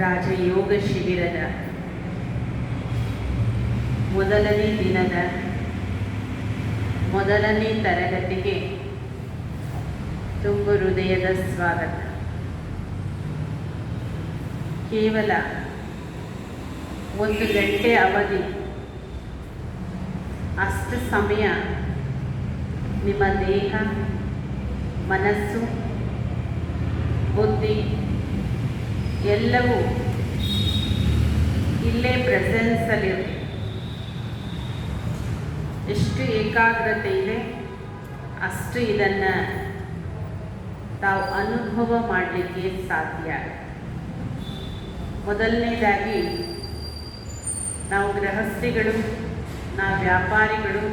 ರಾಜಯೋಗ ಶಿಬಿರದ ಮೊದಲನೇ ದಿನದ ಮೊದಲನೇ ತರಗತಿಗೆ ತುಂಬು ಹೃದಯದ ಸ್ವಾಗತ. ಕೇವಲ 1 ಗಂಟೆ ಅವಧಿ, ಅಷ್ಟು ಸಮಯ ನಿಮ್ಮ ದೇಹ, ಮನಸ್ಸು, ಬುದ್ಧಿ ಎಲ್ಲವೂ ಇಲ್ಲೇ ಪ್ರೆಸೆನ್ಸಲ್ಲಿರುತ್ತೆ. ಎಷ್ಟು ಏಕಾಗ್ರತೆ ಇದೆ ಅಷ್ಟು ಇದನ್ನು ತಾವು ಅನುಭವ ಮಾಡಲಿಕ್ಕೆ ಸಾಧ್ಯ. ಮೊದಲನೇದಾಗಿ ನಾವು ಗೃಹಸ್ಥಿಗಳು, ನಾವು ವ್ಯಾಪಾರಿಗಳು,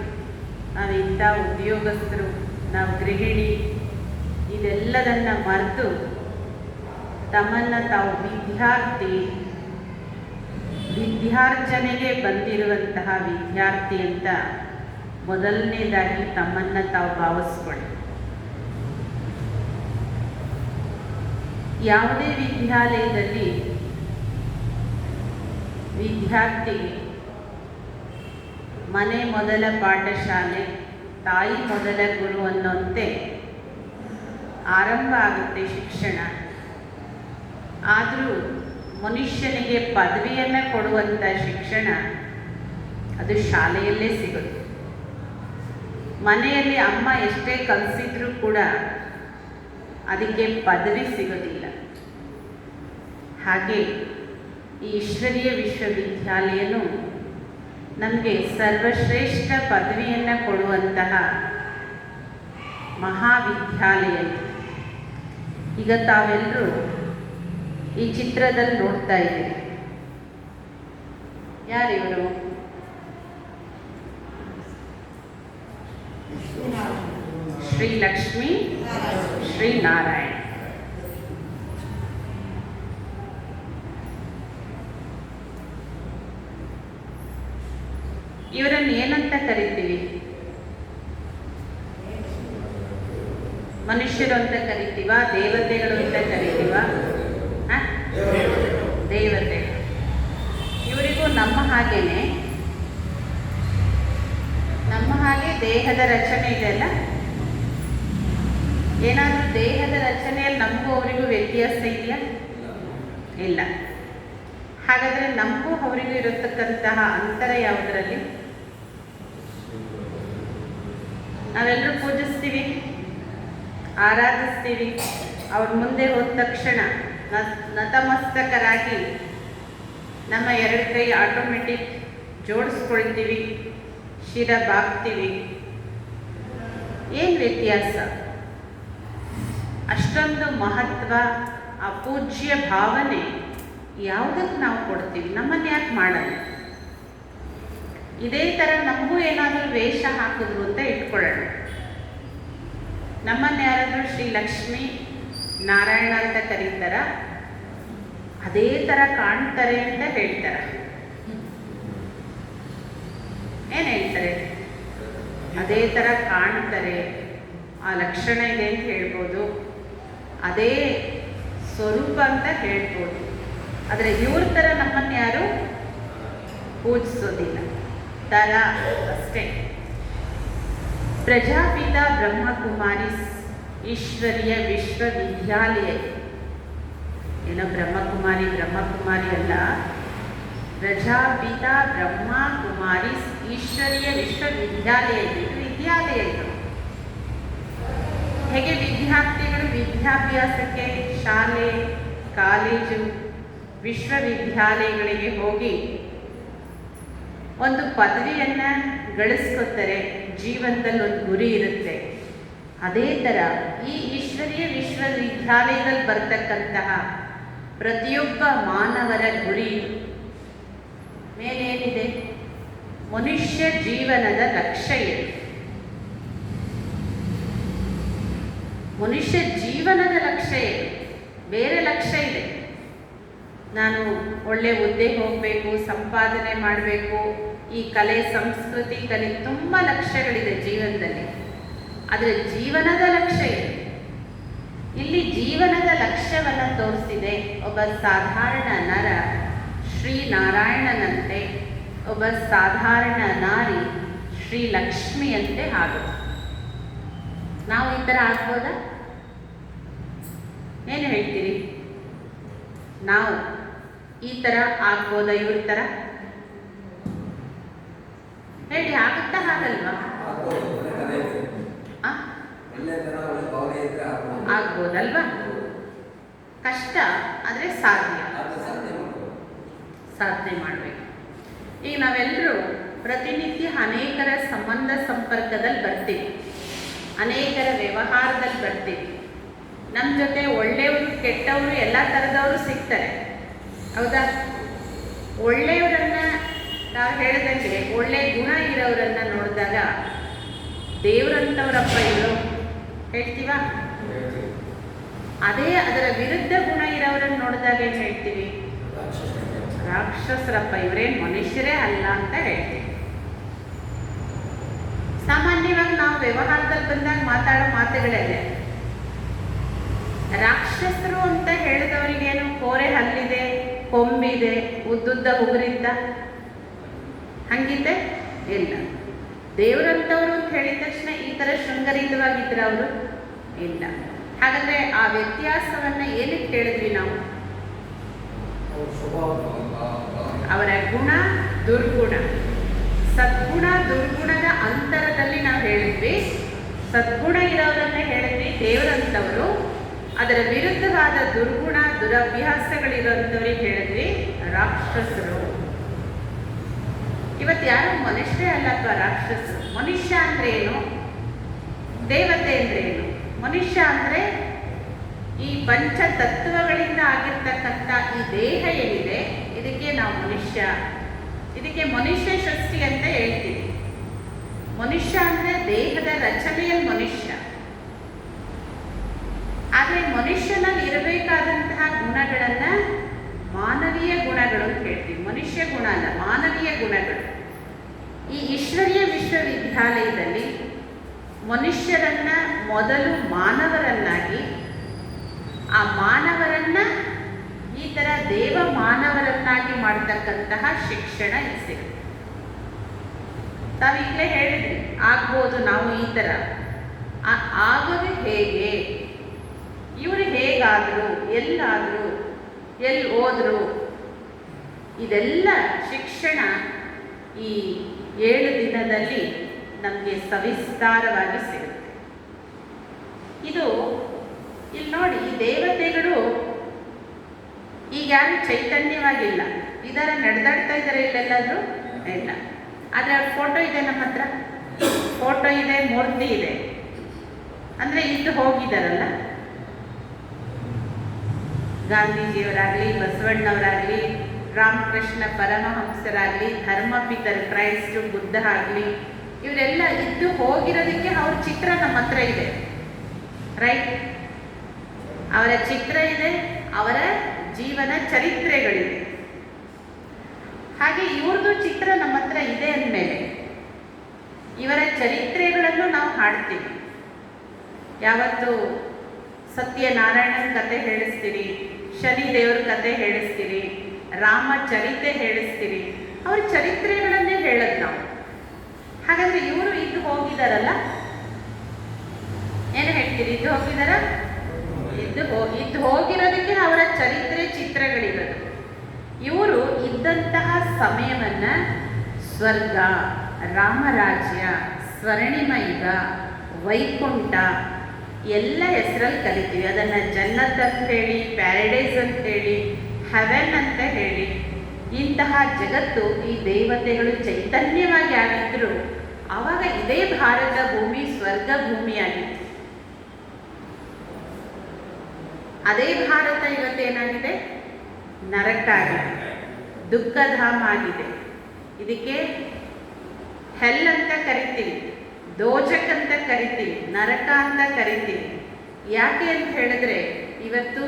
ನಾವು ಇಂಥ ಉದ್ಯೋಗಸ್ಥರು, ನಾವು ಗೃಹಿಣಿ, ಇದೆಲ್ಲದನ್ನು ಮರೆತು ತಮ್ಮನ್ನು ತಾವು ವಿದ್ಯಾರ್ಜನೆಗೆ ಬಂದಿರುವಂತಹ ವಿದ್ಯಾರ್ಥಿ ಅಂತ ಮೊದಲನೇದಾಗಿ ತಮ್ಮನ್ನು ತಾವು ಭಾವಿಸ್ಕೊಳ್ಳಿ. ಯಾವುದೇ ವಿದ್ಯಾಲಯದಲ್ಲಿ ವಿದ್ಯಾರ್ಥಿಗೆ ಮನೆ ಮೊದಲ ಪಾಠಶಾಲೆ, ತಾಯಿ ಮೊದಲ ಗುರು ಅನ್ನೋಂತೆ ಆರಂಭ ಆಗುತ್ತೆ ಶಿಕ್ಷಣ. ಆದರೂ ಮನುಷ್ಯನಿಗೆ ಪದವಿಯನ್ನು ಕೊಡುವಂಥ ಶಿಕ್ಷಣ ಅದು ಶಾಲೆಯಲ್ಲೇ ಸಿಗುತ್ತೆ. ಮನೆಯಲ್ಲಿ ಅಮ್ಮ ಎಷ್ಟೇ ಕಲಿಸಿದ್ರೂ ಕೂಡ ಅದಕ್ಕೆ ಪದವಿ ಸಿಗೋದಿಲ್ಲ. ಹಾಗೆ ಈ ಈಶ್ವರೀಯ ವಿಶ್ವವಿದ್ಯಾಲಯನು ನಮಗೆ ಸರ್ವಶ್ರೇಷ್ಠ ಪದವಿಯನ್ನು ಕೊಡುವಂತಹ ಮಹಾವಿದ್ಯಾಲಯ. ಈಗ ತಾವೆಲ್ಲರೂ ಈ ಚಿತ್ರದಲ್ಲಿ ನೋಡ್ತಾ ಇದ್ದೀರಿ. ಯಾರಿವರು? ಶ್ರೀ ಲಕ್ಷ್ಮೀ, ಶ್ರೀ ನಾರಾಯಣ. ಇವರನ್ನು ಏನಂತ ಕರಿತೀವಿ? ಮನುಷ್ಯರು ಅಂತ ಕರಿತೀವ? ದೇವತೆಗಳು ಅಂತ ಕರಿತೀವ? ದೇವತೆ. ಇವರಿಗೂ ನಮ್ಮ ಹಾಗೆ ದೇಹದ ರಚನೆ ಇದೆಯಲ್ಲ. ಏನಾದರೂ ದೇಹದ ರಚನೆಯಲ್ಲಿ ನಮಗೂ ಅವರಿಗೂ ವ್ಯತ್ಯಾಸ ಇದೆಯಾ? ಇಲ್ಲ. ಹಾಗಾದರೆ ನಮಗೂ ಅವರಿಗೂ ಇರತಕ್ಕಂತಹ ಅಂತರ ಯಾವುದರಲ್ಲಿ? ನಾವೆಲ್ಲರೂ ಪೂಜಿಸ್ತೀವಿ, ಆರಾಧಿಸ್ತೀವಿ. ಅವ್ರ ಮುಂದೆ ಹೋದ ತಕ್ಷಣ ನತಮಸ್ತಕರಾಗಿ ನಮ್ಮ 2 ಕೈ ಆಟೋಮೆಟಿಕ್ ಜೋಡಿಸ್ಕೊಳ್ತೀವಿ, ಶಿರ ಬಾಗ್ತೀವಿ. ಏನು ವ್ಯತ್ಯಾಸ? ಅಷ್ಟೊಂದು ಮಹತ್ವ, ಆ ಪೂಜ್ಯ ಭಾವನೆ ಯಾವುದಕ್ಕೆ ನಾವು ಕೊಡ್ತೀವಿ? ನಮ್ಮನ್ನು ಯಾಕೆ ಮಾಡಲ್ಲ? ಇದೇ ಥರ ನಮಗೂ ಏನಾದರೂ ವೇಷ ಹಾಕಿದ್ರು ಅಂತ ಇಟ್ಕೊಳ್ಳೋಣ. ನಮ್ಮನ್ನು ಯಾರಾದರೂ ಶ್ರೀ ಲಕ್ಷ್ಮೀ ನಾರಾಯಣ ಅಂತ ಕರೀತಾರ? ಅದೇ ಥರ ಕಾಣ್ತಾರೆ ಅಂತ ಹೇಳ್ತಾರೆ. ಏನು ಹೇಳ್ತಾರೆ? ಅದೇ ಥರ ಕಾಣ್ತಾರೆ, ಆ ಲಕ್ಷಣ ಇದೆ ಅಂತ ಹೇಳ್ಬೋದು, ಅದೇ ಸ್ವರೂಪ ಅಂತ ಹೇಳ್ಬೋದು. ಆದರೆ ಇವ್ರ ಥರ ನಮ್ಮನ್ನು ಯಾರು ಪೂಜಿಸೋದಿಲ್ಲ, ಥರ ಅಷ್ಟೇ. ಪ್ರಜಾಪಿತ ಬ್ರಹ್ಮಕುಮಾರಿ ಈಶ್ವರೀಯ ವಿಶ್ವವಿದ್ಯಾಲಯ. ಏನೋ ಬ್ರಹ್ಮಕುಮಾರಿ ಅಲ್ಲ, ಪ್ರಜಾಪಿತ ಬ್ರಹ್ಮಕುಮಾರಿ ಈಶ್ವರೀಯ ವಿಶ್ವವಿದ್ಯಾಲಯ. ಇದು ವಿದ್ಯಾಲಯ. ಇದು ಹೇಗೆ ವಿದ್ಯಾರ್ಥಿಗಳು ವಿದ್ಯಾಭ್ಯಾಸಕ್ಕೆ ಶಾಲೆ, ಕಾಲೇಜು, ವಿಶ್ವವಿದ್ಯಾಲಯಗಳಿಗೆ ಹೋಗಿ ಒಂದು ಪದವಿಯನ್ನು ಗಳಿಸ್ಕೊತಾರೆ, ಜೀವನದಲ್ಲಿ ಒಂದು ಗುರಿ ಇರುತ್ತೆ. ಅದೇ ಥರ ಈ ಈಶ್ವರೀಯ ವಿಶ್ವವಿದ್ಯಾಲಯದಲ್ಲಿ ಬರ್ತಕ್ಕಂತಹ ಪ್ರತಿಯೊಬ್ಬ ಮಾನವರ ಗುರಿ ಮೇಲೇನಿದೆ? ಮನುಷ್ಯ ಜೀವನದ ಲಕ್ಷ್ಯ ಇದೆ. ಮನುಷ್ಯ ಜೀವನದ ಲಕ್ಷ್ಯ ಇದೆ, ಬೇರೆ ಲಕ್ಷ್ಯ ಇದೆ. ನಾನು ಒಳ್ಳೆ ಹುದ್ದೆಗೆ ಹೋಗಬೇಕು, ಸಂಪಾದನೆ ಮಾಡಬೇಕು, ಈ ಕಲೆ ಸಂಸ್ಕೃತಿ ತುಂಬ ಲಕ್ಷ್ಯಗಳಿದೆ ಜೀವನದಲ್ಲಿ. ಆದರೆ ಜೀವನದ ಲಕ್ಷ್ಯ ಇದೆ. ಇಲ್ಲಿ ಜೀವನದ ಲಕ್ಷ್ಯವನ್ನು ತೋರಿಸಿದೆ. ಒಬ್ಬ ಸಾಧಾರಣ ನರ ಶ್ರೀನಾರಾಯಣನಂತೆ, ಒಬ್ಬ ಸಾಧಾರಣ ನಾರಿ ಶ್ರೀ ಲಕ್ಷ್ಮಿಯಂತೆ ಆಗೋದು. ನಾವು ಈ ಥರ ಆಗ್ಬೋದಾ? ಏನು ಹೇಳ್ತೀರಿ? ನಾವು ಈ ಥರ ಆಗ್ಬೋದಾ? ಇವ್ರ ಥರ ಹೇಳಿ, ಆಗುತ್ತಾ ಆಗಲ್ವಾ? ಆಗ್ಬೋದಲ್ವಾ? ಕಷ್ಟ ಆದರೆ ಸಾಧನೆ ಮಾಡಬೇಕು. ಈಗ ನಾವೆಲ್ಲರೂ ಪ್ರತಿನಿತ್ಯ ಅನೇಕರ ಸಂಬಂಧ ಸಂಪರ್ಕದಲ್ಲಿ ಬರ್ತೀವಿ, ಅನೇಕರ ವ್ಯವಹಾರದಲ್ಲಿ ಬರ್ತೀವಿ. ನಮ್ಮ ಜೊತೆ ಒಳ್ಳೆಯವರು ಕೆಟ್ಟವರು ಎಲ್ಲ ಥರದವರು ಸಿಗ್ತಾರೆ, ಹೌದಾ? ಒಳ್ಳೆಯವರನ್ನು ನಾವು ಹೇಳಿದಂಗೆ ಒಳ್ಳೆಯ ಗುಣ ಇರೋರನ್ನು ನೋಡಿದಾಗ ದೇವರಂಥವ್ರಪ್ಪ ಇವರು ಹೇಳ್ತೀವ. ಅದೇ ಅದರ ವಿರುದ್ಧ ಗುಣ ಇರೋರನ್ನು ನೋಡಿದಾಗ ಏನು ಹೇಳ್ತೀವಿ? ರಾಕ್ಷಸರಪ್ಪ, ಇವರೇನು ಮನುಷ್ಯರೇ ಅಲ್ಲ ಅಂತ ಹೇಳ್ತೀವಿ. ಸಾಮಾನ್ಯವಾಗಿ ನಾವು ವ್ಯವಹಾರದಲ್ಲಿ ಬಂದಾಗ ಮಾತಾಡೋ ಮಾತುಗಳಲ್ಲೇ ರಾಕ್ಷಸರು ಅಂತ ಹೇಳಿದವರಿಗೇನು ಕೋರೆ ಹಲ್ಲಿದೆ, ಕೊಂಬಿದೆ, ಉದ್ದುದ್ದ ಉಗುರಿದ್ದ ಹಂಗಿದೆ? ಇಲ್ಲ. ದೇವರಂಥವ್ರು ಅಂತ ಹೇಳಿದ ತಕ್ಷಣ ಈ ಥರ ಶೃಂಗರಿತವಾಗಿದ್ದರು ಅವರು? ಇಲ್ಲ. ಹಾಗಾದರೆ ಆ ವ್ಯತ್ಯಾಸವನ್ನು ಏನಕ್ಕೆ ಹೇಳಿದ್ವಿ ನಾವು? ಅವರ ಗುಣ ದುರ್ಗುಣ, ಸದ್ಗುಣ ದುರ್ಗುಣದ ಅಂತರದಲ್ಲಿ ನಾವು ಹೇಳಿದ್ವಿ. ಸದ್ಗುಣ ಇರೋರನ್ನೇ ಹೇಳಿದ್ವಿ ದೇವರಂಥವರು, ಅದರ ವಿರುದ್ಧವಾದ ದುರ್ಗುಣ ದುರಭ್ಯಾಸಗಳಿರೋಂಥವ್ರಿಗೆ ಹೇಳಿದ್ವಿ ರಾಕ್ಷಸರು. ಇವತ್ತು ಯಾರು ಮನುಷ್ಯರೇ ಅಲ್ಲಪ್ಪ ರಾಕ್ಷಸರು. ಮನುಷ್ಯ ಅಂದರೆ ಏನು? ದೇವತೆ ಅಂದರೆ ಏನು? ಮನುಷ್ಯ ಅಂದರೆ ಈ ಪಂಚ ತತ್ವಗಳಿಂದ ಆಗಿರ್ತಕ್ಕಂಥ ಈ ದೇಹ ಏನಿದೆ, ಇದಕ್ಕೆ ನಾವು ಮನುಷ್ಯ, ಇದಕ್ಕೆ ಮನುಷ್ಯ ಸೃಷ್ಟಿ ಅಂತ ಹೇಳ್ತೀವಿ. ಮನುಷ್ಯ ಅಂದರೆ ದೇಹದ ರಚನೆಯಲ್ಲಿ ಮನುಷ್ಯ. ಆದರೆ ಮನುಷ್ಯನಲ್ಲಿ ಇರಬೇಕಾದಂತಹ ಗುಣಗಳನ್ನು ಮಾನವೀಯ ಗುಣಗಳು ಅಂತ ಹೇಳ್ತೀವಿ. ಮನುಷ್ಯ ಗುಣ ಅಲ್ಲ, ಮಾನವೀಯ ಗುಣಗಳು. ಈ ಈಶ್ವರೀಯ ವಿಶ್ವವಿದ್ಯಾಲಯದಲ್ಲಿ ಮನುಷ್ಯರನ್ನ ಮೊದಲು ಮಾನವರನ್ನಾಗಿ, ಆ ಮಾನವರನ್ನ ಈ ಥರ ದೇವ ಮಾನವರನ್ನಾಗಿ ಮಾಡ್ತಕ್ಕಂತಹ ಶಿಕ್ಷಣ ಸಿಗುತ್ತೆ. ತಾವೀಗಲೇ ಹೇಳಿದ್ವಿ, ಆಗ್ಬೋದು ನಾವು ಈ ಥರ. ಆಗೋದು ಹೇಗೆ? ಇವರು ಹೇಗಾದರು, ಎಲ್ಲಾದರೂ, ಎಲ್ಲಿ ಹೋದರು? ಇದೆಲ್ಲ ಶಿಕ್ಷಣ ಈ 7 ದಿನದಲ್ಲಿ ನಮಗೆ ಸವಿಸ್ತಾರವಾಗಿ ಸಿಗುತ್ತೆ. ಇದು ಇಲ್ಲಿ ನೋಡಿ, ಈ ದೇವತೆಗಳು ಈಗ ಯಾರು ಚೈತನ್ಯವಾಗಿಲ್ಲ, ಇದರ ನಡೆದಾಡ್ತಾ ಇದ್ದಾರೆ ಇಲ್ಲೆಲ್ಲಾದರೂ? ಇಲ್ಲ. ಆದರೆ ಅವ್ರ ಫೋಟೋ ಇದೆ, ನಮ್ಮ ಹತ್ರ ಫೋಟೋ ಇದೆ, ಮೂರ್ತಿ ಇದೆ, ಅಂದರೆ ಇದ್ದು ಹೋಗಿದ್ದಾರಲ್ಲ. ಗಾಂಧೀಜಿಯವರಾಗಲಿ, ಬಸವಣ್ಣವರಾಗಲಿ, ರಾಮಕೃಷ್ಣ ಪರಮಹಂಸರಾಗಲಿ, ಧರ್ಮಪಿತರು ಕ್ರೈಸ್ಟು, ಬುದ್ಧ ಆಗಲಿ, ಇವರೆಲ್ಲ ಇದ್ದು ಹೋಗಿರೋದಕ್ಕೆ ಅವ್ರ ಚಿತ್ರ ನಮ್ಮ ಹತ್ರ ಇದೆ, ರೈಟ್? ಅವರ ಚಿತ್ರ ಇದೆ, ಅವರ ಜೀವನ ಚರಿತ್ರೆಗಳಿವೆ. ಹಾಗೆ ಇವ್ರದ್ದು ಚಿತ್ರ ನಮ್ಮ ಹತ್ರ ಇದೆ ಅಂದಮೇಲೆ ಇವರ ಚರಿತ್ರೆಗಳನ್ನು ನಾವು ಹಾಡ್ತೀವಿ. ಯಾವತ್ತು ಸತ್ಯನಾರಾಯಣನ ಕತೆ ಹೇಳಿಸ್ತೀರಿ, ಶನಿ ದೇವ್ರ ಕತೆ ಹೇಳಿಸ್ತೀರಿ, ರಾಮಚರಿತೆ ಹೇಳಿಸ್ತೀರಿ, ಅವ್ರ ಚರಿತ್ರೆಗಳನ್ನೇ ಹೇಳೋದು ನಾವು. ಹಾಗಾದರೆ ಇವರು ಇದ್ದು ಹೋಗಿದಾರಲ್ಲ, ಏನು ಹೇಳ್ತೀರಿ? ಇದ್ದು ಹೋಗಿದಾರ? ಇದ್ದು ಹೋಗಿರೋದಕ್ಕೆ ಅವರ ಚರಿತ್ರೆ ಚಿತ್ರಗಳಿರೋದು. ಇವರು ಇದ್ದಂತಹ ಸಮಯವನ್ನು ಸ್ವರ್ಗ, ರಾಮರಾಜ್ಯ, ಸ್ವರ್ಣಿಮ ಯುಗ, ವೈಕುಂಠ ಎಲ್ಲ ಹೆಸರಲ್ಲಿ ಕರಿತೀವಿ. ಅದನ್ನು ಜನ್ನತ್ ಅಂತ ಹೇಳಿ, ಪ್ಯಾರಡೈಸ್ ಅಂತ ಹೇಳಿ, ಹೆವೆನ್ ಅಂತ ಹೇಳಿ, ಇಂತಹ ಜಗತ್ತು ಈ ದೇವತೆಗಳು ಚೈತನ್ಯವಾಗಿ ಆಗಿದ್ದರು. ಆವಾಗ ಇದೇ ಭಾರತ ಭೂಮಿ ಸ್ವರ್ಗ ಭೂಮಿಯಾಗಿತ್ತು. ಅದೇ ಭಾರತ ಇವತ್ತೇನಾಗಿದೆ? ನರಕ ಆಗಿದೆ, ದುಃಖಧಾಮ ಆಗಿದೆ. ಇದಕ್ಕೆ ಹೆಲ್ ಅಂತ ಕರಿತೀವಿ, ದೋಜಕ್ ಅಂತ ಕರಿತೀವಿ, ನರಕ ಅಂತ ಕರಿತೀವಿ. ಯಾಕೆ ಅಂತ ಹೇಳಿದ್ರೆ ಇವತ್ತು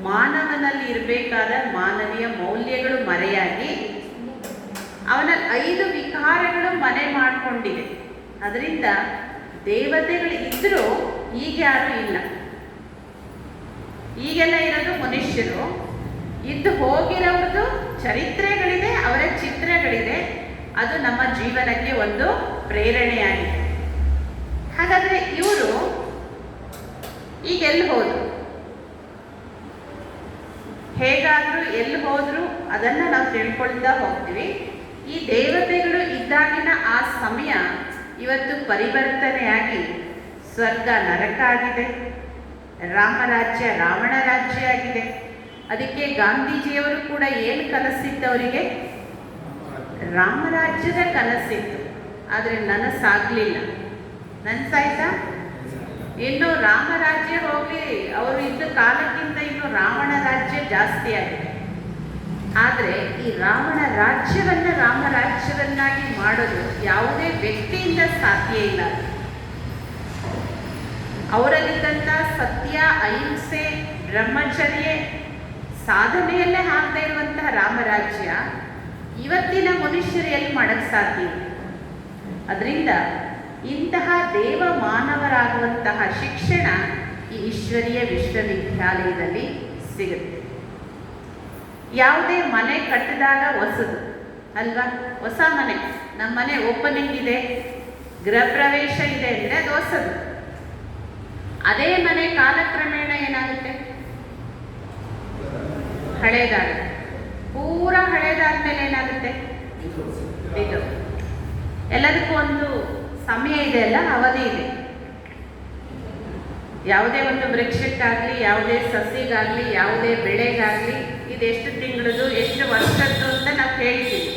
ಮಾನವನಲ್ಲಿ ಇರಬೇಕಾದ ಮಾನವೀಯ ಮೌಲ್ಯಗಳು ಮರೆಯಾಗಿ ಅವನಲ್ಲಿ 5 ವಿಕಾರಗಳು ಮನೆ ಮಾಡಿಕೊಂಡಿವೆ. ಅದರಿಂದ ದೇವತೆಗಳು ಇದ್ದರೂ ಈಗ ಯಾರೂ ಇಲ್ಲ. ಈಗೆಲ್ಲ ಇರೋದು ಮನುಷ್ಯರು. ಇದ್ದು ಹೋಗಿರೋದು ಚರಿತ್ರೆಗಳಿದೆ, ಅವರ ಚಿತ್ರಗಳಿದೆ. ಅದು ನಮ್ಮ ಜೀವನಕ್ಕೆ ಒಂದು ಪ್ರೇರಣೆಯಾಗಿದೆ. ಹಾಗಾದರೆ ಇವರು ಈಗ ಎಲ್ಲಿ ಹೋದರು, ಹೇಗಾದರೂ ಎಲ್ಲಿ ಹೋದರು ಅದನ್ನು ನಾವು ತಿಳ್ಕೊಳ್ತಾ ಹೋಗ್ತೀವಿ. ಈ ದೇವತೆಗಳು ಇದ್ದಾಗಿನ ಆ ಸಮಯ ಇವತ್ತು ಪರಿವರ್ತನೆಯಾಗಿ ಸ್ವರ್ಗ ನರಕ ಆಗಿದೆ, ರಾಮರಾಜ್ಯ ರಾವಣ ರಾಜ್ಯ ಆಗಿದೆ. ಅದಕ್ಕೆ ಗಾಂಧೀಜಿಯವರು ಕೂಡ ಏನು ಕನಸಿದ್ದವರಿಗೆ? ರಾಮರಾಜ್ಯದ ಕನಸಿತ್ತು. ಆದರೆ ನನಸಾಗಲಿಲ್ಲ. ನನಸಾಯ್ತಾ? ಇನ್ನು ರಾಮರಾಜ್ಯ ಹೋಗಿ ಅವರು ಇದ್ದ ಕಾಲಕ್ಕಿಂತ ಇನ್ನು ರಾವಣ ರಾಜ್ಯ ಜಾಸ್ತಿ ಆಗಿದೆ. ಆದರೆ ಈ ರಾವಣ ರಾಜ್ಯವನ್ನು ರಾಮರಾಜ್ಯವನ್ನಾಗಿ ಮಾಡೋದು ಯಾವುದೇ ವ್ಯಕ್ತಿಯಿಂದ ಸಾಧ್ಯ ಇಲ್ಲ. ಅವರಲ್ಲಿದ್ದಂಥ ಸತ್ಯ, ಅಹಿಂಸೆ, ಬ್ರಹ್ಮಚರ್ಯ ಸಾಧನೆಯಲ್ಲೇ ಆಗದೆ ಇರುವಂತಹ ರಾಮರಾಜ್ಯ ಇವತ್ತಿನ ಮನುಷ್ಯರು ಎಲ್ಲಿ ಮಾಡಕ್ಕೆ ಸಾಧ್ಯ? ಅದರಿಂದ ಇಂತಹ ದೇವ ಮಾನವರಾಗುವಂತಹ ಶಿಕ್ಷಣ ಈ ಈಶ್ವರೀಯ ವಿಶ್ವವಿದ್ಯಾಲಯದಲ್ಲಿ ಸಿಗುತ್ತೆ. ಯಾವುದೇ ಮನೆ ಕಟ್ಟಿದಾಗ ಹೊಸದು ಅಲ್ವಾ? ಹೊಸ ಮನೆ, ನಮ್ಮ ಮನೆ ಓಪನಿಂಗ್ ಇದೆ, ಗೃಹ ಪ್ರವೇಶ ಇದೆ ಅಂದರೆ ಅದು ಹೊಸದು. ಅದೇ ಮನೆ ಕಾಲಕ್ರಮೇಣ ಏನಾಗುತ್ತೆ? ಹಳೇದಾಗುತ್ತೆ. ಪೂರ ಹಳೇದಾದ್ಮೇಲೆ ಏನಾಗುತ್ತೆ? ಇದು ಎಲ್ಲದಕ್ಕೂ ಒಂದು ಸಮಯ ಇದೆ ಅಲ್ಲ, ಅವಧಿ ಇದೆ. ಯಾವುದೇ ಒಂದು ವೃಕ್ಷಕ್ಕಾಗಲಿ, ಯಾವುದೇ ಸಸಿಗಾಗಲಿ, ಯಾವುದೇ ಬೆಳೆಗಾಗಲಿ ಇದೆಷ್ಟು ತಿಂಗಳದು, ಎಷ್ಟು ವರ್ಷದ್ದು ಅಂತ ನಾವು ಹೇಳ್ತೀವಿ.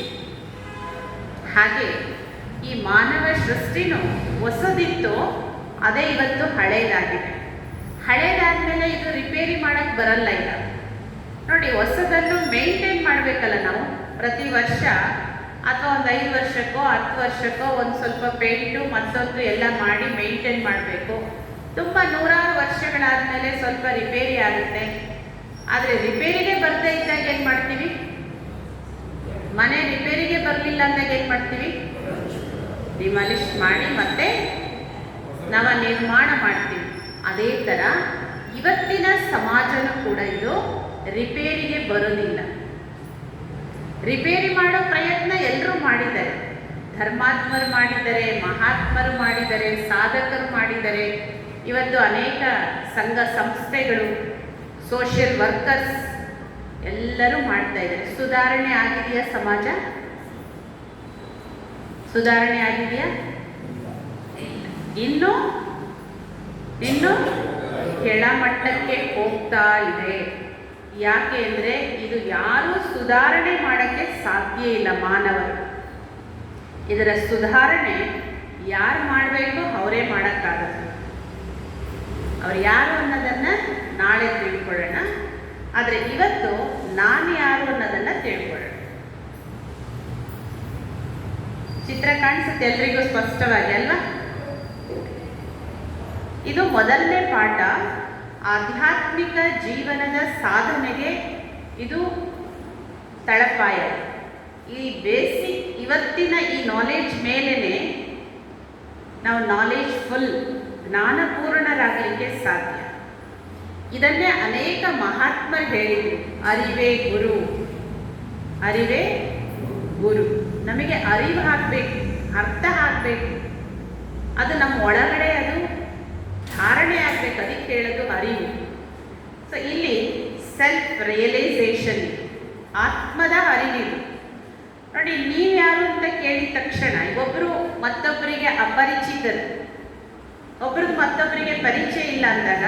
ಹಾಗೆ ಈ ಮಾನವ ಸೃಷ್ಟಿನೂ ಹೊಸದಿತ್ತು, ಅದೇ ಇವತ್ತು ಹಳೇದಾಗಿದೆ. ಹಳೇದಾದ್ಮೇಲೆ ಇದು ರಿಪೇರಿ ಮಾಡಕ್ಕೆ ಬರಲ್ಲ. ಈಗ ನೋಡಿ, ಹೊಸದನ್ನು ಮೇಂಟೈನ್ ಮಾಡಬೇಕಲ್ಲ ನಾವು. ಪ್ರತಿ ವರ್ಷ ಅಥವಾ ಒಂದು 5 ವರ್ಷಕ್ಕೋ 10 ವರ್ಷಕ್ಕೋ ಒಂದು ಸ್ವಲ್ಪ ಪೇಂಟು ಮತ್ತೊಂದು ಎಲ್ಲ ಮಾಡಿ ಮೇಂಟೈನ್ ಮಾಡಬೇಕು. ತುಂಬ ನೂರಾರು ವರ್ಷಗಳಾದಮೇಲೆ ಸ್ವಲ್ಪ ರಿಪೇರಿ ಆಗುತ್ತೆ. ಆದರೆ ರಿಪೇರಿಗೆ ಬರದೇ ಇದ್ದಾಗ ಏನು ಮಾಡ್ತೀವಿ? ಮನೆ ರಿಪೇರಿಗೆ ಬರಲಿಲ್ಲ ಅಂದಾಗ ಏನು ಮಾಡ್ತೀವಿ? ಡಿಮಾಲಿಷ್ ಮಾಡಿ ಮತ್ತೆ ನಾವು ನಿರ್ಮಾಣ ಮಾಡ್ತೀವಿ. ಅದೇ ಥರ ಇವತ್ತಿನ ಸಮಾಜನೂ ಕೂಡ ಇದು ರಿಪೇರಿಗೆ ಬರೋದಿಲ್ಲ. ರಿಪೇರಿ ಮಾಡೋ ಪ್ರಯತ್ನ ಎಲ್ಲರೂ ಮಾಡಿದ್ದಾರೆ. ಧರ್ಮಾತ್ಮರು ಮಾಡಿದ್ದಾರೆ, ಮಹಾತ್ಮರು ಮಾಡಿದ್ದಾರೆ, ಸಾಧಕರು ಮಾಡಿದ್ದಾರೆ. ಇವತ್ತು ಅನೇಕ ಸಂಘ ಸಂಸ್ಥೆಗಳು, ಸೋಷಿಯಲ್ ವರ್ಕರ್ಸ್ ಎಲ್ಲರೂ ಮಾಡ್ತಾ ಇದ್ದಾರೆ. ಸುಧಾರಣೆ ಆಗಿದೆಯಾ ಸಮಾಜ? ಸುಧಾರಣೆ ಆಗಿದೆಯಾ? ಇನ್ನು ಕೆಳಮಟ್ಟಕ್ಕೆ ಹೋಗ್ತಾ ಇದೆ. ಯಾಕೆ ಅಂದರೆ ಇದು ಯಾರೂ ಸುಧಾರಣೆ ಮಾಡೋಕ್ಕೆ ಸಾಧ್ಯ ಇಲ್ಲ. ಮಾನವರು ಇದರ ಸುಧಾರಣೆ ಯಾರು ಮಾಡಬೇಕು ಅವರೇ ಮಾಡೋಕ್ಕಾಗತ್ತೆ. ಅವ್ರು ಯಾರು ಅನ್ನೋದನ್ನು ನಾಳೆ ತಿಳ್ಕೊಳ್ಳೋಣ. ಆದರೆ ಇವತ್ತು ನಾನು ಯಾರು ಅನ್ನೋದನ್ನು ತಿಳ್ಕೊಳ್ಳೋಣ. ಚಿತ್ರ ಕಾಣಿಸುತ್ತೆ ಎಲ್ರಿಗೂ ಸ್ಪಷ್ಟವಾಗಿ ಅಲ್ವಾ? ಇದು ಮೊದಲನೇ ಪಾಠ. ಆಧ್ಯಾತ್ಮಿಕ ಜೀವನದ ಸಾಧನೆಗೆ ಇದು ತಳಪಾಯ. ಈ ಬೇಸಿಕ್ ಇವತ್ತಿನ ಈ ನಾಲೆಡ್ಜ್ ಮೇಲೇ ನಾವು ನಾಲೆಡ್ಜ್ಫುಲ್, ಜ್ಞಾನಪೂರ್ಣರಾಗಲಿಕ್ಕೆ ಸಾಧ್ಯ. ಇದನ್ನೇ ಅನೇಕ ಮಹಾತ್ಮರು ಹೇಳಿದರು, ಅರಿವೇ ಗುರು, ಅರಿವೇ ಗುರು. ನಮಗೆ ಅರಿವು ಆಗಬೇಕು, ಅರ್ಥ ಆಗಬೇಕು, ಅದು ನಮ್ಮ ಒಳಗಡೆ ಅದು ಧಾರಣೆ ಆಗಬೇಕು. ಅದಕ್ಕೆ ಹೇಳೋದು ಅರಿವು. ಸೊ ಇಲ್ಲಿ ಸೆಲ್ಫ್ ರಿಯಲೈಸೇಷನ್, ಆತ್ಮದ ಅರಿವಿದು. ನೋಡಿ, ನೀವು ಯಾರು ಅಂತ ಕೇಳಿದ ತಕ್ಷಣ ಒಬ್ಬರು ಮತ್ತೊಬ್ಬರಿಗೆ ಅಪರಿಚಿತರು, ಒಬ್ರಿಗೆ ಮತ್ತೊಬ್ಬರಿಗೆ ಪರಿಚಯ ಇಲ್ಲ ಅಂದಾಗ,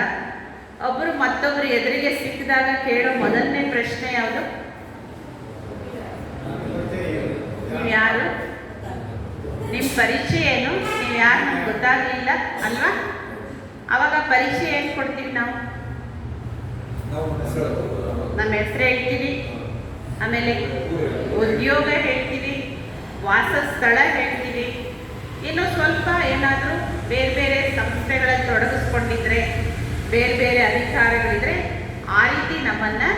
ಒಬ್ಬರು ಮತ್ತೊಬ್ಬರು ಎದುರಿಗೆ ಸಿಕ್ಕಿದಾಗ ಕೇಳೋ ಮೊದಲನೇ ಪ್ರಶ್ನೆ ಯಾವುದು? ನೀವು ಯಾರು? ನಿಮ್ಮ ಪರಿಚಯ ಏನು? ನೀವು ಯಾರು ನಮ್ಗೆ ಗೊತ್ತಾಗಲಿಲ್ಲ ಅಲ್ವಾ? ಆವಾಗ ಪರಿಚಯ ಏನು ಕೊಡ್ತೀವಿ ನಾವು? ನಮ್ಮ ಹೆಸರು ಹೇಳ್ತೀವಿ, ಆಮೇಲೆ ಉದ್ಯೋಗ ಹೇಳ್ತೀವಿ, ವಾಸಸ್ಥಳ ಹೇಳ್ತೀವಿ. ಇನ್ನು ಸ್ವಲ್ಪ ಏನಾದರೂ ಬೇರೆ ಬೇರೆ ಸಂಸ್ಥೆಗಳಲ್ಲಿ ತೊಡಗಿಸ್ಕೊಂಡಿದ್ರೆ, ಬೇರೆ ಬೇರೆ ಅಧಿಕಾರಗಳಿದ್ರೆ ಆ ರೀತಿ ನಮ್ಮನ್ನು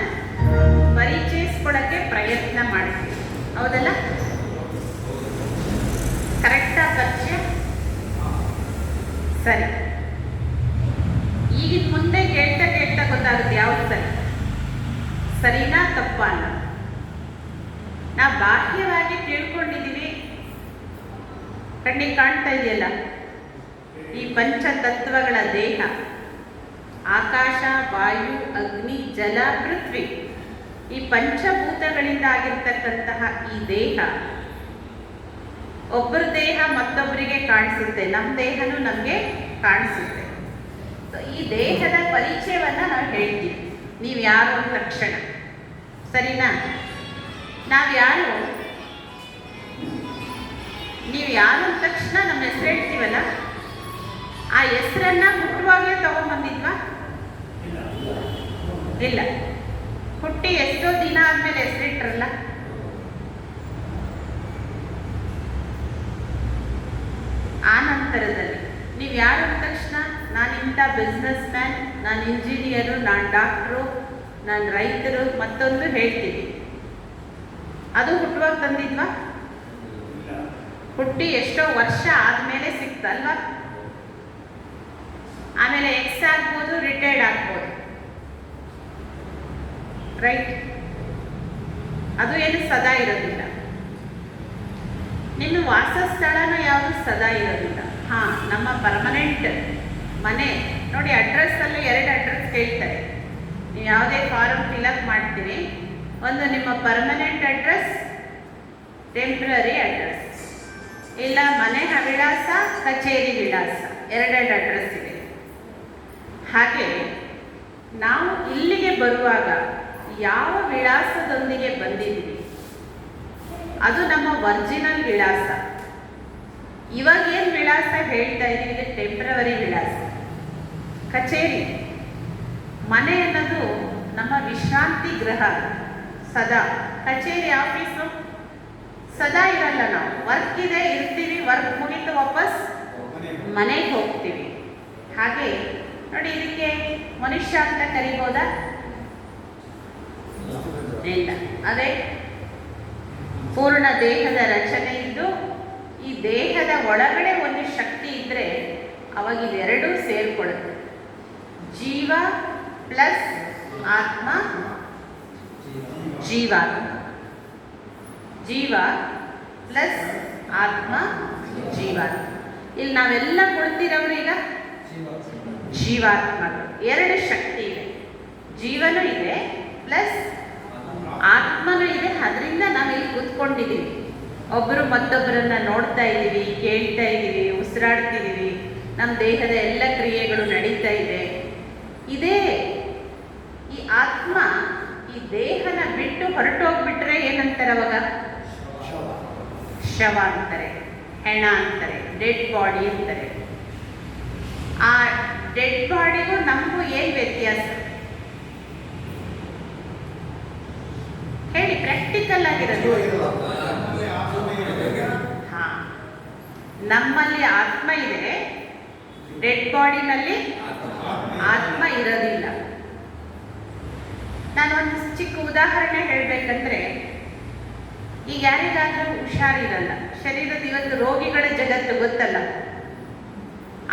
ಪರಿಚಯಿಸ್ಕೊಡೋಕ್ಕೆ ಪ್ರಯತ್ನ ಮಾಡ್ತೀವಿ. ಹೌದಲ್ಲ? ಕರೆಕ್ಟಾ ಪರಿಚಯ? ಸರಿ. ಈಗಿನ ಮುಂದೆ ಕೇಳ್ತಾ ಗೊತ್ತಾಗುತ್ತೆ ಯಾವುದು ತಪ್ಪ ಅನ್ನೋದು. ನಾವು ಬಾಹ್ಯವಾಗಿ ತಿಳ್ಕೊಂಡಿದ್ದೀವಿ, ಕಣ್ಣಿಗೆ ಕಾಣ್ತಾ ಇದೆಯಲ್ಲ ಈ ಪಂಚತತ್ವಗಳ ದೇಹ, ಆಕಾಶ, ವಾಯು, ಅಗ್ನಿ, ಜಲ, ಪೃಥ್ವಿ, ಈ ಪಂಚಭೂತಗಳಿಂದ ಆಗಿರ್ತಕ್ಕಂತಹ ಈ ದೇಹ, ಒಬ್ಬರ ದೇಹ ಮತ್ತೊಬ್ಬರಿಗೆ ಕಾಣಿಸುತ್ತೆ, ನಮ್ಮ ದೇಹನೂ ನಮಗೆ ಕಾಣಿಸುತ್ತೆ. ಈ ದೇಹದ ಪರಿಚಯವನ್ನು ನಾವು ಹೇಳ್ತೀವಿ, ನೀವು ಯಾರು ಅಂದ ತಕ್ಷಣ, ಸರಿನಾ? ನಾವು ಯಾರು, ನೀವು ಯಾರು ಅಂದ ತಕ್ಷಣ ನಮ್ಮ ಹೆಸರು ಹೇಳ್ತೀವಲ್ಲ, ಆ ಹೆಸರನ್ನ ಹುಟ್ಟುವಾಗಲೇ ತಗೊಂಡ್ಬಂದಿದ್ವಾ? ಇಲ್ಲ, ಹುಟ್ಟಿ ಎಷ್ಟೋ ದಿನ ಆದ್ಮೇಲೆ ಹೆಸರಿಟ್ರಲ್ಲ. ಆ ನಂತರದಲ್ಲಿ ನೀವು ಯಾರು ಅಂದ ತಕ್ಷಣ ನಾನು ಇಂಥ ಬಿಸ್ನೆಸ್ ಮ್ಯಾನ್, ನಾನು ಇಂಜಿನಿಯರು, ನಾನು ಡಾಕ್ಟ್ರು, ನಾನು ರೈತರು, ಮತ್ತೊಂದು ಹೇಳ್ತೀವಿ. ಅದು ಹುಟ್ಟುವಾಗ ತಂದಿದ್ವಾ? ಹುಟ್ಟಿ ಎಷ್ಟೋ ವರ್ಷ ಆದಮೇಲೆ ಸಿಕ್ತಲ್ವಾ? ಆಮೇಲೆ ಎಕ್ಸ್ ಆಗ್ಬೋದು, ರಿಟೈರ್ಡ್ ಆಗ್ಬೋದು, ರೈಟ್? ಅದು ಏನು ಸದಾ ಇರೋದಿಲ್ಲ. ನಿಮ್ಮ ವಾಸಸ್ಥಳನೂ ಯಾವುದು ಸದಾ ಇರೋದಿಲ್ಲ. ಹಾಂ, ನಮ್ಮ ಪರ್ಮನೆಂಟ್ ಮನೆ ನೋಡಿ, ಅಡ್ರೆಸ್ಸಲ್ಲಿ 2 ಅಡ್ರೆಸ್ ಕೇಳ್ತಾರೆ. ನೀವು ಯಾವುದೇ ಫಾರಮ್ ಫಿಲಪ್ ಮಾಡ್ತೀರಿ, ಒಂದು ನಿಮ್ಮ ಪರ್ಮನೆಂಟ್ ಅಡ್ರೆಸ್, ಟೆಂಪ್ರರಿ ಅಡ್ರೆಸ್, ಇಲ್ಲ ಮನೆ ವಿಳಾಸ, ಕಚೇರಿ ವಿಳಾಸ, 2 ಅಡ್ರೆಸ್ ಇದೆ. ಹಾಗೆ ನಾವು ಇಲ್ಲಿಗೆ ಬರುವಾಗ ಯಾವ ವಿಳಾಸದೊಂದಿಗೆ ಬಂದಿದ್ದೀವಿ ಅದು ನಮ್ಮ ಒರಿಜಿನಲ್ ವಿಳಾಸ. ಇವಾಗ ಏನು ವಿಳಾಸ ಹೇಳ್ತಾ ಇದ್ದೀವಿ, ಟೆಂಪ್ರವರಿ ವಿಳಾಸ. ಕಚೇರಿ, ಮನೆ ಅನ್ನೋದು ನಮ್ಮ ವಿಶ್ರಾಂತಿ ಗೃಹ ಸದಾ. ಕಚೇರಿ, ಆಫೀಸು ಸದಾ ಇರಲ್ಲ. ನಾವು ವರ್ಕ್ ಇದೆ, ಇರ್ತೀವಿ, ವರ್ಕ್ ಮುಗಿತು ವಾಪಸ್ ಮನೆಗೆ ಹೋಗ್ತೀವಿ. ಹಾಗೆ ನೋಡಿ, ಇದಕ್ಕೆ ಮನುಷ್ಯ ಅಂತ ಕರಿಬೋದಾ? ಇಲ್ಲ. ಅದೇ ಪೂರ್ಣ ದೇಹದ ರಚನೆ ಇದ್ದು, ಈ ದೇಹದ ಒಳಗಡೆ ಒಂದು ಶಕ್ತಿ ಇದ್ದರೆ ಅವಾಗ ಇವೆರಡೂ ಸೇರಿಕೊಳ್ಳುತ್ತೆ. ಜೀವ ಪ್ಲಸ್ ಆತ್ಮ, ಜೀವಾತ್ಮ. ಜೀವ ಪ್ಲಸ್ ಆತ್ಮ, ಜೀವಾತ್ಮ. ಇಲ್ಲಿ ನಾವೆಲ್ಲ ಕೊಡ್ತಿರೋರು ಈಗ ಜೀವಾತ್ಮಗಳು. 2 ಶಕ್ತಿ ಇದೆ, ಜೀವನೂ ಇದೆ ಪ್ಲಸ್ ಆತ್ಮನೂ ಇದೆ. ಅದರಿಂದ ನಾವು ಇಲ್ಲಿ ಕೂತ್ಕೊಂಡಿದ್ದೀವಿ, ಒಬ್ಬರು ಮತ್ತೊಬ್ಬರನ್ನ ನೋಡ್ತಾ ಇದ್ದೀವಿ, ಕೇಳ್ತಾ ಇದ್ದೀವಿ, ಉಸಿರಾಡ್ತಿದ್ದೀವಿ, ನಮ್ಮ ದೇಹದ ಎಲ್ಲ ಕ್ರಿಯೆಗಳು ನಡೀತಾ ಇದೆ. ಇದೇ ಈ ಆತ್ಮ ಈ ದೇಹನ ಬಿಟ್ಟು ಹೊರಟೋಗ್ಬಿಟ್ರೆ ಏನಂತಾರೆ ಅವಾಗ? ಶವ ಅಂತಾರೆ, ಹೆಣ ಅಂತಾರೆ, ಡೆಡ್ ಬಾಡಿ ಅಂತಾರೆ. ಆ ಡೆಡ್ ಬಾಡಿಗೂ ನಮಗೂ ಏನು ವ್ಯತ್ಯಾಸ ಹೇಳಿ? ಪ್ರಾಕ್ಟಿಕಲ್ ಆಗಿರೋದು. ಹಾ, ನಮ್ಮಲ್ಲಿ ಆತ್ಮ ಇದೆ, ಡೆಡ್ ಬಾಡಿನಲ್ಲಿ ಆತ್ಮ ಇರೋದಿಲ್ಲ. ನಾನೊಂದು ಚಿಕ್ಕ ಉದಾಹರಣೆ ಹೇಳಬೇಕಂದ್ರೆ, ಈಗ ಯಾರಿಗಾದ್ರೂ ಹುಷಾರಿರಲ್ಲ, ಶರೀರದ ಇವತ್ತು ರೋಗಿಗಳ ಜಗತ್ತು ಗೊತ್ತಲ್ಲ.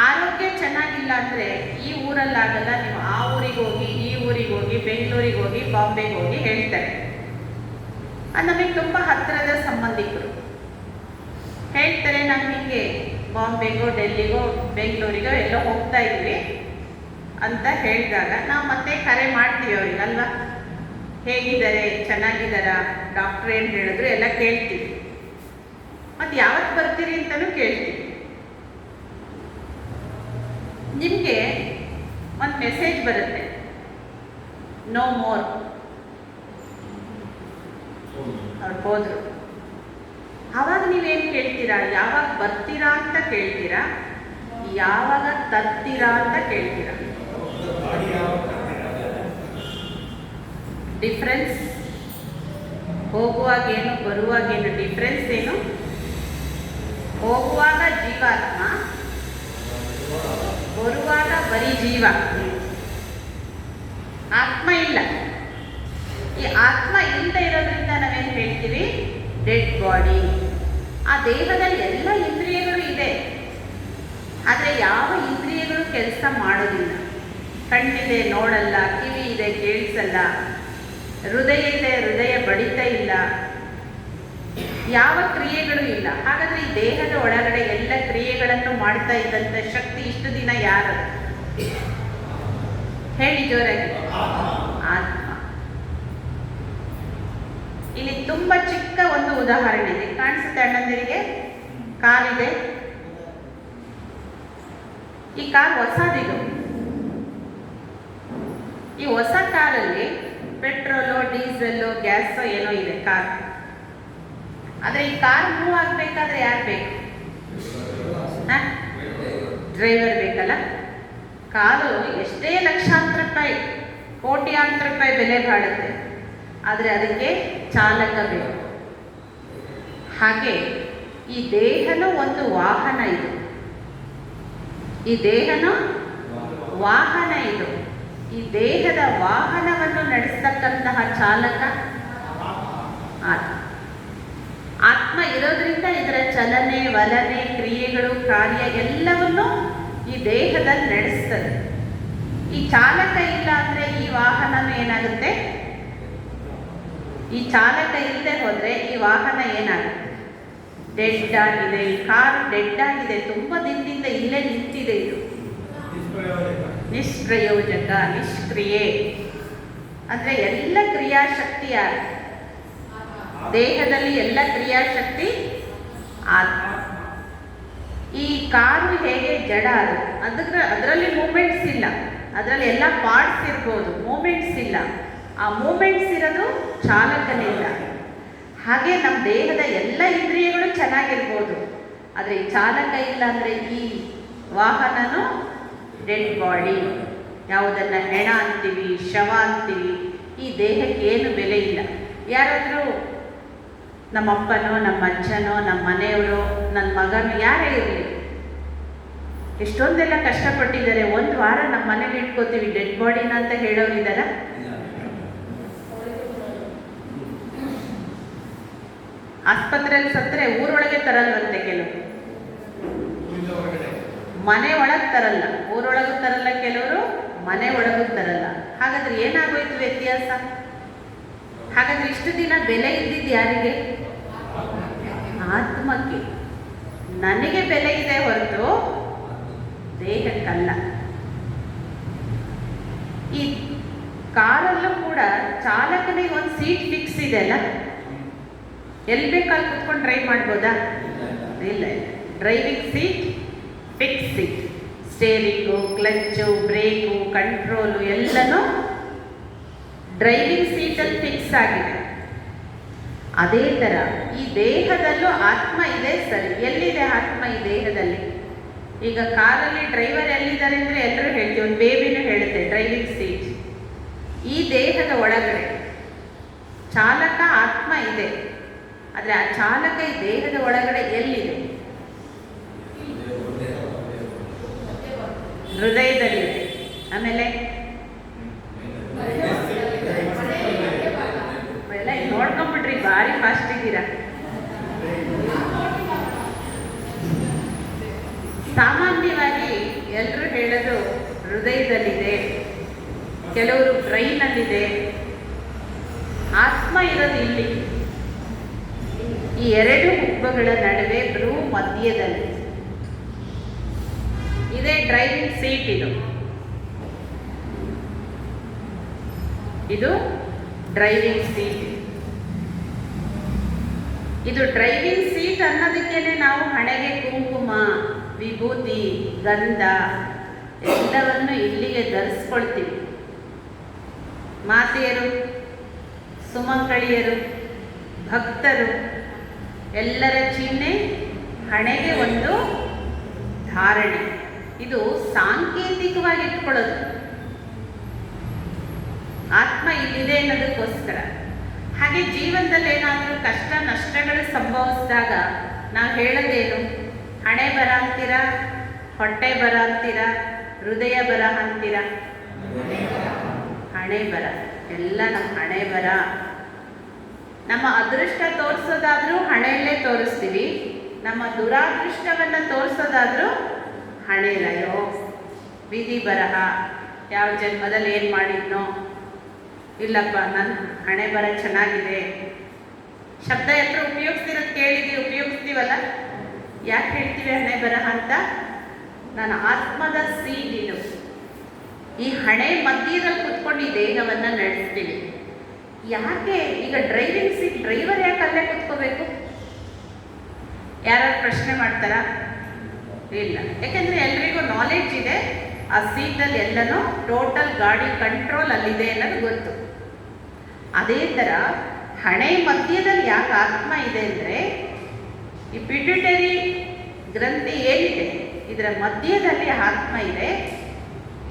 ಆರೋಗ್ಯ ಚೆನ್ನಾಗಿಲ್ಲ ಅಂದರೆ ಈ ಊರಲ್ಲಾಗಲ್ಲ, ನೀವು ಆ ಊರಿಗೆ ಹೋಗಿ, ಈ ಊರಿಗೆ ಹೋಗಿ, ಬೆಂಗಳೂರಿಗೆ ಹೋಗಿ, ಬಾಂಬೆಗೆ ಹೋಗಿ ಹೇಳ್ತಾರೆ. ಅದು ನಮಗೆ ತುಂಬ ಹತ್ತಿರದ ಸಂಬಂಧಿಕರು ಹೇಳ್ತಾರೆ, ನಾವು ಹೀಗೆ ಬಾಂಬೆಗೋ, ಡೆಲ್ಲಿಗೋ, ಬೆಂಗಳೂರಿಗೋ ಎಲ್ಲೋ ಹೋಗ್ತಾ ಇದ್ವಿ ಅಂತ ಹೇಳಿದಾಗ ನಾವು ಮತ್ತೆ ಕರೆ ಮಾಡ್ತೀವಿ ಅವ್ರಿಗೆ ಅಲ್ವಾ? ಹೇಗಿದ್ದಾರೆ, ಚೆನ್ನಾಗಿದ್ದಾರಾ, ಡಾಕ್ಟ್ರ್ ಏನು ಹೇಳಿದ್ರು ಎಲ್ಲ ಕೇಳ್ತೀವಿ. ಮತ್ತು ಯಾವತ್ತು ಬರ್ತೀರಿ ಅಂತಲೂ ಕೇಳ್ತೀವಿ. ನಿಮಗೆ ಒಂದು ಮೆಸೇಜ್ ಬರುತ್ತೆ, ನೋ ಮೋರ್, ಅವ್ರು ಹೋದರು. ಆವಾಗ ನೀವೇನು ಕೇಳ್ತೀರಾ? ಯಾವಾಗ ಬರ್ತೀರಾ ಅಂತ ಕೇಳ್ತೀರಾ, ಯಾವಾಗ ತರ್ತೀರಾ ಅಂತ ಕೇಳ್ತೀರಾ? ಡಿಫ್ರೆನ್ಸ್ ಹೋಗುವಾಗೇನು ಬರುವಾಗೇನು ಡಿಫ್ರೆನ್ಸ್ ಏನು? ಹೋಗುವಾಗ ಜೀವಾತ್ಮ, ಬರುವಾಗ ಬರೀ ಜೀವ, ಆತ್ಮ ಇಲ್ಲ. ಈ ಆತ್ಮ ಇಲ್ಲದೆ ಇರೋದ್ರಿಂದ ನಾವೇನು ಹೇಳ್ತೀವಿ? Dead body. ಆ ದೇಹದಲ್ಲಿ ಎಲ್ಲ ಇಂದ್ರಿಯಗಳು ಇದೆ, ಆದರೆ ಯಾವ ಇಂದ್ರಿಯಗಳು ಕೆಲಸ ಮಾಡೋದಿಲ್ಲ. ಕಣ್ಣಿದೆ ನೋಡಲ್ಲ, ಕಿವಿ ಇದೆ ಕೇಳಿಸಲ್ಲ, ಹೃದಯ ಇದೆ, ಹೃದಯ ಬಡಿತ ಇಲ್ಲ, ಯಾವ ಕ್ರಿಯೆಗಳು ಇಲ್ಲ. ಹಾಗಾದ್ರೆ ಈ ದೇಹದ ಒಳಗಡೆ ಎಲ್ಲ ಕ್ರಿಯೆಗಳನ್ನು ಮಾಡ್ತಾ ಇದ್ದಂಥ ಶಕ್ತಿ ಇಷ್ಟು ದಿನ ಯಾರು? ಹೇಳಿ ಜೋರಾಗಿ. ಆತ್ಮ. ಇಲ್ಲಿ ತುಂಬಾ ಚಿಕ್ಕ ಒಂದು ಉದಾಹರಣೆ ಇದೆ, ಕಾಣಿಸುತ್ತೆ ಅಣ್ಣಂದಿರಿಗೆ? ಕಾರಿದೆ. ಈ ಕಾರ್ ಹೊಸದಿದು. ಈ ಹೊಸ ಕಾರಲ್ಲಿ ಪೆಟ್ರೋಲು, ಡೀಸೆಲ್ಲು, ಗ್ಯಾಸು ಏನೋ ಇದೆ ಕಾರ್. ಆದರೆ ಈ ಕಾರ್ ಮೂವ್ ಆಗಬೇಕಾದ್ರೆ ಯಾರು ಬೇಕು? ಡ್ರೈವರ್ ಬೇಕಲ್ಲ. ಕಾರು ಎಷ್ಟೇ ಲಕ್ಷಾಂತರ ರೂಪಾಯಿ, ಕೋಟ್ಯಾಂತರ ರೂಪಾಯಿ ಬೆಲೆ ಬಾಳುತ್ತೆ, ಆದರೆ ಅದಕ್ಕೆ ಚಾಲಕ ಬೇಕು. ಹಾಗೆ ಈ ದೇಹನೂ ಒಂದು ವಾಹನ ಇದು. ಈ ದೇಹನೂ ವಾಹನ ಇದು. ಈ ದೇಹದ ವಾಹನವನ್ನು ನಡೆಸ್ತಕ್ಕಂತಹ ಚಾಲಕ ಆತ್ಮ. ಆತ್ಮ ಇರೋದ್ರಿಂದ ಇದರ ಚಲನೆ, ವಲನೆ, ಕ್ರಿಯೆಗಳು, ಕಾರ್ಯ ಎಲ್ಲವನ್ನು ಈ ದೇಹದಲ್ಲಿ ನಡೆಸ್ತದೆ. ಈ ಚಾಲಕ ಇಲ್ಲ ಅಂದರೆ ಈ ವಾಹನನೂ ಏನಾಗುತ್ತೆ? ಈ ಚಾಲಕ ಇಲ್ಲದೆ ಹೋದರೆ ಈ ವಾಹನ ಏನಾಗುತ್ತೆ? ಡೆಡ್ ಆಗಿದೆ. ಈ ಕಾರು ಡೆಡ್ ಆಗಿದೆ, ತುಂಬ ದಿನದಿಂದ ಇಲ್ಲೇ ನಿಂತಿದೆ. ಇದು ನಿಷ್ಪ್ರಯೋಜಕ, ನಿಷ್ಕ್ರಿಯೆ. ಅಂದರೆ ಎಲ್ಲ ಕ್ರಿಯಾಶಕ್ತಿ ಯಾರು? ದೇಹದಲ್ಲಿ ಎಲ್ಲ ಕ್ರಿಯಾಶಕ್ತಿ ಆತ್ಮ. ಈ ಕಾರು ಹೇಗೆ ಜಡ, ಅದರಲ್ಲಿ ಮೂಮೆಂಟ್ಸ್ ಇಲ್ಲ, ಅದರಲ್ಲಿ ಎಲ್ಲ ಪಾರ್ಟ್ಸ್ ಇರ್ಬೋದು, ಮೂಮೆಂಟ್ಸ್ ಇಲ್ಲ. ಆ ಮೂಮೆಂಟ್ಸ್ ಇರೋದು ಚಾಲಕನಿಂದ. ಹಾಗೆ ನಮ್ಮ ದೇಹದ ಎಲ್ಲ ಇಂದ್ರಿಯಗಳು ಚೆನ್ನಾಗಿರ್ಬೋದು, ಆದರೆ ಈ ಚಾಲಕ ಇಲ್ಲ ಅಂದರೆ ಈ ವಾಹನನೂ ಡೆಡ್ ಬಾಡಿ. ಯಾವುದನ್ನು ಹೆಣ ಅಂತೀವಿ, ಶವ ಅಂತೀವಿ. ಈ ದೇಹಕ್ಕೆ ಏನು ಬೆಲೆ ಇಲ್ಲ. ಯಾರಾದರೂ ನಮ್ಮ ಅಪ್ಪನೋ, ನಮ್ಮ ಅಜ್ಜನೋ, ನಮ್ಮ ಮನೆಯವರು, ನನ್ನ ಮಗನೋ ಯಾರೇ ಇರಲಿ, ಎಷ್ಟೊಂದೆಲ್ಲ ಕಷ್ಟಪಟ್ಟಿದ್ದಾರೆ. ಒಂದು ವಾರ ನಮ್ಮ ಮನೇಲಿ ಇಟ್ಕೋತೀವಿ ಡೆಡ್ ಬಾಡಿನ ಅಂತ ಹೇಳೋರಿದ್ದಾರ? ಆಸ್ಪತ್ರೆಯಲ್ಲಿ ಸತ್ತರೆ ಊರೊಳಗೆ ತರಲ್ವಂತೆ ಕೆಲವರು, ಮನೆ ಒಳಗೆ ತರಲ್ಲ, ಊರೊಳಗೂ ತರಲ್ಲ, ಕೆಲವರು ಮನೆ ಒಳಗೂ ತರಲ್ಲ. ಹಾಗಾದ್ರೆ ಏನಾಗೋಯ್ತು ವ್ಯತ್ಯಾಸ? ಹಾಗಾದ್ರೆ ಇಷ್ಟು ದಿನ ಬೆಲೆ ಇದ್ದಿದ್ದು ಯಾರಿಗೆ? ಆತ್ಮಕ್ಕೆ. ನನಗೆ ಬೆಲೆ ಇದೆ ಹೊರತು ದೇಹಕ್ಕಲ್ಲ. ಈ ಕಾರಲ್ಲೂ ಕೂಡ ಚಾಲಕನಿಗೆ ಒಂದು ಸೀಟ್ ಫಿಕ್ಸ್ ಇದೆ ಅಲ್ಲ, ಎಲ್ಲಿ ಬೇಕಾದ್ರೆ ಕುತ್ಕೊಂಡು ಡ್ರೈವ್ ಮಾಡ್ಬೋದಾ? ಇಲ್ಲ. Driving seat fix seat. Steering, clutch, brake, control ಎಲ್ಲನೂ ಡ್ರೈವಿಂಗ್ ಸೀಟಲ್ಲಿ ಫಿಕ್ಸ್ ಆಗಿದೆ. ಅದೇ ಥರ ಈ ದೇಹದಲ್ಲೂ ಆತ್ಮ ಇದೆ. ಸರಿ, ಎಲ್ಲಿದೆ ಆತ್ಮ ಈ ದೇಹದಲ್ಲಿ? ಈಗ ಕಾರಲ್ಲಿ ಡ್ರೈವರ್ ಎಲ್ಲಿದ್ದಾರೆ ಅಂದರೆ ಎಲ್ಲರೂ ಹೇಳ್ತೀವಿ, ಒಂದು ಬೇಬಿನೂ ಹೇಳುತ್ತೆ ಡ್ರೈವಿಂಗ್ ಸೀಟ್. ಈ ದೇಹದ ಒಳಗಡೆ ಚಾಲಕ ಆತ್ಮ ಇದೆ, ಆದರೆ ಆ ಚಾಲಕ ಈ ದೇಹದ ಒಳಗಡೆ ಎಲ್ಲಿದೆ? ಹೃದಯದಲ್ಲಿದೆ. ಆಮೇಲೆ ಎಲ್ಲ ನೋಡ್ಕೊಂಡ್ಬಿಟ್ರಿ, ಭಾರಿ ಫಾಸ್ಟ್ ಇದ್ದೀರಾ. ಸಾಮಾನ್ಯವಾಗಿ ಎಲ್ಲರೂ ಹೇಳೋದು ಹೃದಯದಲ್ಲಿದೆ, ಕೆಲವರು ಬ್ರೈನಲ್ಲಿದೆ. ಆತ್ಮ ಇರೋದು ಇಲ್ಲಿ, ಈ ಎರಡು ಹುಬ್ಬುಗಳ ನಡುವೆ ಭ್ರೂ ಮಧ್ಯದಲ್ಲಿ ಇದೇ ಡ್ರೈವಿಂಗ್ ಸೀಟ್. ಇದು ಡ್ರೈವಿಂಗ್ ಸೀಟ್. ಇದು ಡ್ರೈವಿಂಗ್ ಸೀಟ್ ಅನ್ನೋದಕ್ಕೇನೆ ನಾವು ಹಣೆಗೆ ಕುಂಕುಮ, ವಿಭೂತಿ, ಗಂಧ ಎಲ್ಲವನ್ನು ಇಲ್ಲಿಗೆ ಧರಿಸ್ಕೊಳ್ತೀವಿ. ಮಾತೆಯರು, ಸುಮಂಗಳಿಯರು, ಭಕ್ತರು ಎಲ್ಲರ ಚಿಹ್ನೆ ಹಣೆಗೆ ಒಂದು ಧಾರಣೆ. ಇದು ಸಾಂಕೇತಿಕವಾಗಿ ಇಟ್ಕೊಳ್ಳೋದು. ಆತ್ಮ ಇಲ್ಲಿದೆ ಅನ್ನೋದಕ್ಕೋಸ್ಕರ. ಹಾಗೆ ಜೀವನದಲ್ಲಿ ಏನಾದರೂ ಕಷ್ಟ ನಷ್ಟಗಳು ಸಂಭವಿಸಿದಾಗ ನಾವು ಹೇಳೋದೇನು? ಹಣೆ ಬರ ಅಂತೀರಾ, ಹೊಟ್ಟೆ ಬರ ಅಂತೀರಾ, ಹೃದಯ ಬರ ಅಂತೀರಾ? ಹಣೆ ಬರ. ಎಲ್ಲ ನಮ್ಮ ಹಣೆ ಬರ. ನಮ್ಮ ಅದೃಷ್ಟ ತೋರಿಸೋದಾದ್ರೂ ಹಣೆಯಲ್ಲೇ ತೋರಿಸ್ತೀವಿ, ನಮ್ಮ ದುರಾದೃಷ್ಟವನ್ನು ತೋರಿಸೋದಾದ್ರೂ ಹಣೆಯಲ್ಲ. ಅಯ್ಯೋ ವಿಧಿ ಬರಹ, ಯಾವ ಜನ್ಮದಲ್ಲಿ ಏನು ಮಾಡಿದ್ನೋ, ಇಲ್ಲಪ್ಪ ನನ್ನ ಹಣೆ ಬರ ಚೆನ್ನಾಗಿದೆ. ಶಬ್ದ ಎಲ್ಲರೂ ಉಪಯೋಗಿಸ್ತಿರೋದು ಉಪಯೋಗಿಸ್ತೀವಲ್ಲ. ಯಾಕೆ ಹೇಳ್ತೀವಿ ಹಣೆ ಬರಹ ಅಂತ? ನನ್ನ ಆತ್ಮದ ಸೀಡಿನು ಈ ಹಣೆ ಮಧ್ಯದಲ್ಲಿ ಕುತ್ಕೊಂಡು ಈ ದೇಹವನ್ನು ನಡೆಸ್ತೀವಿ. ಯಾಕೆ ಈಗ ಡ್ರೈವಿಂಗ್ ಸೀಟ್ ಡ್ರೈವರ್ ಯಾಕೆ ಅಲ್ಲೇ ಕುತ್ಕೋಬೇಕು? ಯಾರು ಪ್ರಶ್ನೆ ಮಾಡ್ತಾರಾ? ಇಲ್ಲ. ಯಾಕೆಂದರೆ ಎಲ್ರಿಗೂ ನಾಲೆಡ್ಜ್ ಇದೆ, ಆ ಸೀಟಲ್ಲಿ ಎಲ್ಲನೂ ಟೋಟಲ್ ಗಾಡಿ ಕಂಟ್ರೋಲ್ ಅಲ್ಲಿದೆ ಅನ್ನೋದು ಗೊತ್ತು. ಅದೇ ಥರ ಹಣೆ ಮಧ್ಯದಲ್ಲಿ ಯಾಕೆ ಆತ್ಮ ಇದೆ ಅಂದರೆ, ಈ ಪಿಟ್ಯೂಟರಿ ಗ್ರಂಥಿ ಏನಿದೆ ಇದರ ಮಧ್ಯದಲ್ಲಿ ಆತ್ಮ ಇದೆ.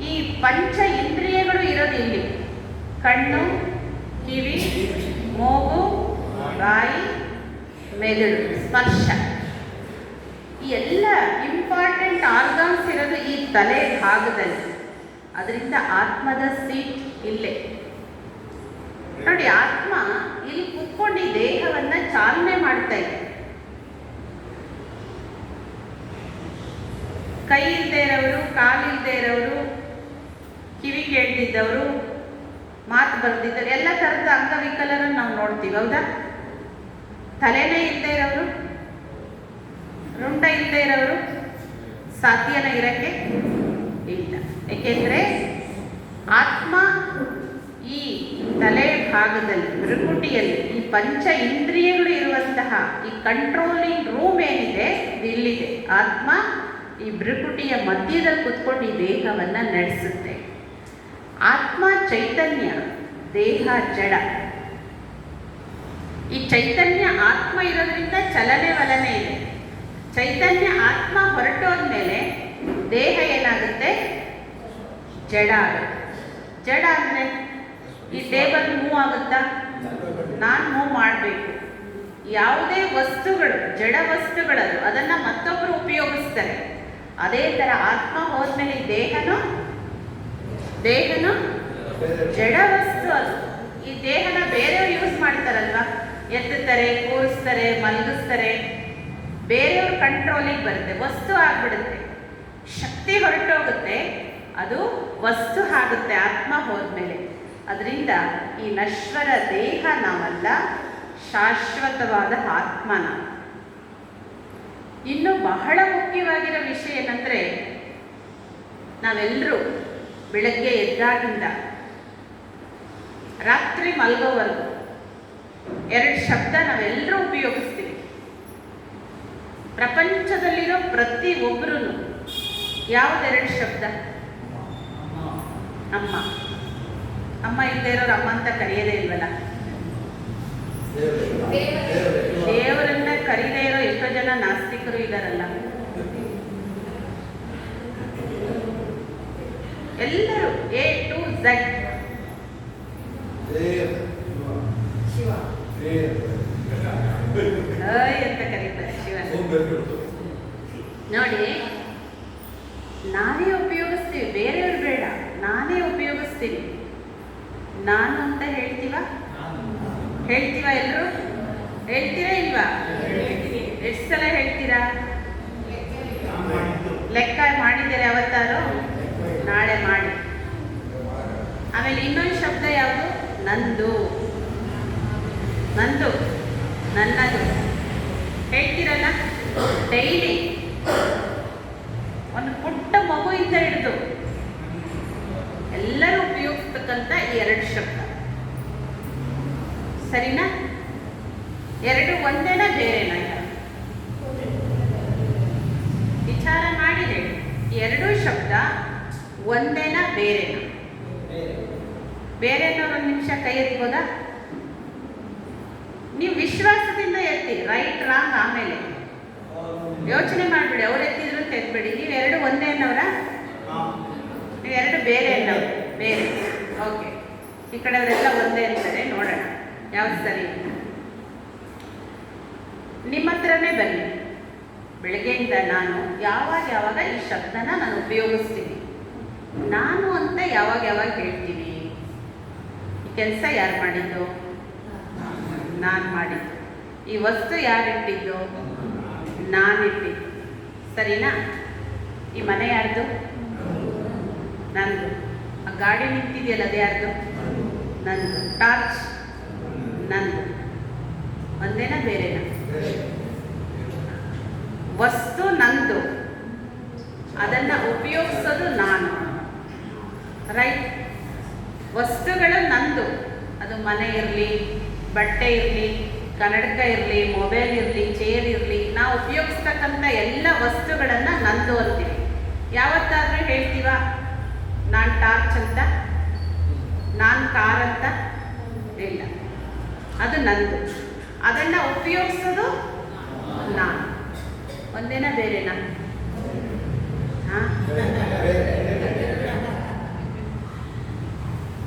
ಈ ಪಂಚ ಇಂದ್ರಿಯಗಳು ಇರೋದು ಇಲ್ಲಿ: ಕಣ್ಣು, ಕಿವಿ, ಮೂಗು, ಬಾಯಿ, ಮೆದುಳು, ಸ್ಪರ್ಶ. ಈ ಎಲ್ಲ ಇಂಪಾರ್ಟೆಂಟ್ ಆರ್ಗಾನ್ಸ್ ಇರೋದು ಈ ತಲೆ ಭಾಗದಲ್ಲಿ. ಅದರಿಂದ ಆತ್ಮದ ಸೀಟ್ ಇಲ್ಲೇ ನೋಡಿ. ಆತ್ಮ ಇಲ್ಲಿ ಕುತ್ಕೊಂಡು ಈ ದೇಹವನ್ನು ಚಾಲನೆ ಮಾಡ್ತಾ ಇದೆ. ಕೈ ಇಲ್ಲದೆ ಇರೋರು, ಕಾಲಿಲ್ಲದೆ ಇರೋರು, ಕಿವಿ ಕೇಳ್ತಿದ್ದವರು, ಮಾತು ಬರ್ದಿದ್ದವರು, ಎಲ್ಲ ಥರದ ಅಂಗವಿಕಲರನ್ನು ನಾವು ನೋಡ್ತೀವಿ, ಹೌದಾ? ತಲೆನೇ ಇಲ್ಲದೆ ಇರೋರು, ರುಂಡ ಇಲ್ಲದೆ ಇರೋರು ಸಾಧ್ಯನ ಇರಕ್ಕೆ ಇಲ್ಲ. ಏಕೆಂದರೆ ಆತ್ಮ ಈ ತಲೆ ಭಾಗದಲ್ಲಿ, ಭೃಕುಟಿಯಲ್ಲಿ ಈ ಪಂಚ ಇಂದ್ರಿಯಗಳು ಇರುವಂತಹ ಈ ಕಂಟ್ರೋಲಿಂಗ್ ರೂಮ್ ಏನಿದೆ ಇಲ್ಲಿದೆ. ಆತ್ಮ ಈ ಭೃಕುಟಿಯ ಮಧ್ಯದಲ್ಲಿ ಕುತ್ಕೊಂಡು ಈ ದೇಹವನ್ನು ನಡೆಸುತ್ತೆ. ಆತ್ಮ ಚೈತನ್ಯ, ದೇಹ ಜಡ. ಈ ಚೈತನ್ಯ ಆತ್ಮ ಇರೋದ್ರಿಂದ ಚಲನೆ ವಲನೆ ಇದೆ. ಚೈತನ್ಯ ಆತ್ಮ ಹೊರಟೋದ್ಮೇಲೆ ದೇಹ ಏನಾಗುತ್ತೆ? ಜಡ ಆಗುತ್ತೆ. ಜಡ ಅಂದರೆ ಈ ಟೇಬಲ್ ಮೂವ್ ಆಗುತ್ತಾ? ನಾನು ಮೂವ್ ಮಾಡಬೇಕು. ಯಾವುದೇ ವಸ್ತುಗಳು ಜಡ ವಸ್ತುಗಳದು, ಅದನ್ನು ಮತ್ತೊಬ್ಬರು ಉಪಯೋಗಿಸ್ತಾರೆ. ಅದೇ ಥರ ಆತ್ಮ ಹೋದ್ಮೇಲೆ ಈ ದೇಹನೂ ಜಡ ವಸ್ತು. ಅದು ಈ ದೇಹನ ಬೇರೆಯವ್ರು ಯೂಸ್ ಮಾಡ್ತಾರಲ್ವ, ಎತ್ತುತ್ತಾರೆ, ಕೂರಿಸ್ತಾರೆ, ಮಲಗಿಸ್ತಾರೆ. ಬೇರೆಯವ್ರ ಕಂಟ್ರೋಲಿಗೆ ಬರುತ್ತೆ, ವಸ್ತು ಆಗಿಬಿಡುತ್ತೆ. ಶಕ್ತಿ ಹೊರಟೋಗುತ್ತೆ, ಅದು ವಸ್ತು ಆಗುತ್ತೆ ಆತ್ಮ ಹೋದ್ಮೇಲೆ. ಅದರಿಂದ ಈ ನಶ್ವರ ದೇಹ ನಾವಲ್ಲ, ಶಾಶ್ವತವಾದ ಆತ್ಮನ. ಇನ್ನು ಬಹಳ ಮುಖ್ಯವಾಗಿರೋ ವಿಷಯ ಏನಂದರೆ, ನಾವೆಲ್ಲರೂ ಬೆಳಗ್ಗೆ ಎದ್ದಾಗಿಂದ ರಾತ್ರಿ ಮಲಗೋವರೆಗೂ 2 ಶಬ್ದ ನಾವೆಲ್ಲರೂ ಉಪಯೋಗಿಸ್ತೀವಿ. ಪ್ರಪಂಚದಲ್ಲಿರೋ ಪ್ರತಿ ಒಬ್ಬರೂ ಯಾವುದೆರಡು ಶಬ್ದ? ಅಮ್ಮ. ಅಮ್ಮ ಇಲ್ಲದೆ ಇರೋರು ಅಮ್ಮ ಅಂತ ಕರೆಯೋದೇ ಇಲ್ವಲ್ಲ. ದೇವರನ್ನ ಕರೀದೇ ಇರೋ ಎಷ್ಟೋ ಜನ ನಾಸ್ತಿಕರು ಇದ್ದಾರಲ್ಲ. ಎಲ್ಲರೂ A to Z ಅಂತ ಕರೀತಾರೆ ಶಿವನ. ನೋಡಿ, ನಾನೇ ಉಪಯೋಗಿಸ್ತೀವಿ, ಬೇರೆಯವ್ರು ಬೇಡ, ನಾನೇ ಉಪಯೋಗಿಸ್ತೀನಿ. ನಾನು ಅಂತ ಹೇಳ್ತೀವಾ ಎಲ್ಲರೂ? ಹೇಳ್ತೀರಾ ಇಲ್ವಾ? ಎಷ್ಟು ಸಲ ಹೇಳ್ತೀರಾ? ಲೆಕ್ಕ ಮಾಡಿದ್ದೀರಾ ಯಾವತ್ತಾರು? ನಾಳೆ ಮಾಡಿ. ಆಮೇಲೆ ಇನ್ನೊಂದು ಶಬ್ದ ಯಾವುದು? ನಂದು, ನನ್ನದು ಹೇಳ್ತೀರಲ್ಲ ಡೈಲಿ. ಒಂದು ಪುಟ್ಟ ಮಗುವಿಂದ ಹಿಡಿದು ಎಲ್ಲರೂ ಉಪಯೋಗಿಸ್ತಕ್ಕಂಥ ಈ 2 ಶಬ್ದ. ಸರಿನಾ? 2 ಒಂದೇನಾ ಬೇರೆನಾ? ವಿಚಾರ ಮಾಡಿ ಹೇಳಿ. 2 ಶಬ್ದ ಒಂದೇನಾ ಬೇರೆನಾ? ಬೇರೆನೋ ಒಂದು ನಿಮಿಷ ಕೈ ಎತ್ಬೋದಾ? ನೀವು ವಿಶ್ವಾಸದಿಂದ ಎತ್ತಿ, ರೈಟ್ ರಾಂಗ್ ಆಮೇಲೆ ಯೋಚನೆ ಮಾಡಿಬಿಡಿ. ಅವ್ರು ಎತ್ತಿದ್ರು ಅಂತ ಎತ್ಬೇಡಿ. ನೀವು 2 ಒಂದೇ ಅನ್ನೋರ? ನೀವು 2 ಬೇರೆ ಅನ್ನೋರು? ಬೇರೆ. ಓಕೆ, ಈ ಕಡೆಯವರೆಲ್ಲ ಒಂದೇ ಅಂತಾರೆ. ನೋಡೋಣ ಯಾವ್ದು ಸರಿ. ನಿಮ್ಮ ಹತ್ರನೇ ಬನ್ನಿ. ಬೆಳಗ್ಗೆಯಿಂದ ನಾನು ಯಾವಾಗ ಈ ಶಬ್ದನ ನಾನು ಉಪಯೋಗಿಸ್ತೀನಿ. ನಾನು ಅಂತ ಯಾವಾಗ ಹೇಳ್ತೀನಿ. ಈ ಕೆಲಸ ಯಾರು ಮಾಡಿದ್ದು? ನಾನು ಮಾಡಿದ್ದು. ಈ ವಸ್ತು ಯಾರಿಟ್ಟಿದ್ದು? ನಾನಿಟ್ಟಿದ್ದು. ಸರಿನಾ? ಈ ಮನೆ ಯಾರ್ದು? ನಂದು. ಆ ಗಾಡಿ ನಿಂತಿದೆಯಲ್ಲ ಅದು ಯಾರ್ದು? ನಂದು. ಟಾರ್ಚ್ ನಂದು. ಒಂದೇನಾ ಬೇರೆನಾ? ವಸ್ತು ನಂದು, ಅದನ್ನು ಉಪಯೋಗಿಸೋದು ನಾನು. ರೈಟ್? ವಸ್ತುಗಳು ನಂದು. ಅದು ಮನೆ ಇರಲಿ, ಬಟ್ಟೆ ಇರಲಿ, ಕನ್ನಡಕ ಇರಲಿ, ಮೊಬೈಲ್ ಇರಲಿ, ಚೇರ್ ಇರಲಿ, ನಾವು ಉಪಯೋಗಿಸ್ತಕ್ಕಂಥ ಎಲ್ಲ ವಸ್ತುಗಳನ್ನು ನಂದು ಅಂತೀವಿ. ಯಾವತ್ತಾದರೂ ಹೇಳ್ತೀವ ನಾನು ಟಾರ್ಚ್ ಅಂತ, ನಾನು ಕಾರ್ ಅಂತ? ಇಲ್ಲ, ಅದು ನಂದು. ಅದನ್ನು ಉಪಯೋಗಿಸೋದು ನಾನು. ಒಂದೇನಾ ಬೇರೆನಾ? ಹಾಂ,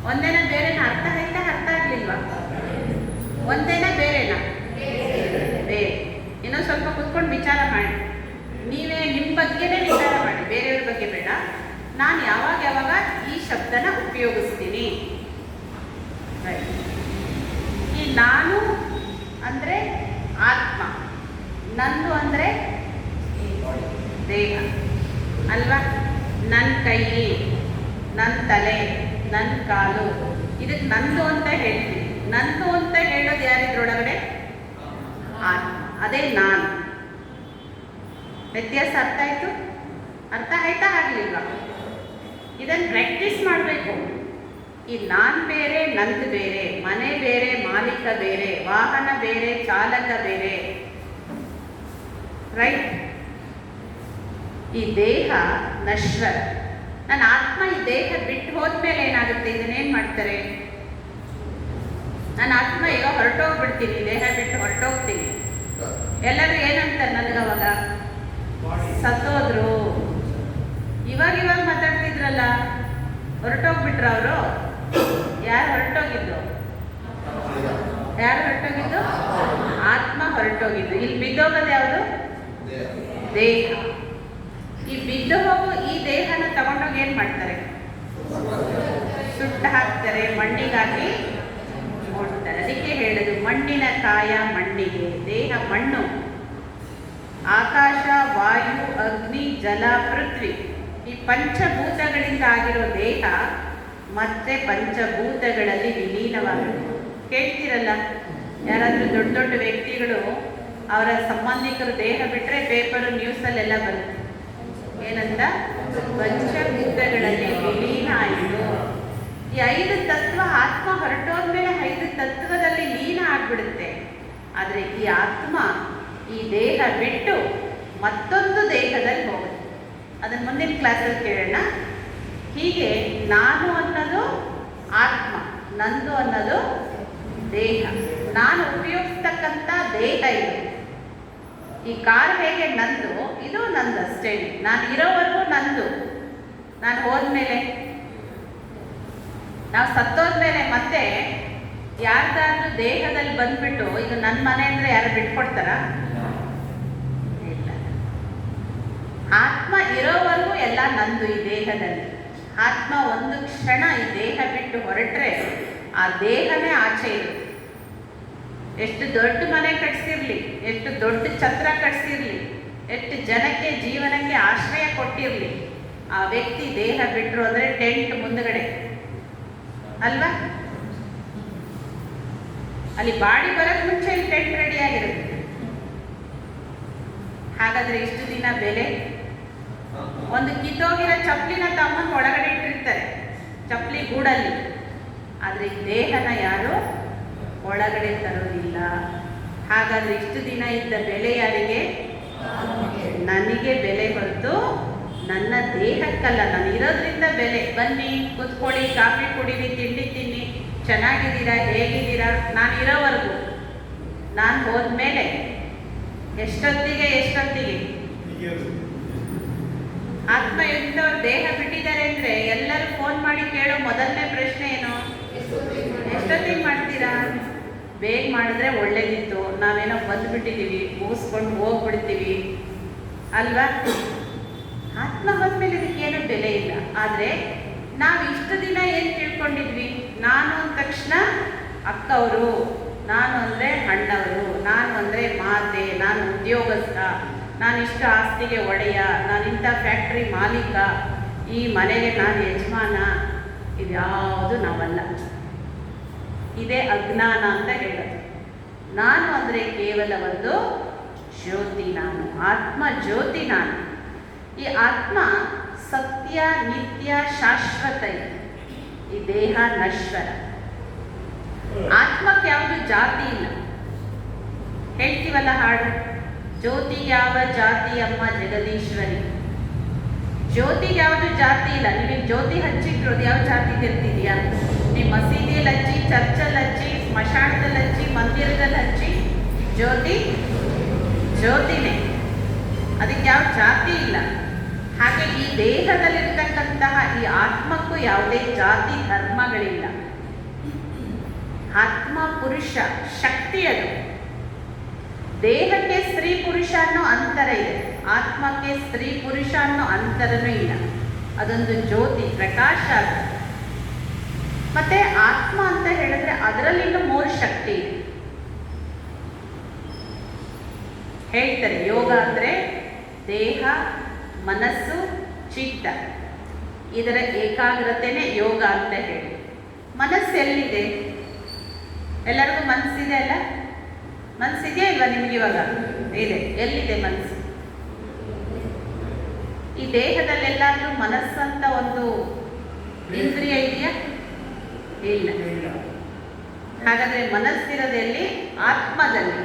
ಒಂದೇನಾ ಬೇರೆನಾ? ಅರ್ಥ ಆಯ್ತಾ? ಅರ್ಥ ಆಗಲಿಲ್ವಾ? ಒಂದೇನಾ ಬೇರೆನಾ? ಬೇರೆ. ಇನ್ನೊಂದು ಸ್ವಲ್ಪ ಕುತ್ಕೊಂಡು ವಿಚಾರ ಮಾಡಿ. ನೀವೇ ನಿಮ್ಮ ಬಗ್ಗೆನೇ ವಿಚಾರ ಮಾಡಿ, ಬೇರೆಯವ್ರ ಬಗ್ಗೆ ಬೇಡ. ನಾನು ಯಾವಾಗ ಯಾವಾಗ ಈ ಶಬ್ದನ ಉಪಯೋಗಿಸ್ತೀನಿ? ಈ ನಾನು ಅಂದರೆ ಆತ್ಮ, ನಂದು ಅಂದರೆ ದೇಹ ಅಲ್ವಾ? ನನ್ನ ಕೈ, ನನ್ನ ತಲೆ, ನನ್ನ ಕಾಲು, ಇದಕ್ಕೆ ನಂದು ಅಂತ ಹೇಳ್ತೀನಿ. ನಂದು ಅಂತ ಹೇಳೋದು ಯಾರಿದ್ರೊಳಗಡೆ? ಆತ್ಮ. ಅದೇ ನಾನು. ವ್ಯತ್ಯಾಸ ಅರ್ಥ ಆಯಿತು? ಅರ್ಥ ಆಯ್ತಾ? ಆಗಲಿಲ್ವಾ? ಇದನ್ನು ಪ್ರಾಕ್ಟೀಸ್ ಮಾಡಬೇಕು. ಈ ನಾನು ಬೇರೆ, ನಂದು ಬೇರೆ, ಮನೆ ಬೇರೆ, ಮಾಲೀಕ ಬೇರೆ, ವಾಹನ ಬೇರೆ, ಚಾಲಕ ಬೇರೆ. ರೈಟ್? ಈ ದೇಹ ನಶ್ವರ. ನನ್ನ ಆತ್ಮ ಈ ದೇಹ ಬಿಟ್ಟು ಹೋದ್ಮೇಲೆ ಏನಾಗುತ್ತೆ? ಇದನ್ನೇನು ಮಾಡ್ತಾರೆ? ನನ್ನ ಆತ್ಮ ಈಗ ಹೊರಟೋಗ್ಬಿಡ್ತೀನಿ, ದೇಹ ಬಿಟ್ಟು ಹೊರಟೋಗ್ತೀನಿ. ಎಲ್ಲರೂ ಏನಂತಾರೆ ನನಗವಾಗ? ಸತ್ತೋದ್ರು. ಇವಾಗ ಮಾತಾಡ್ತಿದ್ರಲ್ಲ, ಹೊರಟೋಗ್ಬಿಟ್ರ ಅವರು? ಯಾರು ಹೊರಟೋಗಿದ್ದು? ಯಾರು ಹೊರಟೋಗಿದ್ದು? ಆತ್ಮ ಹೊರಟೋಗಿದ್ದು. ಇಲ್ಲಿ ಬಿದ್ದೋಗೋದು ಯಾವುದು? ದೇಹ. ಈ ಬಿದ್ದು ಹೋಗೋ ಈ ದೇಹನ ತಗೊಂಡೋಗಿ ಏನು ಮಾಡ್ತಾರೆ? ಸುಟ್ಟು ಹಾಕ್ತಾರೆ, ಮಣ್ಣಿಗಾಗಿ ಓಡ್ತಾರೆ. ಅದಕ್ಕೆ ಹೇಳೋದು ಮಣ್ಣಿನ ಕಾಯ ಮಣ್ಣಿಗೆ, ದೇಹ ಮಣ್ಣು. ಆಕಾಶ, ವಾಯು, ಅಗ್ನಿ, ಜಲ, ಪೃಥ್ವಿ, ಈ ಪಂಚಭೂತಗಳಿಂದ ಆಗಿರೋ ದೇಹ ಮತ್ತೆ ಪಂಚಭೂತಗಳಲ್ಲಿ ವಿಲೀನವಾಗುತ್ತೆ. ಕೇಳ್ತಿರಲ್ಲ, ಯಾರಾದರೂ ದೊಡ್ಡ ದೊಡ್ಡ ವ್ಯಕ್ತಿಗಳು ಅವರ ಸಂಬಂಧಿಕರು ದೇಹ ಬಿಟ್ಟರೆ ಪೇಪರು, ನ್ಯೂಸಲ್ಲೆಲ್ಲ ಬರುತ್ತೆ. ಏನಂತ? ಪಂಚಭೂತಗಳಲ್ಲಿ ವಿಲೀನ ಆಯಿತು. ಈ 5 ತತ್ವ ಆತ್ಮ ಹೊರಟೋದ್ಮೇಲೆ 5 ತತ್ವದಲ್ಲಿ ಲೀನ ಆಗಿಬಿಡುತ್ತೆ. ಆದರೆ ಈ ಆತ್ಮ ಈ ದೇಹ ಬಿಟ್ಟು ಮತ್ತೊಂದು ದೇಹದಲ್ಲಿ ಹೋಗುತ್ತೆ. ಅದನ್ನು ಮುಂದಿನ ಕ್ಲಾಸಲ್ಲಿ ಕೇಳೋಣ. ಹೀಗೆ ನಾನು ಅನ್ನೋದು ಆತ್ಮ, ನಂದು ಅನ್ನೋದು ದೇಹ. ನಾನು ಉಪಯೋಗಿಸ್ತಕ್ಕಂಥ ದೇಹ ಇದು. ಈ ಕಾರ್ ಹೇಗೆ ನಂದು, ಇದು ನಂದು ಅಷ್ಟೇ. ನಾನು ಇರೋವರೆಗೂ ನಂದು. ನಾನು ಹೋದ್ಮೇಲೆ, ನಾವು ಸತ್ತೋದ್ಮೇಲೆ ಮತ್ತೆ ಯಾರ್ದಾದ್ರೂ ದೇಹದಲ್ಲಿ ಬಂದ್ಬಿಟ್ಟು ಇದು ನನ್ನ ಮನೆ ಅಂದರೆ ಯಾರು ಬಿಟ್ಕೊಡ್ತಾರ? ಇಲ್ಲ. ಆತ್ಮ ಇರೋವರೆಗೂ ಎಲ್ಲ ನಂದು ಈ ದೇಹದಲ್ಲಿ. ಆತ್ಮ ಒಂದು ಕ್ಷಣ ಈ ದೇಹ ಬಿಟ್ಟು ಹೊರಟ್ರೆ ಆ ದೇಹನೇ ಆಚೆ ಇರುತ್ತೆ. ಎಷ್ಟು ದೊಡ್ಡ ಮನೆ ಕಟ್ಸಿರ್ಲಿ, ಎಷ್ಟು ದೊಡ್ಡ ಛತ್ರ ಕಟ್ಸಿರ್ಲಿ, ಎಷ್ಟು ಜನಕ್ಕೆ ಜೀವನಕ್ಕೆ ಆಶ್ರಯ ಕೊಟ್ಟಿರಲಿ, ಆ ವ್ಯಕ್ತಿ ದೇಹ ಬಿಟ್ಟರು ಅಂದರೆ ಟೆಂಟ್ ಮುಂದಗಡೆ ಅಲ್ವಾ? ಅಲ್ಲಿ ಬಾಡಿ ಬರೋಕ್ಕೆ ಮುಂಚೆ ಇಲ್ಲಿ ಟೆಂಟ್ ರೆಡಿ ಆಗಿರುತ್ತೆ. ಹಾಗಾದ್ರೆ ಇಷ್ಟು ದಿನ ಬೆಲೆ? ಒಂದು ಕಿತ್ತೋಗಿರೋ ಚಪ್ಪಲಿನ ತಮ್ಮನ ಒಳಗಡೆ ಇಟ್ಟಿರ್ತಾರೆ, ಚಪ್ಪಲಿ ಗೂಡಲ್ಲಿ. ಆದರೆ ಈ ದೇಹನ ಯಾರು ಒಳಗಡೆ ತರೋದಿಲ್ಲ. ಹಾಗಾದ್ರೆ ಇಷ್ಟು ದಿನ ಇದ್ದ ಬೆಲೆ ಯಾರಿಗೆ? ನನಗೆ ಬೆಲೆ ಹೊರತು ನನ್ನ ದೇಹಕ್ಕಲ್ಲ. ನಾನು ಇರೋದ್ರಿಂದ ಬೆಲೆ. ಬನ್ನಿ ಕೂತ್ಕೊಳ್ಳಿ, ಕಾಫಿ ಕುಡೀರಿ, ತಿಂಡಿ ತಿನ್ನಿ, ಚೆನ್ನಾಗಿದ್ದೀರಾ, ಹೇಗಿದ್ದೀರಾ, ನಾನು ಇರೋವರೆಗೂ. ನಾನು ಹೋದ್ಮೇಲೆ ಎಷ್ಟೊತ್ತಿಗೆ ಆತ್ಮ ಇದ್ದವ್ರು ದೇಹ ಬಿಟ್ಟಿದ್ದಾರೆ ಅಂದರೆ ಎಲ್ಲರೂ ಫೋನ್ ಮಾಡಿ ಕೇಳೋ ಮೊದಲನೇ ಪ್ರಶ್ನೆ ಏನು? ಎಷ್ಟೊತ್ತಿಗೆ ಮಾಡ್ತೀರಾ? ಬೇಗ ಮಾಡಿದ್ರೆ ಒಳ್ಳೇದಿತ್ತು, ನಾವೇನೋ ಬಂದುಬಿಟ್ಟಿದ್ದೀವಿ, ಮುಗಿಸ್ಕೊಂಡು ಹೋಗ್ಬಿಡ್ತೀವಿ ಅಲ್ವಾ? ಆತ್ಮ ಹೋದ್ಮೇಲೆ ಇದಕ್ಕೇನು ಬೆಲೆ ಇಲ್ಲ. ಆದರೆ ನಾವು ಇಷ್ಟು ದಿನ ಏನು ತಿಳ್ಕೊಂಡಿದ್ವಿ? ನಾನು ಅಂದ ತಕ್ಷಣ ಅಕ್ಕವರು, ನಾನು ಅಂದರೆ ಅಣ್ಣವರು, ನಾನು ಅಂದರೆ ಮಾತೆ, ನಾನು ಉದ್ಯೋಗಸ್ಥ, ನಾನು ಇಷ್ಟು ಆಸ್ತಿಗೆ ಒಡೆಯ, ನಾನು ಇಂಥ ಫ್ಯಾಕ್ಟ್ರಿ ಮಾಲೀಕ, ಈ ಮನೆಗೆ ನಾನು ಯಜಮಾನ. ಇದ್ಯಾವುದು ನಾವಲ್ಲ. ಇದೇ ಅಜ್ಞಾನ ಅಂತ ಹೇಳೋದು. ನಾನು ಅಂದರೆ ಕೇವಲ ಒಂದು ಜ್ಯೋತಿ, ನಾನು ಆತ್ಮ ಜ್ಯೋತಿ. ನಾನು ಈ ಆತ್ಮ ಸತ್ಯ, ನಿತ್ಯ, ಶಾಶ್ವತ ಇದೆ. ಈ ದೇಹ ನಶ್ವರ. ಆತ್ಮಕ್ಕೆ ಯಾವುದು ಜಾತಿ ಇಲ್ಲ. ಹೇಳ್ತೀವಲ್ಲ ಹಾಡು, ಜ್ಯೋತಿಗೆ ಯಾವ ಜಾತಿ ಅಮ್ಮ ಜಗದೀಶ್ವರಿ. ಜ್ಯೋತಿಗೆ ಯಾವುದು ಜಾತಿ ಇಲ್ಲ. ನಿಮಗೆ ಜ್ಯೋತಿ ಹಚ್ಚಿಟ್ರು ಅದು ಯಾವ ಜಾತಿ ಇರ್ತಿದೆಯಾ? ನೀವು ಮಸೀದಿಯಲ್ಲಿ ಹಚ್ಚಿ, ಚರ್ಚಲ್ಲಿ ಹಚ್ಚಿ, ಸ್ಮಶಾನದಲ್ಲಿ ಹಚ್ಚಿ, ಮಂದಿರದಲ್ಲಿ ಹಚ್ಚಿ, ಜ್ಯೋತಿ ಜ್ಯೋತಿನೇ. ಅದಕ್ಕೆ ಯಾವ ಜಾತಿ ಇಲ್ಲ. ಹಾಗೆ ಈ ದೇಹದಲ್ಲಿರ್ತಕ್ಕಂತಹ ಈ ಆತ್ಮಕ್ಕೂ ಯಾವುದೇ ಜಾತಿ ಧರ್ಮಗಳಿಲ್ಲ. ಆತ್ಮ ಪುರುಷ ಶಕ್ತಿ ಅದು. ದೇಹಕ್ಕೆ ಸ್ತ್ರೀ ಪುರುಷ ಅನ್ನೋ ಅಂತರ ಇದೆ, ಆತ್ಮಕ್ಕೆ ಸ್ತ್ರೀ ಪುರುಷ ಅನ್ನೋ ಅಂತರನೂ ಇಲ್ಲ. ಅದೊಂದು ಜ್ಯೋತಿ, ಪ್ರಕಾಶ ಅದು. ಮತ್ತೆ ಆತ್ಮ ಅಂತ ಹೇಳಿದ್ರೆ ಅದರಲ್ಲಿಂದ 3 ಶಕ್ತಿ ಇದೆ. ಹೇಳ್ತಾರೆ ಯೋಗ ಅಂದರೆ ದೇಹ, ಮನಸ್ಸು, ಚಿತ್ತ, ಇದರ ಏಕಾಗ್ರತೆನೇ ಯೋಗ ಅಂತ ಹೇಳಿ. ಮನಸ್ಸು ಎಲ್ಲಿದೆ? ಎಲ್ಲರಿಗೂ ಮನಸ್ಸಿದೆ ಅಲ್ಲ? ಮನಸ್ಸಿದೆಯಾ ಇಲ್ವಾ ನಿಮಗೆ? ಇವಾಗ ಇದೆ. ಎಲ್ಲಿದೆ ಮನಸ್ಸು? ಈ ದೇಹದಲ್ಲೆಲ್ಲಾದ್ರೂ ಮನಸ್ಸಂತ ಒಂದು ಇಂದ್ರಿಯ ಇದೆಯಾ? ಇಲ್ಲ. ಹಾಗಾದ್ರೆ ಮನಸ್ಸಿರೋದೆಲ್ಲಿ? ಆತ್ಮದಲ್ಲಿ.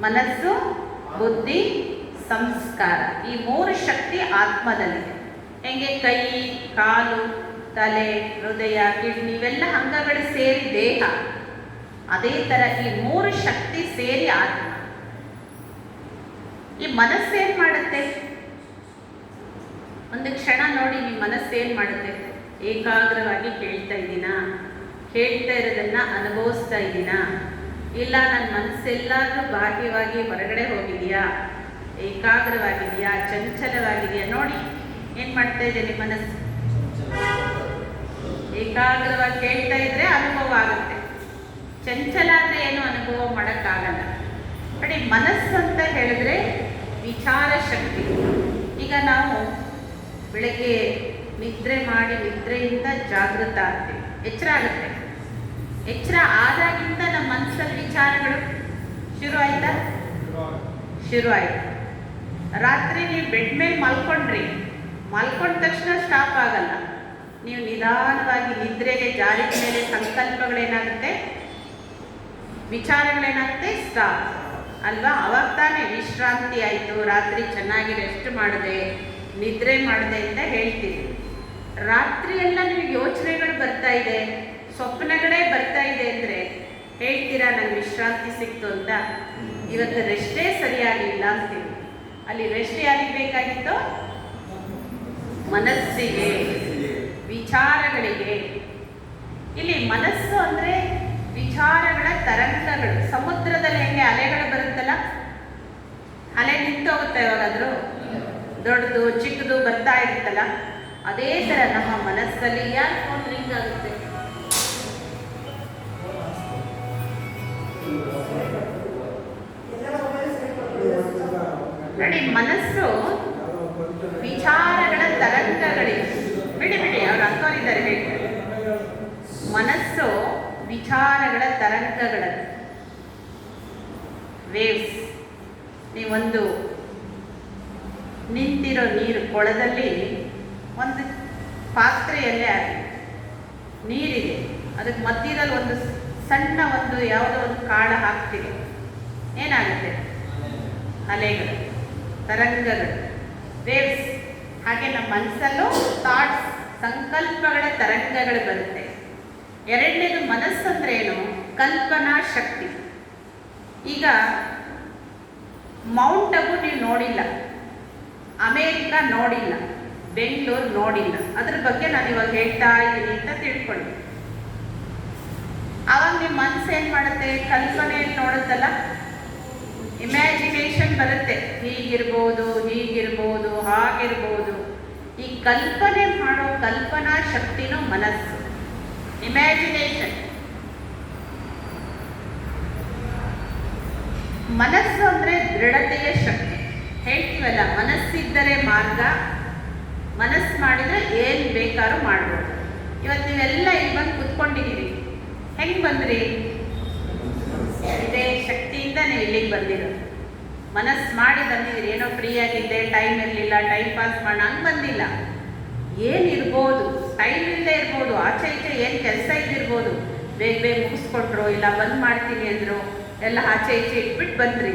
ಮನಸ್ಸು, ಬುದ್ಧಿ, ಸಂಸ್ಕಾರ, ಈ 3 ಶಕ್ತಿ ಆತ್ಮದಲ್ಲಿದೆ. ಹೆಂಗೆ ಕೈ, ಕಾಲು, ತಲೆ, ಹೃದಯ, ಕಿಡ್ನಿ ಇವೆಲ್ಲ ಅಂಗಗಳು ಸೇರಿ ದೇಹ, ಅದೇ ಥರ ಈ 3 ಶಕ್ತಿ ಸೇರಿ ಆತ್ಮ. ಈ ಮನಸ್ಸೇನು ಮಾಡುತ್ತೆ? ಒಂದು ಕ್ಷಣ ನೋಡಿ, ನಿಮ್ಮ ಮನಸ್ಸೇನು ಮಾಡುತ್ತೆ? ಏಕಾಗ್ರವಾಗಿ ಕೇಳ್ತಾ ಇದ್ದೀನಾ? ಕೇಳ್ತಾ ಇರೋದನ್ನು ಅನುಭವಿಸ್ತಾ ಇದ್ದೀನಾ? ಇಲ್ಲ ನನ್ನ ಮನಸ್ಸೆಲ್ಲಾದ್ರೂ ಬಾಹ್ಯವಾಗಿ ಹೊರಗಡೆ ಹೋಗಿದೆಯಾ? ಏಕಾಗ್ರವಾಗಿದೆಯಾ? ಚಂಚಲವಾಗಿದೆಯಾ? ನೋಡಿ ಏನು ಮಾಡ್ತಾ ಇದೆ ನಿಮ್ಮ ಮನಸ್ಸು? ಏಕಾಗ್ರವಾಗಿ ಕೇಳ್ತಾ ಇದ್ರೆ ಅನುಭವ ಆಗುತ್ತೆ. ಚಂಚಲ ಅಂದರೆ ಏನು ಅನುಭವ ಮಾಡೋಕ್ಕಾಗಲ್ಲ. ನೋಡಿ, ಮನಸ್ಸು ಅಂತ ಹೇಳಿದ್ರೆ ವಿಚಾರ ಶಕ್ತಿ. ಈಗ ನಾವು ಬೆಳಗ್ಗೆ ನಿದ್ರೆ ಮಾಡಿ ನಿದ್ರೆಯಿಂದ ಜಾಗೃತ ಆಗ್ತೀವಿ, ಎಚ್ಚರ ಆಗುತ್ತೆ. ಎಚ್ಚರ ಆದಾಗಿಂದ ನಮ್ಮ ಮನಸ್ಸಲ್ಲಿ ವಿಚಾರಗಳು ಶುರು ಆಯ್ತಾ? ಶುರು ಆಯ್ತು. ರಾತ್ರಿ ನೀವು ಬೆಡ್ ಮೇಲೆ ಮಲ್ಕೊಂಡ್ರಿ, ಮಲ್ಕೊಂಡ ತಕ್ಷಣ ಸ್ಟಾಪ್ ಆಗಲ್ಲ. ನೀವು ನಿಧಾನವಾಗಿ ನಿದ್ರೆಗೆ ಜಾರಿದ ಮೇಲೆ ಸಂಕಲ್ಪಗಳೇನಾಗುತ್ತೆ, ವಿಚಾರಗಳೇನಾಗುತ್ತೆ, ಸ್ಟಾಪ್ ಅಲ್ವಾ? ಅವಾಗ ತಾನೇ ವಿಶ್ರಾಂತಿ ಆಯಿತು, ರಾತ್ರಿ ಚೆನ್ನಾಗಿ ರೆಸ್ಟ್ ಮಾಡಿದೆ, ನಿದ್ರೆ ಮಾಡಿದೆ ಅಂತ ಹೇಳ್ತೀವಿ. ರಾತ್ರಿ ಎಲ್ಲ ನಿಮಗೆ ಯೋಚನೆಗಳು ಬರ್ತಾ ಇದೆ, ಸ್ವಪ್ನಗಳೇ ಬರ್ತಾ ಇದೆ ಅಂದರೆ ಹೇಳ್ತೀರಾ ನಂಗೆ ವಿಶ್ರಾಂತಿ ಸಿಕ್ತು ಅಂತ? ಇವತ್ತು ರೆಸ್ಟೇ ಸರಿಯಾಗಿಲ್ಲ ಅಂತೀವಿ. ಅಲ್ಲಿ ರೆಸ್ಟ್ ಯಾರಿಗೆ ಬೇಕಾಗಿತ್ತು? ಮನಸ್ಸಿಗೆ, ವಿಚಾರಗಳಿಗೆ. ಇಲ್ಲಿ ಮನಸ್ಸು ಅಂದರೆ ವಿಚಾರಗಳ ತರಂಗಗಳು. ಸಮುದ್ರದಲ್ಲಿ ಹೆಂಗೆ ಅಲೆಗಳು ಬರುತ್ತಲ್ಲ, ಅಲೆ ನಿಂತೋಗುತ್ತೆ ಯಾವಾಗಾದರೂ, ದೊಡ್ಡದು ಚಿಕ್ಕದು ಬರ್ತಾ ಇರುತ್ತಲ್ಲ, ಅದೇ ಥರ ನಮ್ಮ ಮನಸ್ಸಲ್ಲಿ ಯಾಕೆ ಫೋನ್ ರಿಂಗ್ ಆಗುತ್ತೆ? ನೋಡಿ, ಮನಸ್ಸು ವಿಚಾರಗಳ ತರಂಗಗಳಿವೆ. ಬಿಡಿ ಬಿಡಿ, ಅವ್ರು ಅಕ್ಕವರಿದ್ದಾರೆ ಹೇಳ್ತಾರೆ. ಮನಸ್ಸು ವಿಚಾರಗಳ ತರಂಗಗಳಲ್ಲಿ, ವೇವ್ಸ್. ನೀವೊಂದು ನಿಂತಿರೋ ನೀರು ಕೊಳದಲ್ಲಿ ಒಂದು ಪಾತ್ರೆಯಲ್ಲೇ ನೀರಿದೆ, ಅದಕ್ಕೆ ಮಧ್ಯದಲ್ಲಿ ಒಂದು ಸಣ್ಣ ಒಂದು ಯಾವುದೋ ಒಂದು ಕಾಳ ಹಾಕ್ತೀವಿ, ಏನಾಗುತ್ತೆ? ಅಲೆಗಳು, ತರಂಗಗಳು, ವೇವ್ಸ್. ಹಾಗೆ ನಮ್ಮ ಮನಸ್ಸಲ್ಲೂ ಥಾಟ್ಸ್, ಸಂಕಲ್ಪಗಳ ತರಂಗಗಳು ಬರುತ್ತೆ. ಎರಡನೇದು ಮನಸ್ಸಂದ್ರೆ ಏನು? ಕಲ್ಪನಾ ಶಕ್ತಿ. ಈಗ ಮೌಂಟ್ ಅಬು ನೀವು ನೋಡಿಲ್ಲ, ಅಮೇರಿಕಾ ನೋಡಿಲ್ಲ, ಬೆಂಗಳೂರು ನೋಡಿಲ್ಲ, ಅದ್ರ ಬಗ್ಗೆ ನಾನು ಇವಾಗ ಹೇಳ್ತಾ ಇದ್ದೀನಿ ಅಂತ ತಿಳ್ಕೊಳ್ಳಿ. ಆವಾಗ ನಿಮ್ಮ ಮನಸ್ಸು ಏನು ಮಾಡುತ್ತೆ? ಕಲ್ಪನೆಯಲ್ಲಿ ನೋಡುತ್ತಲ್ಲ, ಇಮ್ಯಾಜಿನೇಷನ್ ಬರುತ್ತೆ. ಹೀಗಿರ್ಬೋದು, ಹೀಗಿರ್ಬೋದು, ಹಾಗಿರ್ಬೋದು. ಈ ಕಲ್ಪನೆ ಮಾಡೋ ಕಲ್ಪನಾ ಶಕ್ತಿನೂ ಮನಸ್ಸು, ಇಮ್ಯಾಜಿನೇಷನ್. ಮನಸ್ಸು ಅಂದರೆ ದೃಢತೆಯ ಶಕ್ತಿ. ಹೇಳ್ತೀವಲ್ಲ, ಮನಸ್ಸಿದ್ದರೆ ಮಾರ್ಗ, ಮನಸ್ಸು ಮಾಡಿದರೆ ಏನು ಬೇಕಾದ್ರೂ ಮಾಡ್ಬೋದು. ಇವತ್ತು ನೀವೆಲ್ಲ ಇಲ್ಲಿ ಬಂದು ಕುತ್ಕೊಂಡಿದ್ದೀರಿ, ಹೆಂಗೆ ಬಂದ್ರಿ? ಇದೇ ಶಕ್ತಿಯಿಂದ ನೀವು ಇಲ್ಲಿಗೆ ಬಂದಿರೋದು. ಮನಸ್ಸು ಮಾಡಿ ಬಂದಿದ್ದೀರಿ. ಏನೋ ಫ್ರೀ ಆಗಿದ್ದೆ, ಟೈಮ್ ಇರಲಿಲ್ಲ, ಟೈಮ್ ಪಾಸ್ ಮಾಡೋಣ, ಹಂಗೆ ಬಂದಿಲ್ಲ. ಏನಿರ್ಬೋದು, ಟೈಮ್ ಇಲ್ಲದೆ ಇರ್ಬೋದು, ಆಚೆ ಈಚೆ ಏನು ಕೆಲಸ ಇದ್ದಿರ್ಬೋದು, ಬೇಗ ಬೇಗ ಮುಗಿಸ್ಕೊಟ್ರು, ಇಲ್ಲ ಬಂದ್ ಮಾಡ್ತೀನಿ ಅಂದರು, ಎಲ್ಲ ಆಚೆ ಈಚೆ ಇಟ್ಬಿಟ್ಟು ಬಂದ್ರಿ.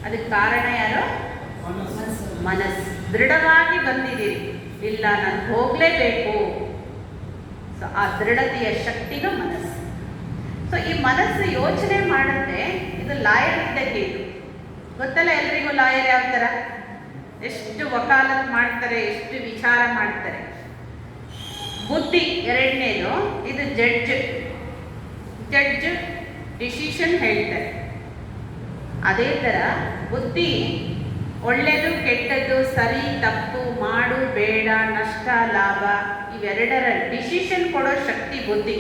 ಅದಕ್ಕೆ ಕಾರಣ ಯಾರು? ಮನಸ್ಸು. ದೃಢವಾಗಿ ಬಂದಿದ್ದೀರಿ, ಇಲ್ಲ ನಾನು ಹೋಗಲೇಬೇಕು. ಸೊ ಆ ದೃಢತೆಯ ಶಕ್ತಿನೂ ಮನಸ್ಸು. ಸೊ ಈ ಮನಸ್ಸು ಯೋಚನೆ ಮಾಡುತ್ತೆ. ಇದು ಲಾಯರ್ ಇದ್ದಕ್ಕೆ. ಇದು ಗೊತ್ತಲ್ಲ ಎಲ್ರಿಗೂ ಲಾಯರ್ ಯಾವ ಥರ, ಎಷ್ಟು ವಕಾಲತ್ ಮಾಡ್ತಾರೆ, ಎಷ್ಟು ವಿಚಾರ ಮಾಡ್ತಾರೆ. ಬುದ್ಧಿ ಎರಡನೇದು, ಇದು ಜಡ್ಜ್ ಡಿಸಿಷನ್ ಹೇಳ್ತಾರೆ. ಅದೇ ಥರ ಬುದ್ಧಿ ಒಳ್ಳೆಯದು ಕೆಟ್ಟದ್ದು, ಸರಿ ತಪ್ಪು, ಮಾಡು ಬೇಡ, ನಷ್ಟ ಲಾಭ, ಇವೆರಡರ ಡಿಸಿಷನ್ ಕೊಡೋ ಶಕ್ತಿ ಬುದ್ಧಿ.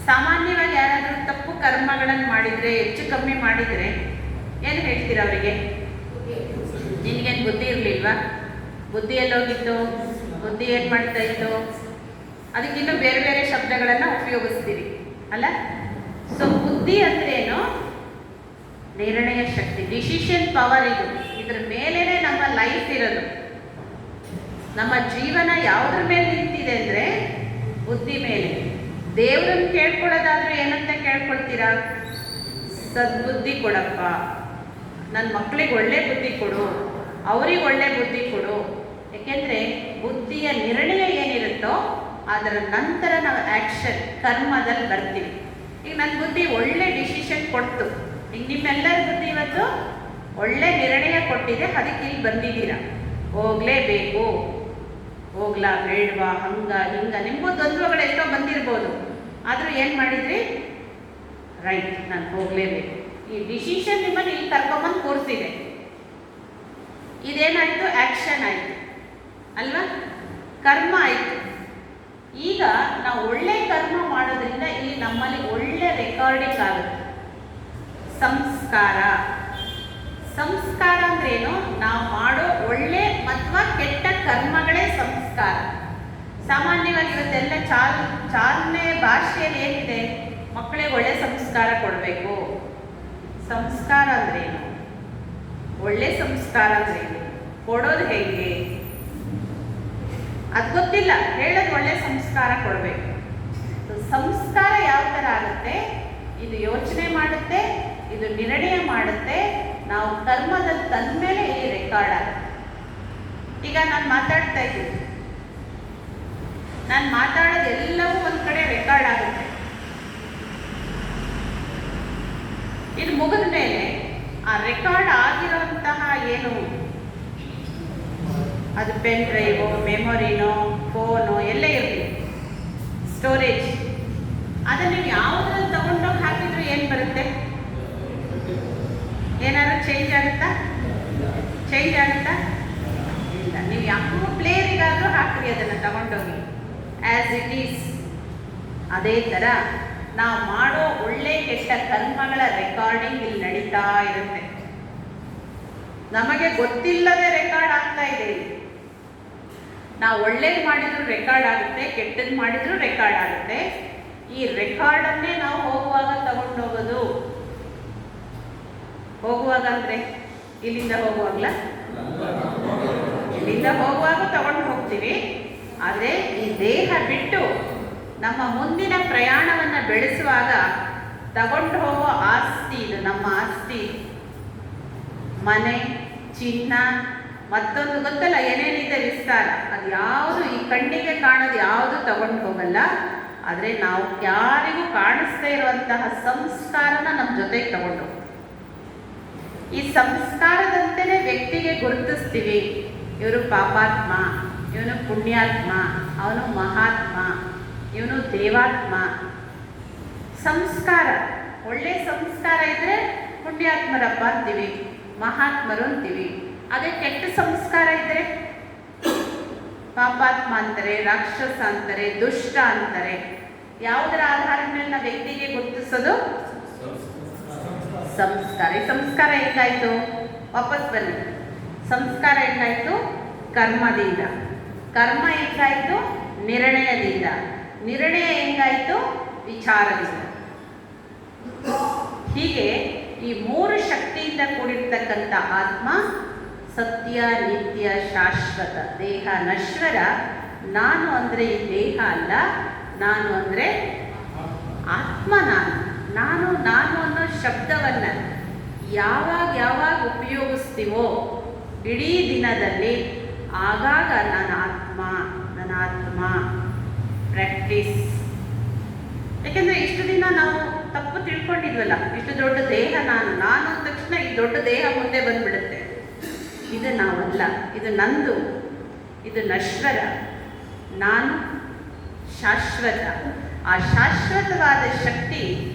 ಸಾಮಾನ್ಯವಾಗಿ ಯಾರಾದರೂ ತಪ್ಪು ಕರ್ಮಗಳನ್ನು ಮಾಡಿದರೆ, ಹೆಚ್ಚು ಕಮ್ಮಿ ಮಾಡಿದರೆ ಏನು ಹೇಳ್ತೀರ ಅವರಿಗೆ? ನಿನಗೇನು ಬುದ್ಧಿ ಇರಲಿಲ್ವಾ? ಬುದ್ಧಿ ಎಲ್ಲೋಗಿತ್ತು? ಬುದ್ಧಿ ಏನು ಮಾಡ್ತಾ ಇತ್ತು? ಅದಕ್ಕಿನ್ನೂ ಬೇರೆ ಬೇರೆ ಶಬ್ದಗಳನ್ನು ಉಪಯೋಗಿಸ್ತೀರಿ ಅಲ್ಲ. ಸೊ ಬುದ್ಧಿ ಅಂದ್ರೇನು? ನಿರ್ಣಯ ಶಕ್ತಿ, ಡಿಸಿಷನ್ ಪವರ್. ಇದ್ರ ಮೇಲೇನೆ ನಮ್ಮ ಲೈಫ್ ಇರೋದು. ನಮ್ಮ ಜೀವನ ಯಾವುದ್ರ ಮೇಲೆ ನಿಂತಿದೆ ಅಂದರೆ ಬುದ್ಧಿ ಮೇಲೆ. ದೇವ್ರನ್ನ ಕೇಳ್ಕೊಳ್ಳೋದಾದ್ರೂ ಏನಂತ ಕೇಳ್ಕೊಳ್ತೀರಾ? ಸದ್ಬುದ್ಧಿ ಕೊಡಪ್ಪ, ನನ್ನ ಮಕ್ಕಳಿಗೆ ಒಳ್ಳೆ ಬುದ್ಧಿ ಕೊಡು, ಅವ್ರಿಗೆ ಒಳ್ಳೆ ಬುದ್ಧಿ ಕೊಡು. ಯಾಕೆಂದರೆ ಬುದ್ಧಿಯ ನಿರ್ಣಯ ಏನಿರುತ್ತೋ ಅದರ ನಂತರ ನಾವು ಆ್ಯಕ್ಷನ್, ಕರ್ಮದಲ್ಲಿ ಬರ್ತೀವಿ. ಈಗ ನನ್ನ ಬುದ್ಧಿ ಒಳ್ಳೆ ಡಿಸಿಷನ್ ಕೊಡ್ತು, ಈಗ ನಿಮ್ಮೆಲ್ಲರ ಬುದ್ಧಿ ಇವತ್ತು ಒಳ್ಳೆ ನಿರ್ಣಯ ಕೊಟ್ಟಿದೆ, ಅದಕ್ಕೆ ಇಲ್ಲಿ ಬಂದಿದ್ದೀರಾ. ಹೋಗಲೇಬೇಕು, ಹೋಗ್ಲಾ ಬೇಡವಾ, ಹಂಗ ಹಿಂಗ, ನಿಮಗೂ ದ್ವಂದ್ವಗಳು ಎಷ್ಟೋ ಬಂದಿರ್ಬೋದು. ಆದರೂ ಏನು ಮಾಡಿದ್ರಿ? ರೈಟ್, ನಾನು ಹೋಗಲೇಬೇಕು. ಈ ಡಿಸಿಷನ್ ನಿಮ್ಮನ್ನು ಇಲ್ಲಿ ಕರ್ಕೊಂಬಂದು ಕೂರಿಸಿದೆ. ಇದೇನಾಯಿತು? ಆ್ಯಕ್ಷನ್ ಆಯಿತು ಅಲ್ವಾ? ಕರ್ಮ ಆಯಿತು. ಈಗ ನಾವು ಒಳ್ಳೆ ಕರ್ಮ ಮಾಡೋದ್ರಿಂದ ಇಲ್ಲಿ ನಮ್ಮಲ್ಲಿ ಒಳ್ಳೆ ರೆಕಾರ್ಡಿಂಗ್ ಆಗುತ್ತೆ. ಸಂಸ್ಕಾರ. ಸಂಸ್ಕಾರ ಅಂದ್ರೇನು? ನಾವು ಮಾಡೋ ಒಳ್ಳೆ ಅಥವಾ ಕೆಟ್ಟ ಕರ್ಮಗಳೇ ಸಂಸ್ಕಾರ. ಸಾಮಾನ್ಯವಾಗಿ ಇವತ್ತೆಲ್ಲ ಚಾಲನೆ ಭಾಷೆಯಲ್ಲಿ ಏನಿದೆ? ಮಕ್ಕಳಿಗೆ ಒಳ್ಳೆ ಸಂಸ್ಕಾರ ಕೊಡಬೇಕು. ಸಂಸ್ಕಾರ ಅಂದ್ರೇನು? ಒಳ್ಳೆ ಸಂಸ್ಕಾರ ಅಂದ್ರೇನು? ಕೊಡೋದು ಹೇಗೆ ಅದು ಗೊತ್ತಿಲ್ಲ. ಹೇಳೋದು ಒಳ್ಳೆ ಸಂಸ್ಕಾರ ಕೊಡಬೇಕು. ಸಂಸ್ಕಾರ ಯಾವ ಥರ ಆಗುತ್ತೆ? ಇದು ಯೋಚನೆ ಮಾಡುತ್ತೆ, ಇದು ನಿರ್ಣಯ ಮಾಡುತ್ತೆ. ನಾವು ಕರ್ಮದಲ್ಲಿ ತಂದಮೇಲೆ ಈ ರೆಕಾರ್ಡ್ ಆಗುತ್ತೆ. ಈಗ ನಾನು ಮಾತಾಡ್ತಾ ಇದ್ದೀನಿ, ನಾನು ಮಾತಾಡೋದು ಎಲ್ಲವೂ ಒಂದು ಕಡೆ ರೆಕಾರ್ಡ್ ಆಗುತ್ತೆ. ಇದು ಮುಗಿದ ಮೇಲೆ ಆ ರೆಕಾರ್ಡ್ ಆಗಿರೋಂತಹ ಏನು ಅದು ಪೆನ್ ಡ್ರೈವೋ, ಮೆಮೊರಿನೋ, ಫೋನೋ ಎಲ್ಲ ಇರಲಿ, ಸ್ಟೋರೇಜ್, ಅದನ್ನು ನೀವು ಯಾವುದ್ರಲ್ಲಿ ತಗೊಂಡೋಗಿ ಹಾಕಿದ್ರು ಏನು ಬರುತ್ತೆ? ಏನಾದ್ರು ಚೇಂಜ್ ಆಗುತ್ತಾ? ಇಲ್ಲ. ನೀವು ಯಾವ ಪ್ಲೇಯರಿಗಾದರೂ ಹಾಕ್ರಿ, ಅದನ್ನು ತಗೊಂಡೋಗಿ ಆ್ಯಸ್ ಇಟ್ ಈಸ್. ಅದೇ ಥರ ನಾವು ಮಾಡೋ ಒಳ್ಳೆ ಕೆಟ್ಟ ಕರ್ಮಗಳ ರೆಕಾರ್ಡಿಂಗ್ ಇಲ್ಲಿ ನಡೀತಾ ಇರುತ್ತೆ. ನಮಗೆ ಗೊತ್ತಿಲ್ಲದೆ ರೆಕಾರ್ಡ್ ಆಗ್ತಾ ಇದೆ. ನಾವು ಒಳ್ಳೇದು ಮಾಡಿದ್ರು ರೆಕಾರ್ಡ್ ಆಗುತ್ತೆ, ಕೆಟ್ಟದ್ದು ಮಾಡಿದ್ರು ರೆಕಾರ್ಡ್ ಆಗುತ್ತೆ. ಈ ರೆಕಾರ್ಡನ್ನೇ ನಾವು ಹೋಗುವಾಗ ತಗೊಂಡೋಗೋದು. ಹೋಗುವಾಗ ಅಂದರೆ ಇಲ್ಲಿಂದ ಹೋಗುವಾಗಲ, ಇಲ್ಲಿಂದ ಹೋಗುವಾಗ ತಗೊಂಡು ಹೋಗ್ತೀವಿ. ಆದರೆ ಈ ದೇಹ ಬಿಟ್ಟು ನಮ್ಮ ಮುಂದಿನ ಪ್ರಯಾಣವನ್ನು ಬೆಳೆಸುವಾಗ ತಗೊಂಡು ಹೋಗೋ ಆಸ್ತಿ ಇದು, ನಮ್ಮ ಆಸ್ತಿ. ಮನೆ, ಚಿನ್ನ, ಮತ್ತೊಂದು ಗೊತ್ತಲ್ಲ ಏನೇನಿದೆ ವಿಸ್ತಾರ, ಅದು ಯಾವುದು ಈ ಕಣ್ಣಿಗೆ ಕಾಣೋದು ಯಾವುದು ತಗೊಂಡು ಹೋಗಲ್ಲ. ಆದರೆ ನಾವು ಯಾರಿಗೂ ಕಾಣಿಸ್ತಾ ಇರುವಂತಹ ಸಂಸ್ಕಾರನ ನಮ್ಮ ಜೊತೆಗೆ ತಗೊಂಡು, ಈ ಸಂಸ್ಕಾರದಂತೆಯೇ ವ್ಯಕ್ತಿಗೆ ಗುರುತಿಸ್ತೀವಿ. ಇವರು ಪಾಪಾತ್ಮ, ಇವನು ಪುಣ್ಯಾತ್ಮ, ಅವನು ಮಹಾತ್ಮ, ಇವನು ದೇವಾತ್ಮ. ಸಂಸ್ಕಾರ, ಒಳ್ಳೆ ಸಂಸ್ಕಾರ ಇದ್ದರೆ ಪುಣ್ಯಾತ್ಮರಪ್ಪ ಅಂತೀವಿ, ಮಹಾತ್ಮರು ಅಂತೀವಿ. ಅದೇ ಕೆಟ್ಟ ಸಂಸ್ಕಾರ ಇದ್ದರೆ ಪಾಪಾತ್ಮ ಅಂತಾರೆ, ರಾಕ್ಷಸ ಅಂತಾರೆ, ದುಷ್ಟ ಅಂತಾರೆ. ಯಾವುದರ ಆಧಾರದ ಮೇಲೆ ನಾವು ವ್ಯಕ್ತಿಗೆ ಗುರುತಿಸೋದು? ಸಂಸ್ಕಾರ. ಈ ಸಂಸ್ಕಾರ ಹೆಂಗಾಯಿತು? ವಾಪಸ್ ಬನ್ನಿ. ಸಂಸ್ಕಾರ ಹೆಂಗಾಯಿತು? ಕರ್ಮದಿಂದ. ಕರ್ಮ ಹೆಂಗಾಯಿತು? ನಿರ್ಣಯದಿಂದ. ನಿರ್ಣಯ ಹೆಂಗಾಯಿತು? ವಿಚಾರದಿಂದ. ಹೀಗೆ ಈ ಮೂರು ಶಕ್ತಿಯಿಂದ ಕೂಡಿರ್ತಕ್ಕಂಥ ಆತ್ಮ ಸತ್ಯ, ನಿತ್ಯ, ಶಾಶ್ವತ. ದೇಹ ನಶ್ವರ. ನಾನು ಅಂದರೆ ಈ ದೇಹ ಅಲ್ಲ, ನಾನು ಅಂದರೆ ಆತ್ಮ. ನಾನು ಅನ್ನೋ ಶಬ್ದವನ್ನು ಯಾವಾಗ ಉಪಯೋಗಿಸ್ತೀವೋ ಇಡೀ ದಿನದಲ್ಲಿ, ಆಗಾಗ ನನ್ನ ಆತ್ಮ ಪ್ರಾಕ್ಟೀಸ್. ಯಾಕೆಂದರೆ ಇಷ್ಟು ದಿನ ನಾವು ತಪ್ಪು ತಿಳ್ಕೊಂಡಿದ್ವಲ್ಲ, ಇಷ್ಟು ದೊಡ್ಡ ದೇಹ ನಾನು ಅಂದ ತಕ್ಷಣ ಈ ದೊಡ್ಡ ದೇಹ ಮುಂದೆ ಬಂದ್ಬಿಡುತ್ತೆ. ಇದು ನಾವಲ್ಲ, ಇದು ನಂದು, ಇದು ನಶ್ವರ, ನಾನು ಶಾಶ್ವತ. ಆ ಶಾಶ್ವತವಾದ ಶಕ್ತಿ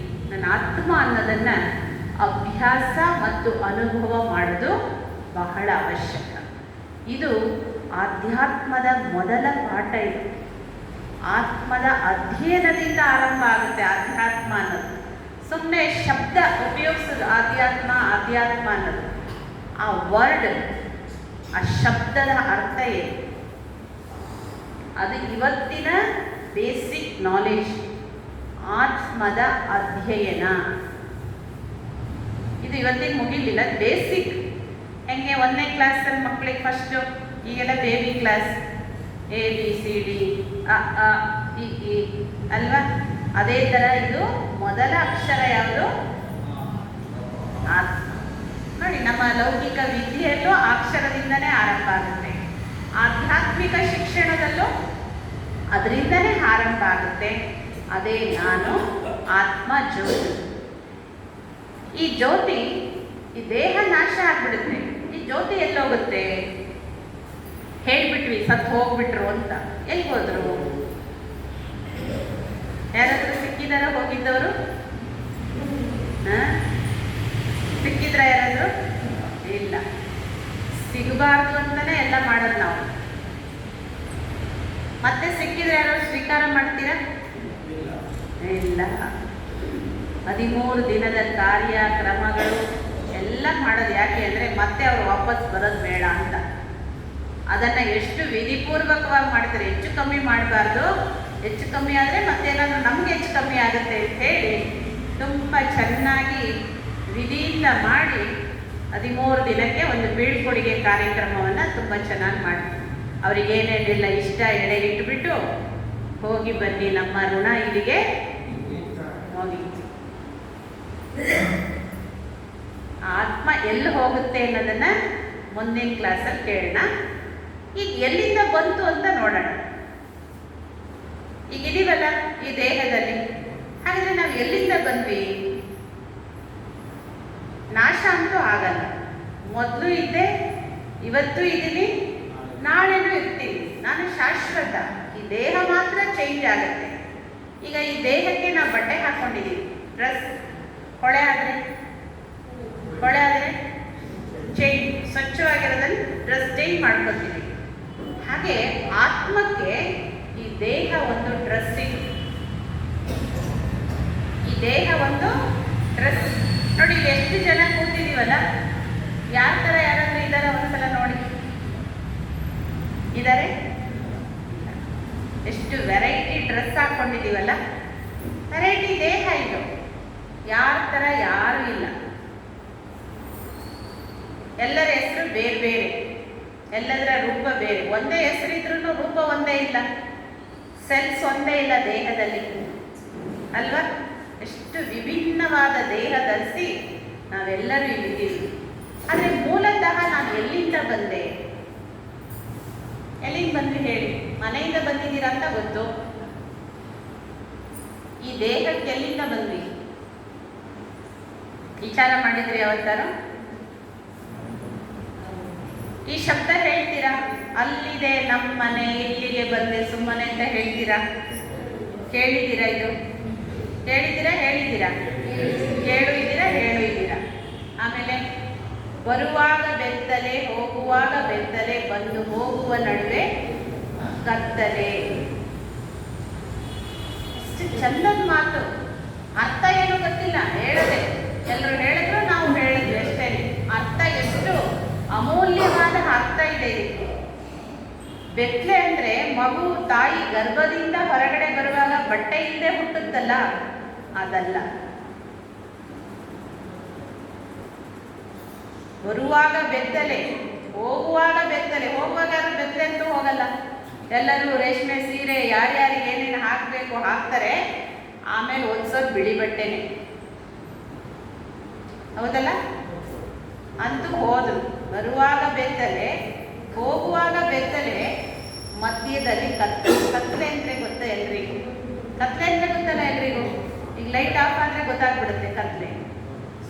ನನ್ನ ಆತ್ಮ ಅನ್ನೋದನ್ನು ಅಭ್ಯಾಸ ಮತ್ತು ಅನುಭವ ಮಾಡೋದು ಬಹಳ ಅವಶ್ಯಕ. ಇದು ಆಧ್ಯಾತ್ಮದ ಮೊದಲ ಪಾಠ. ಇದು ಆತ್ಮದ ಅಧ್ಯಯನದಿಂದ ಆರಂಭ ಆಗುತ್ತೆ. ಆಧ್ಯಾತ್ಮ ಅನ್ನೋದು ಸುಮ್ಮನೆ ಶಬ್ದ ಉಪಯೋಗಿಸೋದು. ಆಧ್ಯಾತ್ಮ ಅನ್ನೋದು ಆ ವರ್ಡ್, ಆ ಶಬ್ದದ ಅರ್ಥ ಏನು, ಅದು ಇವತ್ತಿನ ಬೇಸಿಕ್ ನಾಲೆಜ್. ಆತ್ಮದ ಅಧ್ಯಯನ ಇದು ಇವತ್ತಿನ ಮುಗಿಲಿಲ್ಲ, ಬೇಸಿಕ್. ಹೆಂಗೆ 1ನೇ ಕ್ಲಾಸಲ್ಲಿ ಮಕ್ಕಳಿಗೆ ಫಸ್ಟು, ಈಗೆಲ್ಲ ಬೇಬಿ ಕ್ಲಾಸ್, ABCD ಅ ಇ ಈ ಅಲ್ವಾ? ಅದೇ ಥರ ಇದು ಮೊದಲ ಅಕ್ಷರ ಯಾವುದು? ಆತ್ಮ. ನೋಡಿ, ನಮ್ಮ ಲೌಕಿಕ ವಿದ್ಯೆಯಲ್ಲೂ ಅಕ್ಷರದಿಂದನೇ ಆರಂಭ ಆಗುತ್ತೆ. ಆಧ್ಯಾತ್ಮಿಕ ಶಿಕ್ಷಣದಲ್ಲೂ ಅದರಿಂದನೇ ಆರಂಭ ಆಗುತ್ತೆ. ಅದೇ ನಾನು, ಆತ್ಮ, ಜ್ಯೋತಿ. ಈ ಜ್ಯೋತಿ, ಈ ದೇಹ ನಾಶ ಆಗ್ಬಿಡುತ್ತೆ. ಈ ಜ್ಯೋತಿ ಎಲ್ಲೋಗುತ್ತೆ? ಹೇಳ್ಬಿಟ್ವಿ ಸತ್ತು ಹೋಗ್ಬಿಟ್ರು ಅಂತ. ಎಲ್ಲಿ ಹೋದ್ರು? ಯಾರಾದ್ರೂ ಸಿಕ್ಕಿದಾರ ಹೋಗಿದ್ದವರು? ಸಿಕ್ಕಿದ್ರ ಯಾರಾದ್ರು? ಇಲ್ಲ. ಸಿಗಬಾರ್ದು ಅಂತಾನೆ ಎಲ್ಲ ಮಾಡೋದು ನಾವು. ಮತ್ತೆ ಸಿಕ್ಕಿದ್ರೆ ಯಾರು ಸ್ವೀಕಾರ ಮಾಡ್ತೀರಾ? ಇಲ್ಲ. 13 ದಿನದ ಕಾರ್ಯಕ್ರಮಗಳು ಎಲ್ಲ ಮಾಡೋದು ಯಾಕೆ ಅಂದರೆ ಮತ್ತೆ ಅವರು ವಾಪಸ್ ಬರೋದು ಬೇಡ ಅಂತ. ಅದನ್ನು ಎಷ್ಟು ವಿಧಿಪೂರ್ವಕವಾಗಿ ಮಾಡ್ತಾರೆ. ಹೆಚ್ಚು ಕಮ್ಮಿ ಮಾಡಬಾರ್ದು. ಹೆಚ್ಚು ಕಮ್ಮಿ ಆದರೆ ಮತ್ತೇನಾದರೂ ನಮಗೆ ಹೆಚ್ಚು ಕಮ್ಮಿ ಆಗುತ್ತೆ ಅಂತ ಹೇಳಿ ತುಂಬ ಚೆನ್ನಾಗಿ ವಿಧಿಯಿಂದ ಮಾಡಿ 13 ದಿನಕ್ಕೆ ಒಂದು ಬೀಳ್ಕೊಡುಗೆ ಕಾರ್ಯಕ್ರಮವನ್ನು ತುಂಬ ಚೆನ್ನಾಗಿ ಮಾಡ್ತೀವಿ. ಅವರಿಗೇನೇನಿಲ್ಲ ಇಷ್ಟ ಎಡೆ ಇಟ್ಬಿಟ್ಟು ಹೋಗಿ ಬನ್ನಿ, ನಮ್ಮ ಋಣ ಇಲ್ಲಿಗೆ ಹೋಗಿತ್ತು. ಆತ್ಮ ಎಲ್ಲಿ ಹೋಗುತ್ತೆ ಅನ್ನೋದನ್ನು ಮುಂದಿನ ಕ್ಲಾಸಲ್ಲಿ ಕೇಳೋಣ. ಈಗ ಎಲ್ಲಿಂದ ಬಂತು ಅಂತ ನೋಡೋಣ. ಈಗ ಇದೀವಲ್ಲ ಈ ದೇಹದಲ್ಲಿ, ಹಾಗಾದರೆ ನಾವು ಎಲ್ಲಿಂದ ಬಂದ್ವಿ? ನಾಶ ಅಂತೂ ಆಗಲ್ಲ. ಮೊದಲು ಇದ್ದೆ, ಇವತ್ತು ಇದ್ದೀನಿ, ನಾಳೆನೂ ಇರ್ತೀನಿ. ನಾನು ಶಾಶ್ವತ. ಈ ದೇಹ ಮಾತ್ರ ಚೇಂಜ್ ಆಗುತ್ತೆ. ಈಗ ಈ ದೇಹಕ್ಕೆ ನಾವು ಬಟ್ಟೆ ಹಾಕ್ಕೊಂಡಿದ್ದೀವಿ, ಡ್ರೆಸ್. ಕೊಳೆ ಆದರೆ ಚೇಂಜ್, ಸ್ವಚ್ಛವಾಗಿರೋದನ್ನು ಡ್ರೆಸ್ ಚೇಂಜ್ ಮಾಡ್ಕೊತೀವಿ. ಹಾಗೆ ಆತ್ಮಕ್ಕೆ ಈ ದೇಹ ಒಂದು ಡ್ರೆಸ್ಸಿಂಗ್, ಈ ದೇಹ ಒಂದು ಡ್ರೆಸ್. ನೋಡಿ, ಎಷ್ಟು ಜನ ಕೂತಿದ್ದೀವಲ್ಲ, ಯಾರ ಥರ ಯಾರಾದ್ರೂ ಇದ್ದಾರೆ? ಒಂದ್ಸಲ ನೋಡಿ, ಇದ್ದಾರೆ? ಎಷ್ಟು ವೆರೈಟಿ ಡ್ರೆಸ್ ಹಾಕ್ಕೊಂಡಿದ್ದೀವಲ್ಲ. ವೆರೈಟಿ ದೇಹ ಇದು. ಯಾರ ಥರ ಯಾರೂ ಇಲ್ಲ. ಎಲ್ಲರ ಹೆಸರು ಬೇರೆ ಬೇರೆ, ಎಲ್ಲದರ ರೂಪ ಬೇರೆ. ಒಂದೇ ಹೆಸರಿದ್ರೂ ರೂಪ ಒಂದೇ ಇಲ್ಲ, ಸೆಲ್ಸ್ ಒಂದೇ ಇಲ್ಲ ದೇಹದಲ್ಲಿ ಅಲ್ವಾ? ಎಷ್ಟು ವಿಭಿನ್ನವಾದ ದೇಹ ಧರಿಸಿ ನಾವೆಲ್ಲರೂ ಇಲ್ಲಿದ್ದೀವಿ. ಆದರೆ ಮೂಲತಃ ನಾನು ಎಲ್ಲಿಂದ ಬಂದೆ? ಎಲ್ಲಿಂದ ಬಂದ್ವಿ ಹೇಳಿ? ಮನೆಯಿಂದ ಬಂದಿದ್ದೀರಾ ಅಂತ ಗೊತ್ತು. ಈ ದೇಹಕ್ಕೆ ಎಲ್ಲಿಂದ ಬಂದ್ವಿ? ವಿಚಾರ ಮಾಡಿದ್ರಿ ಯಾವತ್ತಾರು? ಈ ಶಬ್ದ ಹೇಳ್ತೀರಾ? ಅಲ್ಲಿದೆ ನಮ್ಮ ಮನೆ, ಇಲ್ಲಿಗೆ ಬಂದೆ ಸುಮ್ಮನೆ ಅಂತ ಹೇಳ್ತೀರಾ? ಕೇಳಿದ್ದೀರಾ? ಇದು ಕೇಳಿದ್ದೀರಾ? ಹೇಳಿದ್ದೀರಾ? ಹೇಳಿದ್ದೀರಾ? ಆಮೇಲೆ ಬರುವಾಗ ಬೆತ್ತಲೆ, ಹೋಗುವಾಗ ಬೆತ್ತಲೆ, ಬಂದು ಹೋಗುವ ನಡುವೆ ಕತ್ತಲೆ. ಇಷ್ಟು ಚಂದದ ಮಾತು. ಅರ್ಥ ಏನು ಗೊತ್ತಿಲ್ಲ, ಹೇಳದೆ. ಎಲ್ಲರೂ ಹೇಳಿದ್ರು, ನಾವು ಹೇಳಿದ್ವಿ ಅಷ್ಟೇ. ಅರ್ಥ ಎಷ್ಟು ಅಮೂಲ್ಯವಾದ ಅರ್ಥ ಇದೆ ಇದಕ್ಕೆ. ಬೆತ್ತಲೆ ಅಂದರೆ ಮಗು ತಾಯಿ ಗರ್ಭದಿಂದ ಹೊರಗಡೆ ಬರುವಾಗ ಬಟ್ಟೆ ಇಲ್ಲದೆ ಹುಟ್ಟುತ್ತಲ್ಲ, ಅದಲ್ಲ. ಬರುವಾಗ ಬೆತ್ತಲೆ, ಹೋಗುವಾಗ ಬೆತ್ತಲೆ. ಹೋಗುವಾಗ ಯಾರು ಬೆತ್ತಲೆ ಅಂತೂ ಹೋಗಲ್ಲ, ಎಲ್ಲರೂ ರೇಷ್ಮೆ ಸೀರೆ ಯಾರ್ಯಾರಿಗೆ ಏನೇನು ಹಾಕಬೇಕು ಹಾಕ್ತಾರೆ. ಆಮೇಲೆ ಓದಿಸೋದು ಬಿಳಿ ಬಟ್ಟೆನೆ, ಹೌದಲ್ಲ? ಅಂತೂ ಹೋದ್ರು. ಬರುವಾಗ ಬೆತ್ತಲೆ, ಹೋಗುವಾಗ ಬೆತ್ತಲೆ, ಮಧ್ಯದಲ್ಲಿ ಕತ್ಲೆ ಅಂದರೆ ಗೊತ್ತಾ ಎಲ್ರಿಗೂ? ಕತ್ಲೆ ಅಂದರೆ ಗೊತ್ತಲ್ಲ ಎಲ್ರಿಗೂ? ಈಗ ಲೈಟ್ ಆಫ್ ಆದರೆ ಗೊತ್ತಾಗ್ಬಿಡುತ್ತೆ ಕತ್ಲೆ.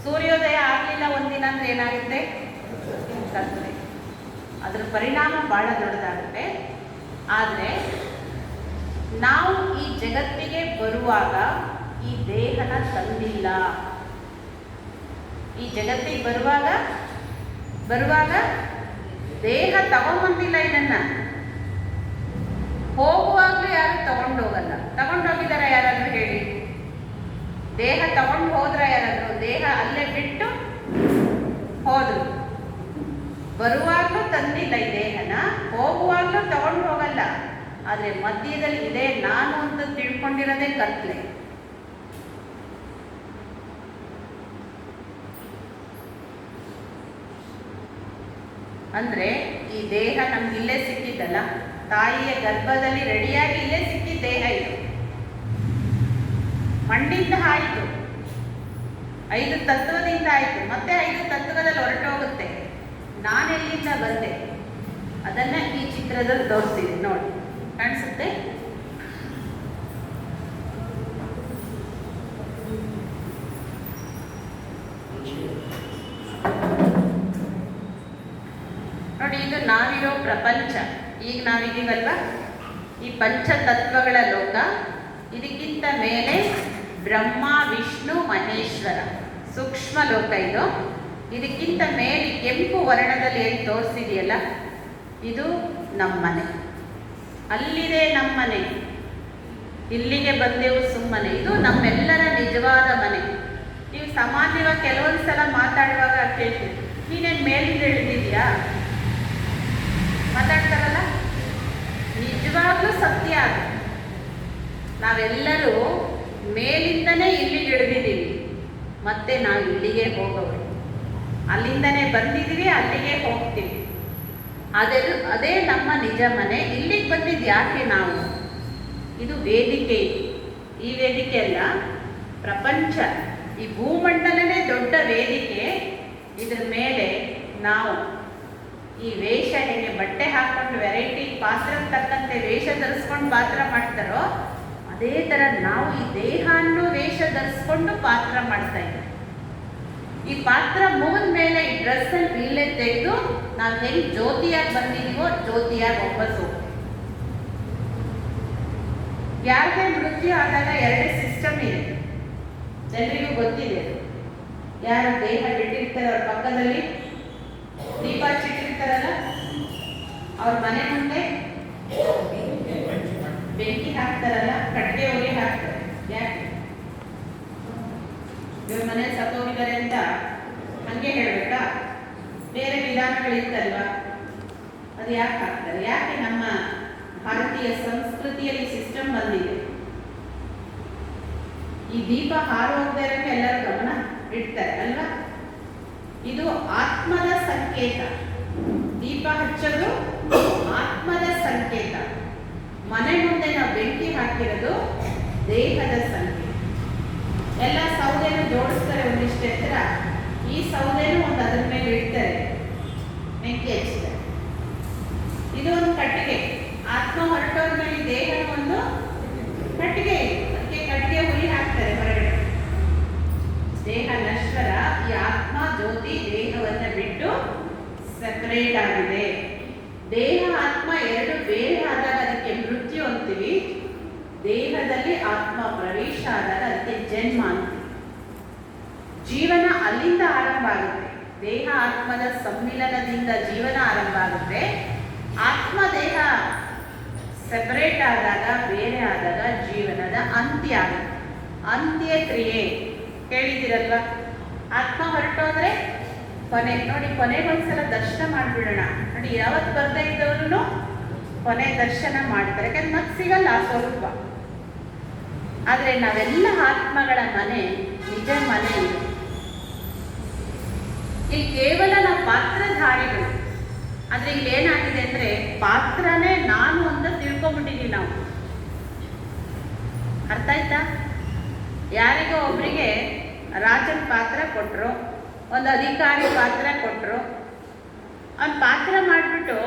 ಸೂರ್ಯೋದಯ ಆಗಲಿಲ್ಲ ಒಂದಿನ ಅಂದರೆ ಏನಾಗುತ್ತೆ? ಕತ್ಲೆ. ಅದರ ಪರಿಣಾಮ ಭಾಳ ದೊಡ್ಡದಾಗುತ್ತೆ. ಆದರೆ ನಾವು ಈ ಜಗತ್ತಿಗೆ ಬರುವಾಗ ಈ ದೇಹನ ತಂದಿಲ್ಲ. ಈ ಜಗತ್ತಿಗೆ ಬರುವಾಗ ದೇಹ ತಗೊಂಬಂದಿಲ್ಲ. ಇದನ್ನ ಹೋಗುವಾಗಲೂ ಯಾರು ತಗೊಂಡೋಗಲ್ಲ. ತಗೊಂಡೋಗಿದಾರ ಯಾರಾದ್ರೂ ಹೇಳಿ? ದೇಹ ತಗೊಂಡು ಹೋದ್ರ ಯಾರಾದ್ರೂ? ದೇಹ ಅಲ್ಲೇ ಬಿಟ್ಟು ಹೋದ್ರು. ಬರುವಾಗಲೂ ತಂದಿಲ್ಲ ಈ ದೇಹನ, ಹೋಗುವಾಗಲೂ ತಗೊಂಡು ಹೋಗಲ್ಲ. ಆದರೆ ಮಧ್ಯದಲ್ಲಿ ಇದೆ ನಾನು ಅಂತ ತಿಳ್ಕೊಂಡಿರೋದೇ ಕತ್ಲೆ. ಅಂದರೆ ಈ ದೇಹ ನಮ್ಗೆ ಇಲ್ಲೇ ಸಿಕ್ಕಿದ್ದಲ್ಲ, ತಾಯಿಯ ಗರ್ಭದಲ್ಲಿ ರೆಡಿಯಾಗಿ ಇಲ್ಲೇ ಸಿಕ್ಕಿದ ದೇಹ ಇದು. ಮಣ್ಣಿಂದ ಆಯಿತು, 5 ತತ್ವದಿಂದ ಆಯಿತು, ಮತ್ತೆ 5 ತತ್ವದಲ್ಲಿ ಹೊರಟೋಗುತ್ತೆ. ನಾನೆಲ್ಲಿಂದ ಬಂದೆ ಅದನ್ನ ಈ ಚಿತ್ರದಲ್ಲಿ ತೋರಿಸ್ತೀನಿ ನೋಡಿ, ಕಾಣಿಸುತ್ತೆ? ನೋಡಿ, ಇದು ನಾವಿರೋ ಪ್ರಪಂಚ. ಈಗ ನಾವಿದೀವಲ್ವಾ, ಈ ಪಂಚತತ್ವಗಳ ಲೋಕ. ಇದಕ್ಕಿಂತ ಮೇಲೆ ಬ್ರಹ್ಮ, ವಿಷ್ಣು, ಮಹೇಶ್ವರ ಸೂಕ್ಷ್ಮ ಲೋಕ ಇದು. ಇದಕ್ಕಿಂತ ಮೇಲೆ ಕೆಂಪು ವರ್ಣದಲ್ಲಿ ಏನು ತೋರಿಸಿದೆಯಲ್ಲ, ಇದು ನಮ್ಮನೆ. ಅಲ್ಲಿದೆ ನಮ್ಮನೆ, ಇಲ್ಲಿಗೆ ಬಂದೆವು ಸುಮ್ಮನೆ. ಇದು ನಮ್ಮೆಲ್ಲರ ನಿಜವಾದ ಮನೆ. ನೀವು ಸಾಮಾನ್ಯವಾಗಿ ಕೆಲವೊಂದು ಸಲ ಮಾತಾಡುವಾಗ ಕೇಳ್ತೀವಿ, ನೀನೇನು ಮೇಲಿಂದ ಇಳಿದಿದ್ಯಾ ಮಾತಾಡ್ತಾರಲ್ಲ. ನಿಜವಾಗ್ಲೂ ಸತ್ಯ ಅದು. ನಾವೆಲ್ಲರೂ ಮೇಲಿಂದನೇ ಇಲ್ಲಿಗೆ ಇಳಿದಿದ್ದೀವಿ, ಮತ್ತೆ ನಾವು ಇಲ್ಲಿಗೆ ಹೋಗೋರು. ಅಲ್ಲಿಂದನೇ ಬಂದಿದ್ದೀವಿ, ಅಲ್ಲಿಗೆ ಹೋಗ್ತೀವಿ. ಅದೇ ನಮ್ಮ ನಿಜ ಮನೆ. ಇಲ್ಲಿಗೆ ಬಂದಿದ್ದು ಯಾಕೆ ನಾವು? ಇದು ವೇದಿಕೆ. ಈ ವೇದಿಕೆ ಅಲ್ಲ, ಪ್ರಪಂಚ, ಈ ಭೂಮಂಡಲನೇ ದೊಡ್ಡ ವೇದಿಕೆ. ಇದ್ರ ಮೇಲೆ ನಾವು ಈ ವೇಷ ಹೇಗೆ ಬಟ್ಟೆ ಹಾಕ್ಕೊಂಡು ವೆರೈಟಿ ಪಾತ್ರ ತಕ್ಕಂತೆ ವೇಷ ಧರಿಸ್ಕೊಂಡು ಪಾತ್ರ ಮಾಡ್ತಾರೋ, ಅದೇ ಥರ ನಾವು ಈ ದೇಹ ಅನ್ನೋ ವೇಷ ಧರಿಸ್ಕೊಂಡು ಪಾತ್ರ ಮಾಡ್ತಾ ಇದ್ದೀವಿ. ಈ ಪಾತ್ರ ಮುಗಿದ ಮೇಲೆ ಈ ಡ್ರೆಸ್ಸನ್ನು ಇಲ್ಲೇ ತೆಗೆದು ನಾವು ಹೆಂಗೆ ಜ್ಯೋತಿಯಾಗಿ ಬಂದಿದ್ದೀವೋ ಜ್ಯೋತಿಯಾಗಿ ವಾಪಸ್ ಹೋಗ್ತೀವಿ. ಯಾರದೇ ಮೃತ್ಯು ಆದಾಗ 2 ಸಿಸ್ಟಮ್ ಇದೆ, ಜನರಿಗೂ ಗೊತ್ತಿದೆ. ಯಾರು ದೇಹ ಬಿಟ್ಟಿರ್ತಾರೆ ಅವ್ರ ಪಕ್ಕದಲ್ಲಿ ದೀಪ ಚಿಟ್ಟಿರ್ತಾರಲ್ಲ, ಅವ್ರ ಮನೆ ಮುಂದೆ ಬೆಂಕಿ ಹಾಕ್ತಾರಲ್ಲ, ಕಟ್ಟಿಗೆ ಉರಿ ಹಾಕ್ತಾರೆ. ಯಾಕೆ? ಇವ್ರ ಮನೆ ಸತ್ತೋಗಿದ್ದಾರೆ ಅಂತ ಹಂಗೆ ಹೇಳ್ಬೇಕಾ? ಬೇರೆ ವಿಧಾನಗಳಿತ್ತಲ್ವಾ? ಅದು ಯಾಕೆ ಹಾಕ್ತಾರೆ? ಯಾಕೆ ನಮ್ಮ ಭಾರತೀಯ ಸಂಸ್ಕೃತಿಯಲ್ಲಿ ಸಿಸ್ಟಮ್ ಬಂದಿದೆ. ಈ ದೀಪ ಹಾರೋಗದೆ ಇರೋಕೆ ಎಲ್ಲರೂ ಗಮನ ಇಡ್ತಾರೆ ಅಲ್ವಾ? ಇದು ಆತ್ಮದ ಸಂಕೇತ. ದೀಪ ಹಚ್ಚೋದು ಆತ್ಮದ ಸಂಕೇತ. ಮನೆ ಮುಂದೆ ನಾವು ಬೆಂಕಿ ಹಾಕಿರೋದು ದೇಹದ ಸಂಕೇತ. ಎಲ್ಲ ಸೌದೆನೂ ಜೋಡಿಸ್ತಾರೆ ಒಂದಿಷ್ಟು ಎತ್ತರ. ಈ ಸೌದೆನೂ ಒಂದು ಅದ್ರ ಮೇಲೆ ಇಡ್ತಾರೆ, ಬೆಂಕಿ ಹಚ್ತಾರೆ. ಇದು ಒಂದು ಕಟ್ಟಿಗೆ. ಆತ್ಮ ಹೊರಟೋದ ಮೇಲೆ ದೇಹ ಒಂದು ಕಟ್ಟಿಗೆ ಇದೆ, ಅದಕ್ಕೆ ಕಟ್ಟಿಗೆ ಹುರಿ ಹಾಕ್ತಾರೆ ಹೊರಗಡೆ. ದೇಹ ನಶ್ವರ, ಈ ಆತ್ಮ ಜ್ಯೋತಿ ದೇಹವನ್ನು ಬಿಟ್ಟು ಸೆಪರೇಟ್ ಆಗಿದೆ. ದೇಹ ಆತ್ಮ 2 ಬೇರೆ ಆದಾಗ ಅದಕ್ಕೆ ಮೃತ್ಯು ಅಂತೀವಿ. ದೇಹದಲ್ಲಿ ಆತ್ಮ ಪ್ರವೇಶ ಆದಾಗ ಅದಕ್ಕೆ ಜನ್ಮ ಅಂತೀವಿ. ಜೀವನ ಅಲ್ಲಿಂದ ಆರಂಭ ಆಗುತ್ತೆ. ದೇಹ ಆತ್ಮದ ಸಮ್ಮಿಲನದಿಂದ ಜೀವನ ಆರಂಭ ಆಗುತ್ತೆ. ಆತ್ಮ ದೇಹ ಸೆಪರೇಟ್ ಆದಾಗ, ಬೇರೆ ಆದಾಗ ಜೀವನದ ಅಂತ್ಯ ಆಗುತ್ತೆ. ಅಂತ್ಯಕ್ರಿಯೆ ಕೇಳಿದಿರಲ್ವಾ? ಆತ್ಮ ಹೊರಟೋದ್ರೆ ಕೊನೆ. ನೋಡಿ, ಕೊನೆಗೊಂದ್ಸಲ ದರ್ಶನ ಮಾಡಿಬಿಡೋಣ. ನೋಡಿ, ಯಾವತ್ತು ಬರ್ದೇ ಇದ್ದವರು ಕೊನೆ ದರ್ಶನ ಮಾಡ್ತಾರೆ, ಯಾಕಂದ್ರೆ ಮತ್ತೆ ಸಿಗಲ್ಲ ಆ ಸ್ವರೂಪ. ಆದರೆ ನಾವೆಲ್ಲ ಆತ್ಮಗಳ ಮನೆ, ನಿಜ ಮನೆ ಇದು. ಇಲ್ಲಿ ಕೇವಲ ನಾವು ಪಾತ್ರಧಾರಿಗಳು. ಆದರೆ ಇಲ್ಲಿ ಏನಾಗಿದೆ ಅಂದರೆ ಪಾತ್ರನೇ ನಾನು ಅಂತ ತಿಳ್ಕೊಂಬಿಟ್ಟಿದ್ದೀವಿ ನಾವು. ಅರ್ಥ ಆಯ್ತಾ? ಯಾರಿಗೋ ಒಬ್ಬರಿಗೆ ರಾಜನ ಪಾತ್ರ ಕೊಟ್ಟರು, ಒಂದು ಅಧಿಕಾರಿ ಪಾತ್ರ ಕೊಟ್ಟರು, ಅವ್ನು ಪಾತ್ರ ಮಾಡಿಬಿಟ್ಟು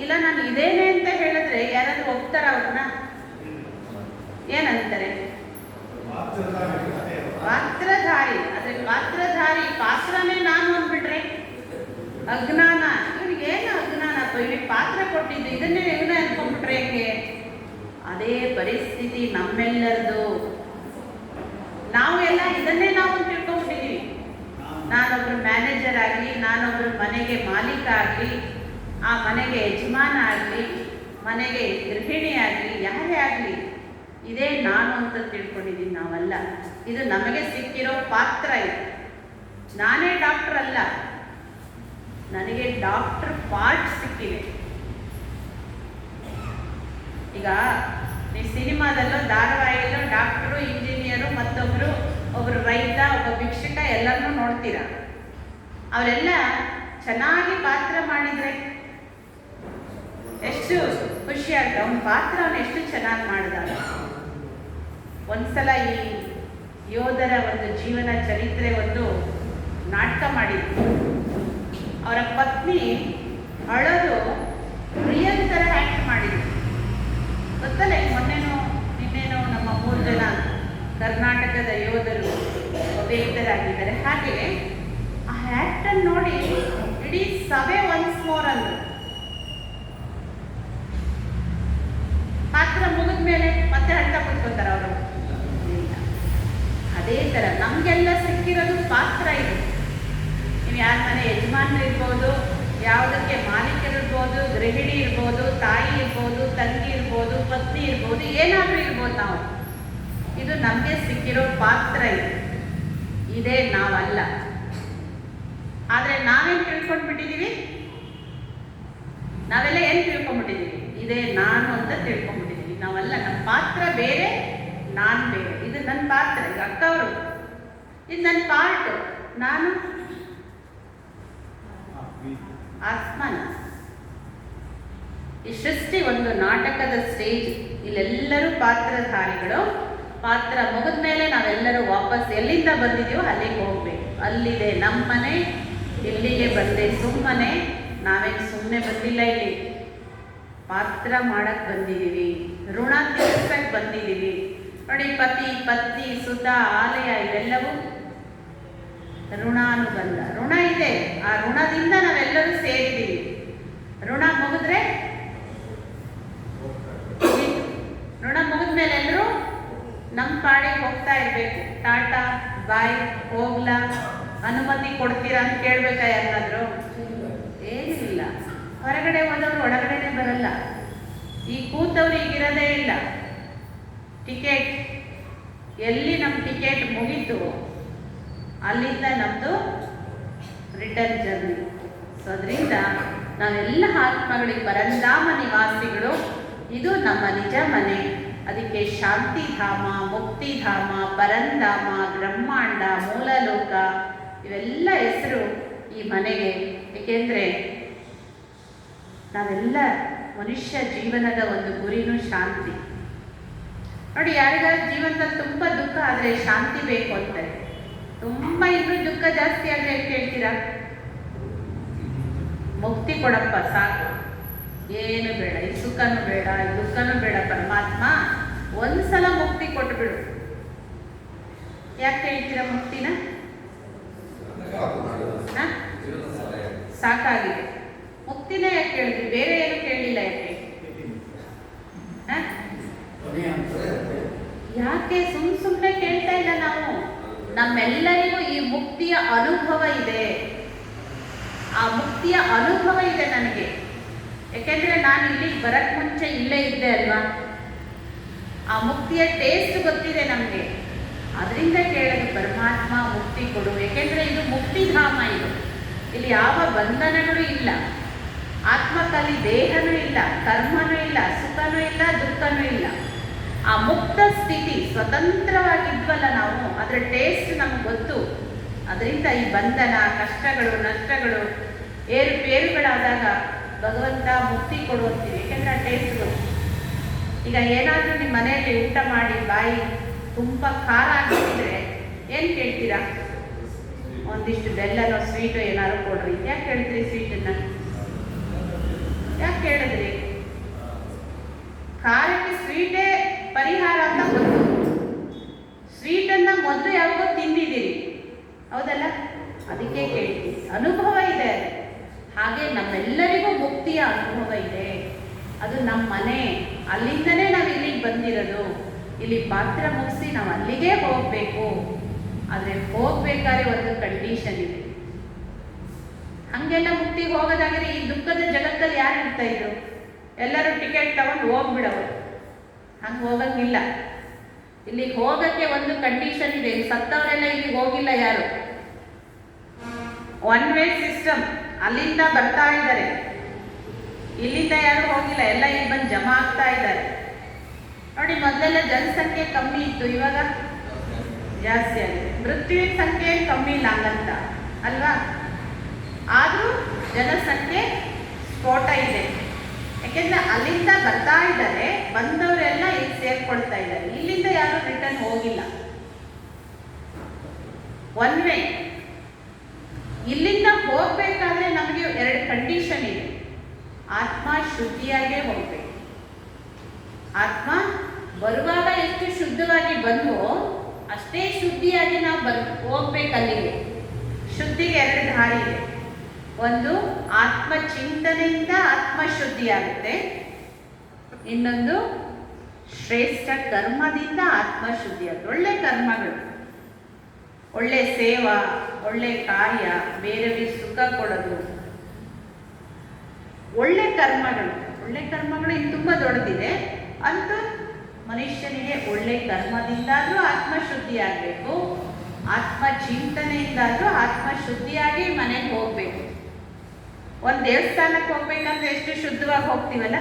ಇಲ್ಲ ನಾನು ಇದೇನೆ ಅಂತ ಹೇಳಿದ್ರೆ ಯಾರಾದ್ರೂ ಒಪ್ತಾರ ಅವ್ರನ್ನ? ಏನಂತಾರೆ? ಪಾತ್ರಧಾರಿ. ಆದರೆ ಪಾತ್ರಧಾರಿ ಪಾತ್ರನೇ ನಾನು ಅಂದ್ಬಿಟ್ರೆ ಅಜ್ಞಾನ. ಇವ್ರಿಗೇನು ಅಜ್ಞಾನಪ್ಪ, ಇವ್ರಿಗೆ ಪಾತ್ರ ಕೊಟ್ಟಿದ್ದು ಇದನ್ನೇ ಇವನೇ ಅನ್ಕೊಂಡ್ಬಿಟ್ರೆ ಹೆಂಗೆ? ಅದೇ ಪರಿಸ್ಥಿತಿ ನಮ್ಮೆಲ್ಲರದು. ನಾವು ಎಲ್ಲ ಇದನ್ನೇ ನಾವು ತಿಳ್ಕೊಂಡ್ಬಿಟ್ಟಿದ್ದೀವಿ. ನಾನೊಬ್ರು ಮ್ಯಾನೇಜರ್ ಆಗಲಿ, ನಾನೊಬ್ರು ಮನೆಗೆ ಮಾಲೀಕ ಆಗಲಿ, ಆ ಮನೆಗೆ ಯಜಮಾನ ಆಗಲಿ, ಮನೆಗೆ ಗೃಹಿಣಿ ಆಗಲಿ, ಯಾರೇ ಆಗಲಿ ಇದೇ ನಾನು ಅಂತ ತಿಳ್ಕೊಂಡಿದ್ದೀನಿ. ನಾವಲ್ಲ. ಇದು ನಮಗೆ ಸಿಕ್ಕಿರೋ ಪಾತ್ರ. ಇದು ನಾನೇ ಡಾಕ್ಟರ್ ಅಲ್ಲ, ನನಗೆ ಡಾಕ್ಟರ್ ಪಾರ್ಟ್ ಸಿಕ್ಕಿದೆ. ಈಗ ನೀವು ಸಿನಿಮಾದಲ್ಲೋ ಧಾರಾವಾಹಿಯಲ್ಲೋ ಡಾಕ್ಟರು, ಇಂಜಿನಿಯರು, ಒಬ್ಬರು ರೈತ, ಒಬ್ಬ ಭಿಕ್ಷುಕ ಎಲ್ಲರನ್ನೂ ನೋಡ್ತೀರಾ. ಅವರೆಲ್ಲ ಚೆನ್ನಾಗಿ ಪಾತ್ರ ಮಾಡಿದರೆ ಎಷ್ಟು ಖುಷಿ ಆಗ್ತದೆ. ಅವನ ಪಾತ್ರ ಅವನು ಎಷ್ಟು ಚೆನ್ನಾಗಿ ಮಾಡಿದಾಗ. ಒಂದ್ಸಲ ಈ ಯೋಧರ ಒಂದು ಜೀವನ ಚರಿತ್ರೆ ಒಂದು ನಾಟಕ ಮಾಡಿದ್ರು. ಅವರ ಪತ್ನಿ ಅಳೋದು ರಿಯಲ್ ಥರ ಆ್ಯಕ್ಟ್ ಮಾಡಿದ್ರು. ಗೊತ್ತಲ್ಲ, ಮೊನ್ನೆನೋ ನಿನ್ನೆನೋ ನಮ್ಮ 3 ಜನ ಕರ್ನಾಟಕದ ಯೋಧರು ಬೇಯಿತರಾಗಿದ್ದಾರೆ. ಹಾಗೆ ಆ ಆ್ಯಕ್ಟನ್ನು ನೋಡಿ ಇಡೀ ಸಭೆ ಒನ್ಸ್ ಮೋರ್ ಅಂದರು. ಪಾತ್ರ ಮುಗಿದ ಮೇಲೆ ಮತ್ತೆ ಅಳ್ತಾ ಕೂತ್ಕೋತಾರ ಅವರು. ಅದೇ ಥರ ನಮಗೆಲ್ಲ ಸಿಕ್ಕಿರೋದು ಪಾತ್ರ. ಇದು ನೀವು ಯಾರ ಮನೆ ಯಜಮಾನರು ಇರ್ಬೋದು, ಯಾವುದಕ್ಕೆ ಮಾಲೀಕರಿರ್ಬೋದು, ಗೃಹಿಣಿ ಇರ್ಬೋದು, ತಾಯಿ ಇರ್ಬೋದು, ತಂಗಿ ಇರ್ಬೋದು, ಪತ್ನಿ ಇರ್ಬೋದು, ಏನಾದರೂ ಇರ್ಬೋದು. ನಾವು ಇದು ನಮಗೆ ಸಿಕ್ಕಿರೋ ಪಾತ್ರ. ಇದೇ ನಾವಲ್ಲ. ಆದರೆ ನಾವೇನು ತಿಳ್ಕೊಂಡ್ಬಿಟ್ಟಿದ್ದೀವಿ? ನಾವೆಲ್ಲ ಏನು ತಿಳ್ಕೊಂಡ್ಬಿಟ್ಟಿದ್ದೀವಿ? ಇದೇ ನಾನು ಅಂತ ತಿಳ್ಕೊಂಡ್ಬಿಟ್ಟಿದ್ದೀವಿ. ನಾವಲ್ಲ. ನಮ್ಮ ಪಾತ್ರ ಬೇರೆ, ನಾನು ಬೇರೆ. ಇದು ನನ್ನ ಪಾತ್ರ. ಈಗ ಅಕ್ಕವರು ಇದು ನನ್ನ ಪಾರ್ಟು. ನಾನು ಆತ್ಮನ. ಈ ಸೃಷ್ಟಿ ಒಂದು ನಾಟಕದ ಸ್ಟೇಜ್. ಇಲ್ಲೆಲ್ಲರೂ ಪಾತ್ರಧಾರಿಗಳು. ಪಾತ್ರ ಮುಗಿದ ಮೇಲೆ ನಾವೆಲ್ಲರೂ ವಾಪಸ್ ಎಲ್ಲಿಂದ ಬಂದಿದ್ದೀವೋ ಅಲ್ಲಿಗೆ ಹೋಗ್ಬೇಕು. ಅಲ್ಲಿದೆ ನಮ್ಮ ಮನೆ, ಇಲ್ಲಿಗೆ ಬಂದೆ ಸುಮ್ಮನೆ. ನಾವೇನು ಸುಮ್ಮನೆ ಬಂದಿಲ್ಲ, ಇಲ್ಲಿ ಪಾತ್ರ ಮಾಡಕ್ಕೆ ಬಂದಿದ್ದೀವಿ, ಋಣ ತೀರ್ಸಕ್ಕೆ ಬಂದಿದ್ದೀವಿ. ನೋಡಿ, ಪತಿ, ಪತ್ನಿ, ಸುತ, ಆಲಯ ಇವೆಲ್ಲವೂ ಋಣಾನುಬಂಧ. ಋಣ ಇದೆ, ಆ ಋಣದಿಂದ ನಾವೆಲ್ಲರೂ ಸೇರಿದ್ದೀವಿ. ಋಣ ಮುಗಿದ್ರೆ, ಋಣ ಮುಗಿದ ಮೇಲೆ ಎಲ್ಲರೂ ನಮ್ಮ ಪಾಡಿಗೆ ಹೋಗ್ತಾ ಇರಬೇಕು. ಟಾಟಾ ಬಾಯ್, ಹೋಗ್ಲಾ, ಅನುಮತಿ ಕೊಡ್ತೀರಾ ಅಂತ ಕೇಳಬೇಕಾ ಯಾರಾದರೂ? ಏನಿಲ್ಲ. ಹೊರಗಡೆ ಹೋದವರು ಒಳಗಡೆನೆ ಬರಲ್ಲ. ಈ ಕೂತವ್ರು ಈಗಿರೋದೇ ಇಲ್ಲ. ಟಿಕೆಟ್ ಎಲ್ಲಿ ನಮ್ಮ ಟಿಕೆಟ್ ಮುಗೀತು ಅಲ್ಲಿಂದ ನಮ್ಮದು ರಿಟರ್ನ್ ಜರ್ನಿ. ಸೊ ಅದರಿಂದ ನಾವೆಲ್ಲ ಆತ್ಮಗಳಿಗೆ ಪರಂಧಾಮ ನಿವಾಸಿಗಳು. ಇದು ನಮ್ಮ ನಿಜ ಮನೆ. ಅದಕ್ಕೆ ಶಾಂತಿಧಾಮ, ಮುಕ್ತಿಧಾಮ, ಪರಂಧಾಮ, ಬ್ರಹ್ಮಾಂಡ, ಮೂಲಲೋಕ ಇವೆಲ್ಲ ಹೆಸರು ಈ ಮನೆಗೆ. ಏಕೆಂದರೆ ನಾವೆಲ್ಲ ಮನುಷ್ಯ ಜೀವನದ ಒಂದು ಗುರಿನೂ ಶಾಂತಿ. ನೋಡಿ, ಯಾರಿಗಾದ್ರೂ ಜೀವನದಲ್ಲಿ ತುಂಬ ದುಃಖ ಆದರೆ ಶಾಂತಿ ಬೇಕು ಅಂತಾರೆ. ತುಂಬ ಇನ್ನೂ ದುಃಖ ಜಾಸ್ತಿ ಆದರೆ ಏನು ಕೇಳ್ತೀರಾ? ಮುಕ್ತಿ ಕೊಡಪ್ಪ ಸಾಕು, ಏನು ಬೇಡ, ಈ ಸುಖನೂ ಬೇಡ, ಈ ದುಃಖನೂ ಬೇಡ, ಪರಮಾತ್ಮ ಒಂದ್ಸಲ ಮುಕ್ತಿ ಕೊಟ್ಟುಬಿಡು. ಯಾಕೆ ಹೇಳ್ತೀರಾ ಮುಕ್ತಿನ? ಸಾಕಾಗಿದೆ. ಮುಕ್ತಿನ ಯಾಕೆ ಕೇಳಿದ್ವಿ? ಬೇರೆ ಏನು ಕೇಳಲಿಲ್ಲ. ಯಾಕೆ ಸುಮ್ಮನೆ ಕೇಳ್ತಾ ಇಲ್ಲ ನಾವು? ನಮ್ಮೆಲ್ಲರಿಗೂ ಈ ಮುಕ್ತಿಯ ಅನುಭವ ಇದೆ. ಆ ಮುಕ್ತಿಯ ಅನುಭವ ಇದೆ ನನಗೆ. ಯಾಕೆಂದರೆ ನಾನು ಇಲ್ಲಿಗೆ ಬರಕ್ಕೆ ಮುಂಚೆ ಇಲ್ಲೇ ಇದ್ದೆ ಅಲ್ವಾ? ಆ ಮುಕ್ತಿಯ ಟೇಸ್ಟ್ ಗೊತ್ತಿದೆ ನಮಗೆ. ಅದರಿಂದ ಕೇಳೋದು ಪರಮಾತ್ಮ ಮುಕ್ತಿ ಕೊಡು. ಯಾಕೆಂದರೆ ಇದು ಮುಕ್ತಿಧಾಮ. ಇಲ್ಲಿ ಯಾವ ಬಂಧನಗಳು ಇಲ್ಲ. ಆತ್ಮಕಲ್ಲಿ ದೇಹನೂ ಇಲ್ಲ, ಕರ್ಮನೂ ಇಲ್ಲ, ಸುಖನೂ ಇಲ್ಲ, ದುಃಖನೂ ಇಲ್ಲ. ಆ ಮುಕ್ತ ಸ್ಥಿತಿ, ಸ್ವತಂತ್ರವಾಗಿದ್ವಲ್ಲ ನಾವು, ಅದರ ಟೇಸ್ಟ್ ನಮ್ಗೆ ಗೊತ್ತು. ಅದರಿಂದ ಈ ಬಂಧನ, ಕಷ್ಟಗಳು, ನಷ್ಟಗಳು, ಏರುಪೇರುಗಳಾದಾಗ ಭಗವಂತ ಮುಕ್ತಿ ಕೊಡುವಂತೀವಿ. ಏಕೆಂದರೆ ಆ ಟೇಸ್ಟ್ ಗೊತ್ತು. ಈಗ ಏನಾದರೂ ನಿಮ್ಮ ಮನೆಯಲ್ಲಿ ಊಟ ಮಾಡಿ ಬಾಯಿ ತುಂಬ ಖಾರ ಆಗಿದ್ರೆ ಏನು ಕೇಳ್ತೀರಾ? ಒಂದಿಷ್ಟು ಬೆಲ್ಲನೋ ಸ್ವೀಟು ಏನಾದ್ರು ಕೊಡ್ರಿ. ಯಾಕೆ ಹೇಳ್ತೀರಿ ಸ್ವೀಟನ್ನು? ಯಾಕೆ ಹೇಳಿದ್ರಿ? ಖಾರಕ್ಕೆ ಸ್ವೀಟೇ ಪರಿಹಾರ ಅಂತ ಗೊತ್ತು. ಸ್ವೀಟನ್ನು ಮೊದಲು ಯಾವಾಗೋ ತಿಂದಿದ್ದೀರಿ, ಹೌದಲ್ಲ? ಅದಕ್ಕೆ ಕೇಳ್ತೀವಿ. ಅನುಭವ ಇದೆ. ಹಾಗೆ ನಮ್ಮೆಲ್ಲರಿಗೂ ಮುಕ್ತಿಯ ಅನುಭವ ಇದೆ. ಅದು ನಮ್ಮ ಮನೆ, ಅಲ್ಲಿಂದನೇ ನಾವು ಇಲ್ಲಿಗೆ ಬಂದಿರೋದು. ಇಲ್ಲಿ ಪಾತ್ರ ಮುಗಿಸಿ ನಾವು ಅಲ್ಲಿಗೆ ಹೋಗಬೇಕು. ಆದರೆ ಹೋಗ್ಬೇಕಾದ್ರೆ ಒಂದು ಕಂಡೀಷನ್ ಇದೆ. ಹಾಗೆಲ್ಲ ಮುಕ್ತಿಗೆ ಹೋಗೋದಾದ್ರೆ ಈ ದುಃಖದ ಜಗತ್ತಲ್ಲಿ ಯಾರು ಇರ್ತಾ ಇದ್ರು? ಎಲ್ಲರೂ ಟಿಕೆಟ್ ತಗೊಂಡು ಹೋಗ್ಬಿಡೋರು. ಹಂಗೆ ಹೋಗಂಗಿಲ್ಲ. ಇಲ್ಲಿಗೆ ಹೋಗೋಕ್ಕೆ ಒಂದು ಕಂಡೀಷನ್ ಇದೆ. ಸತ್ತವರೆಲ್ಲ ಇಲ್ಲಿಗೆ ಹೋಗಿಲ್ಲ ಯಾರು. One way system. ಅಲ್ಲಿಂದ ಬರ್ತಾ ಇದ್ದಾರೆ, ಇಲ್ಲಿಂದ ಯಾರು ಹೋಗಿಲ್ಲ. ಎಲ್ಲ ಇಲ್ಲಿ ಬಂದು ಜಮಾ ಆಗ್ತಾ ಇದ್ದಾರೆ. ನೋಡಿ, ಮೊದಲೆಲ್ಲ ಜನಸಂಖ್ಯೆ ಕಮ್ಮಿ ಇತ್ತು, ಇವಾಗ ಜಾಸ್ತಿ ಆಗಿದೆ. ಮೃತ್ಯುವಿನ ಸಂಖ್ಯೆ ಕಮ್ಮಿ ಇಲ್ಲ ಹಂಗಂತ ಅಲ್ವಾ? ಆದರೂ ಜನಸಂಖ್ಯೆ ಸ್ಫೋಟ ಇದೆ. ಯಾಕೆಂದರೆ ಅಲ್ಲಿಂದ ಬರ್ತಾ ಇದ್ದಾರೆ, ಬಂದವರೆಲ್ಲ ಇಲ್ಲಿ ಸೇರ್ಕೊಳ್ತಾ ಇದ್ದಾರೆ. ಇಲ್ಲಿಂದ ಯಾರು ರಿಟರ್ನ್ ಹೋಗಿಲ್ಲ. One way. ಇಲ್ಲಿಂದ ಹೋಗಬೇಕಾದ್ರೆ ನಮಗೆ ಎರಡು ಕಂಡೀಷನ್ ಇದೆ. ಆತ್ಮ ಶುದ್ಧಿಯಾಗೇ ಹೋಗ್ಬೇಕು. ಆತ್ಮ ಬರುವಾಗ ಎಷ್ಟು ಶುದ್ಧವಾಗಿ ಬಂದವೋ ಅಷ್ಟೇ ಶುದ್ಧಿಯಾಗಿ ನಾವು ಹೋಗ್ಬೇಕು ಅಲ್ಲಿಗೆ. ಶುದ್ಧಿಗೆ ಎರಡು ದಾರಿ ಇದೆ. ಒಂದು ಆತ್ಮ ಚಿಂತನೆಯಿಂದ ಆತ್ಮ ಶುದ್ಧಿ ಆಗುತ್ತೆ. ಇನ್ನೊಂದು ಶ್ರೇಷ್ಠ ಕರ್ಮದಿಂದ ಆತ್ಮ ಶುದ್ಧಿ ಆಗುತ್ತೆ. ಒಳ್ಳೆ ಕರ್ಮಗಳು, ಒಳ್ಳೆ ಸೇವಾ, ಒಳ್ಳೆ ಕಾರ್ಯ, ಬೇರೆಯವರಿಗೆ ಸುಖ ಕೊಡೋದು, ಒಳ್ಳೆ ಕರ್ಮಗಳು. ಒಳ್ಳೆ ಕರ್ಮಗಳು ಇನ್ನು ತುಂಬ ದೊಡ್ಡದಿದೆ. ಅಂತೂ ಮನುಷ್ಯನಿಗೆ ಒಳ್ಳೆ ಕರ್ಮದಿಂದಾದರೂ ಆತ್ಮಶುದ್ಧಿ ಆಗಬೇಕು, ಆತ್ಮ ಚಿಂತನೆಯಿಂದಾದರೂ ಆತ್ಮಶುದ್ಧಿಯಾಗಿ ಮನೆಗೆ ಹೋಗಬೇಕು. ಒಂದು ದೇವಸ್ಥಾನಕ್ಕೆ ಹೋಗ್ಬೇಕಂದ್ರೆ ಎಷ್ಟು ಶುದ್ಧವಾಗಿ ಹೋಗ್ತೀವಲ್ಲ.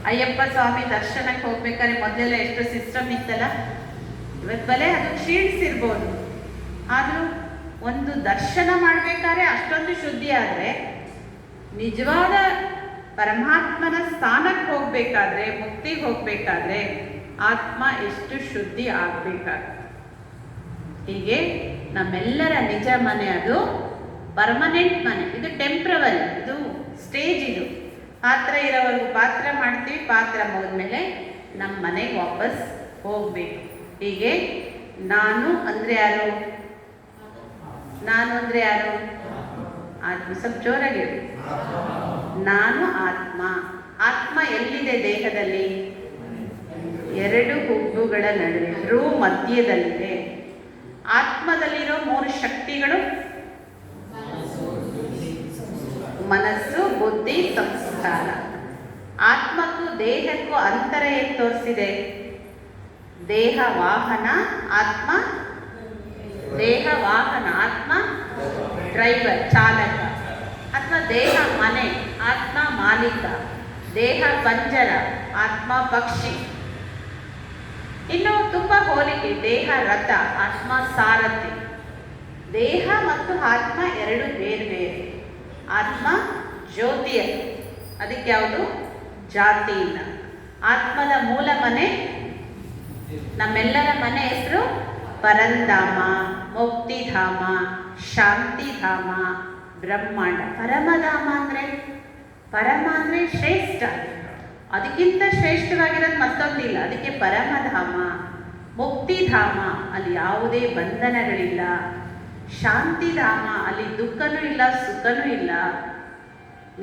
ಅಯ್ಯಪ್ಪ ಸ್ವಾಮಿ ದರ್ಶನಕ್ಕೆ ಹೋಗ್ಬೇಕಾದ್ರೆ ಮೊದಲೆಲ್ಲ ಎಷ್ಟು ಸಿಸ್ಟಮ್ ಇತ್ತಲ್ಲ. ಇವತ್ತು ಬಲೆ ಅದು ಕ್ಷೀಣಿಸಿರ್ಬೋದು, ಆದರೂ ಒಂದು ದರ್ಶನ ಮಾಡಬೇಕಾದ್ರೆ ಅಷ್ಟೊಂದು ಶುದ್ಧಿ ಆದರೆ ನಿಜವಾದ ಪರಮಾತ್ಮನ ಸ್ಥಾನಕ್ಕೆ ಹೋಗಬೇಕಾದ್ರೆ, ಮುಕ್ತಿಗೆ ಹೋಗಬೇಕಾದ್ರೆ ಆತ್ಮ ಎಷ್ಟು ಶುದ್ಧಿ ಆಗಬೇಕಾಗುತ್ತೆ. ಹೀಗೆ ನಮ್ಮೆಲ್ಲರ ನಿಜ ಮನೆ ಅದು ಪರ್ಮನೆಂಟ್ ಮನೆ. ಇದು ಟೆಂಪ್ರವರಿ, ಇದು ಸ್ಟೇಜ್. ಇದು ಪಾತ್ರ ಇರೋವರೆಗೂ ಪಾತ್ರ ಮಾಡ್ತೀವಿ, ಪಾತ್ರ ಮುಗಿದ್ಮೇಲೆ ನಮ್ಮ ಮನೆಗೆ ವಾಪಸ್ ಹೋಗಬೇಕು. ಹೀಗೆ ನಾನು ಅಂದರೆ ಯಾರು? ನಾನು ಅಂದರೆ ಯಾರು? ಆತ್ಮ. ಸ್ವಲ್ಪ ಜೋರಾಗಿ ನಾನು ಆತ್ಮ. ಆತ್ಮ ಎಲ್ಲಿದೆ ದೇಹದಲ್ಲಿ? ಎರಡು ಹುಬ್ಬುಗಳ ನಡುವೆ, ರೂ ಮಧ್ಯದಲ್ಲಿದೆ. ಆತ್ಮದಲ್ಲಿರೋ ಮೂರು ಶಕ್ತಿಗಳು ಮನಸ್ಸು, ಬುದ್ಧಿ, ಸಂಸ್ಕಾರ. ಆತ್ಮಕ್ಕೂ ದೇಹಕ್ಕೂ ಅಂತರ ಹೇಗೆ ತೋರಿಸಿದೆ? ದೇಹ ವಾಹನ, ಆತ್ಮ ದೇಹ ವಾಹನ, ಆತ್ಮ ಡ್ರೈವರ್, ಚಾಲಕ. ಅಥವಾ ದೇಹ ಮನೆ, ಆತ್ಮ ಮಾಲೀಕ. ದೇಹ ಪಂಜರ, ಆತ್ಮ ಪಕ್ಷಿ. ಇನ್ನು ತುಂಬ ಹೋಲಿಕೆ. ದೇಹ ರಥ, ಆತ್ಮ ಸಾರಥಿ. ದೇಹ ಮತ್ತು ಆತ್ಮ ಎರಡು ಬೇರೆ ಬೇರೆ. ಆತ್ಮ ಜ್ಯೋತಿಯ, ಅದಕ್ಕೆ ಯಾವುದು ಜಾತಿ ಇಲ್ಲ. ಆತ್ಮದ ಮೂಲ ಮನೆ, ನಮ್ಮೆಲ್ಲರ ಮನೆ ಹೆಸರು ಪರಂಧಾಮ, ಮುಕ್ತಿಧಾಮ, ಶಾಂತಿಧಾಮ, ಬ್ರಹ್ಮಾಂಡ. ಪರಮಧಾಮ ಅಂದರೆ, ಪರಮ ಅಂದರೆ ಶ್ರೇಷ್ಠ, ಅದಕ್ಕಿಂತ ಶ್ರೇಷ್ಠವಾಗಿರೋದು ಮತ್ತೊಂದಿಲ್ಲ. ಅದಕ್ಕೆ ಪರಮಧಾಮ. ಮುಕ್ತಿಧಾಮ, ಅಲ್ಲಿ ಯಾವುದೇ ಬಂಧನಗಳಿಲ್ಲ. ಶಾಂತಿಧಾಮ, ಅಲ್ಲಿ ದುಃಖನೂ ಇಲ್ಲ, ಸುಖನೂ ಇಲ್ಲ.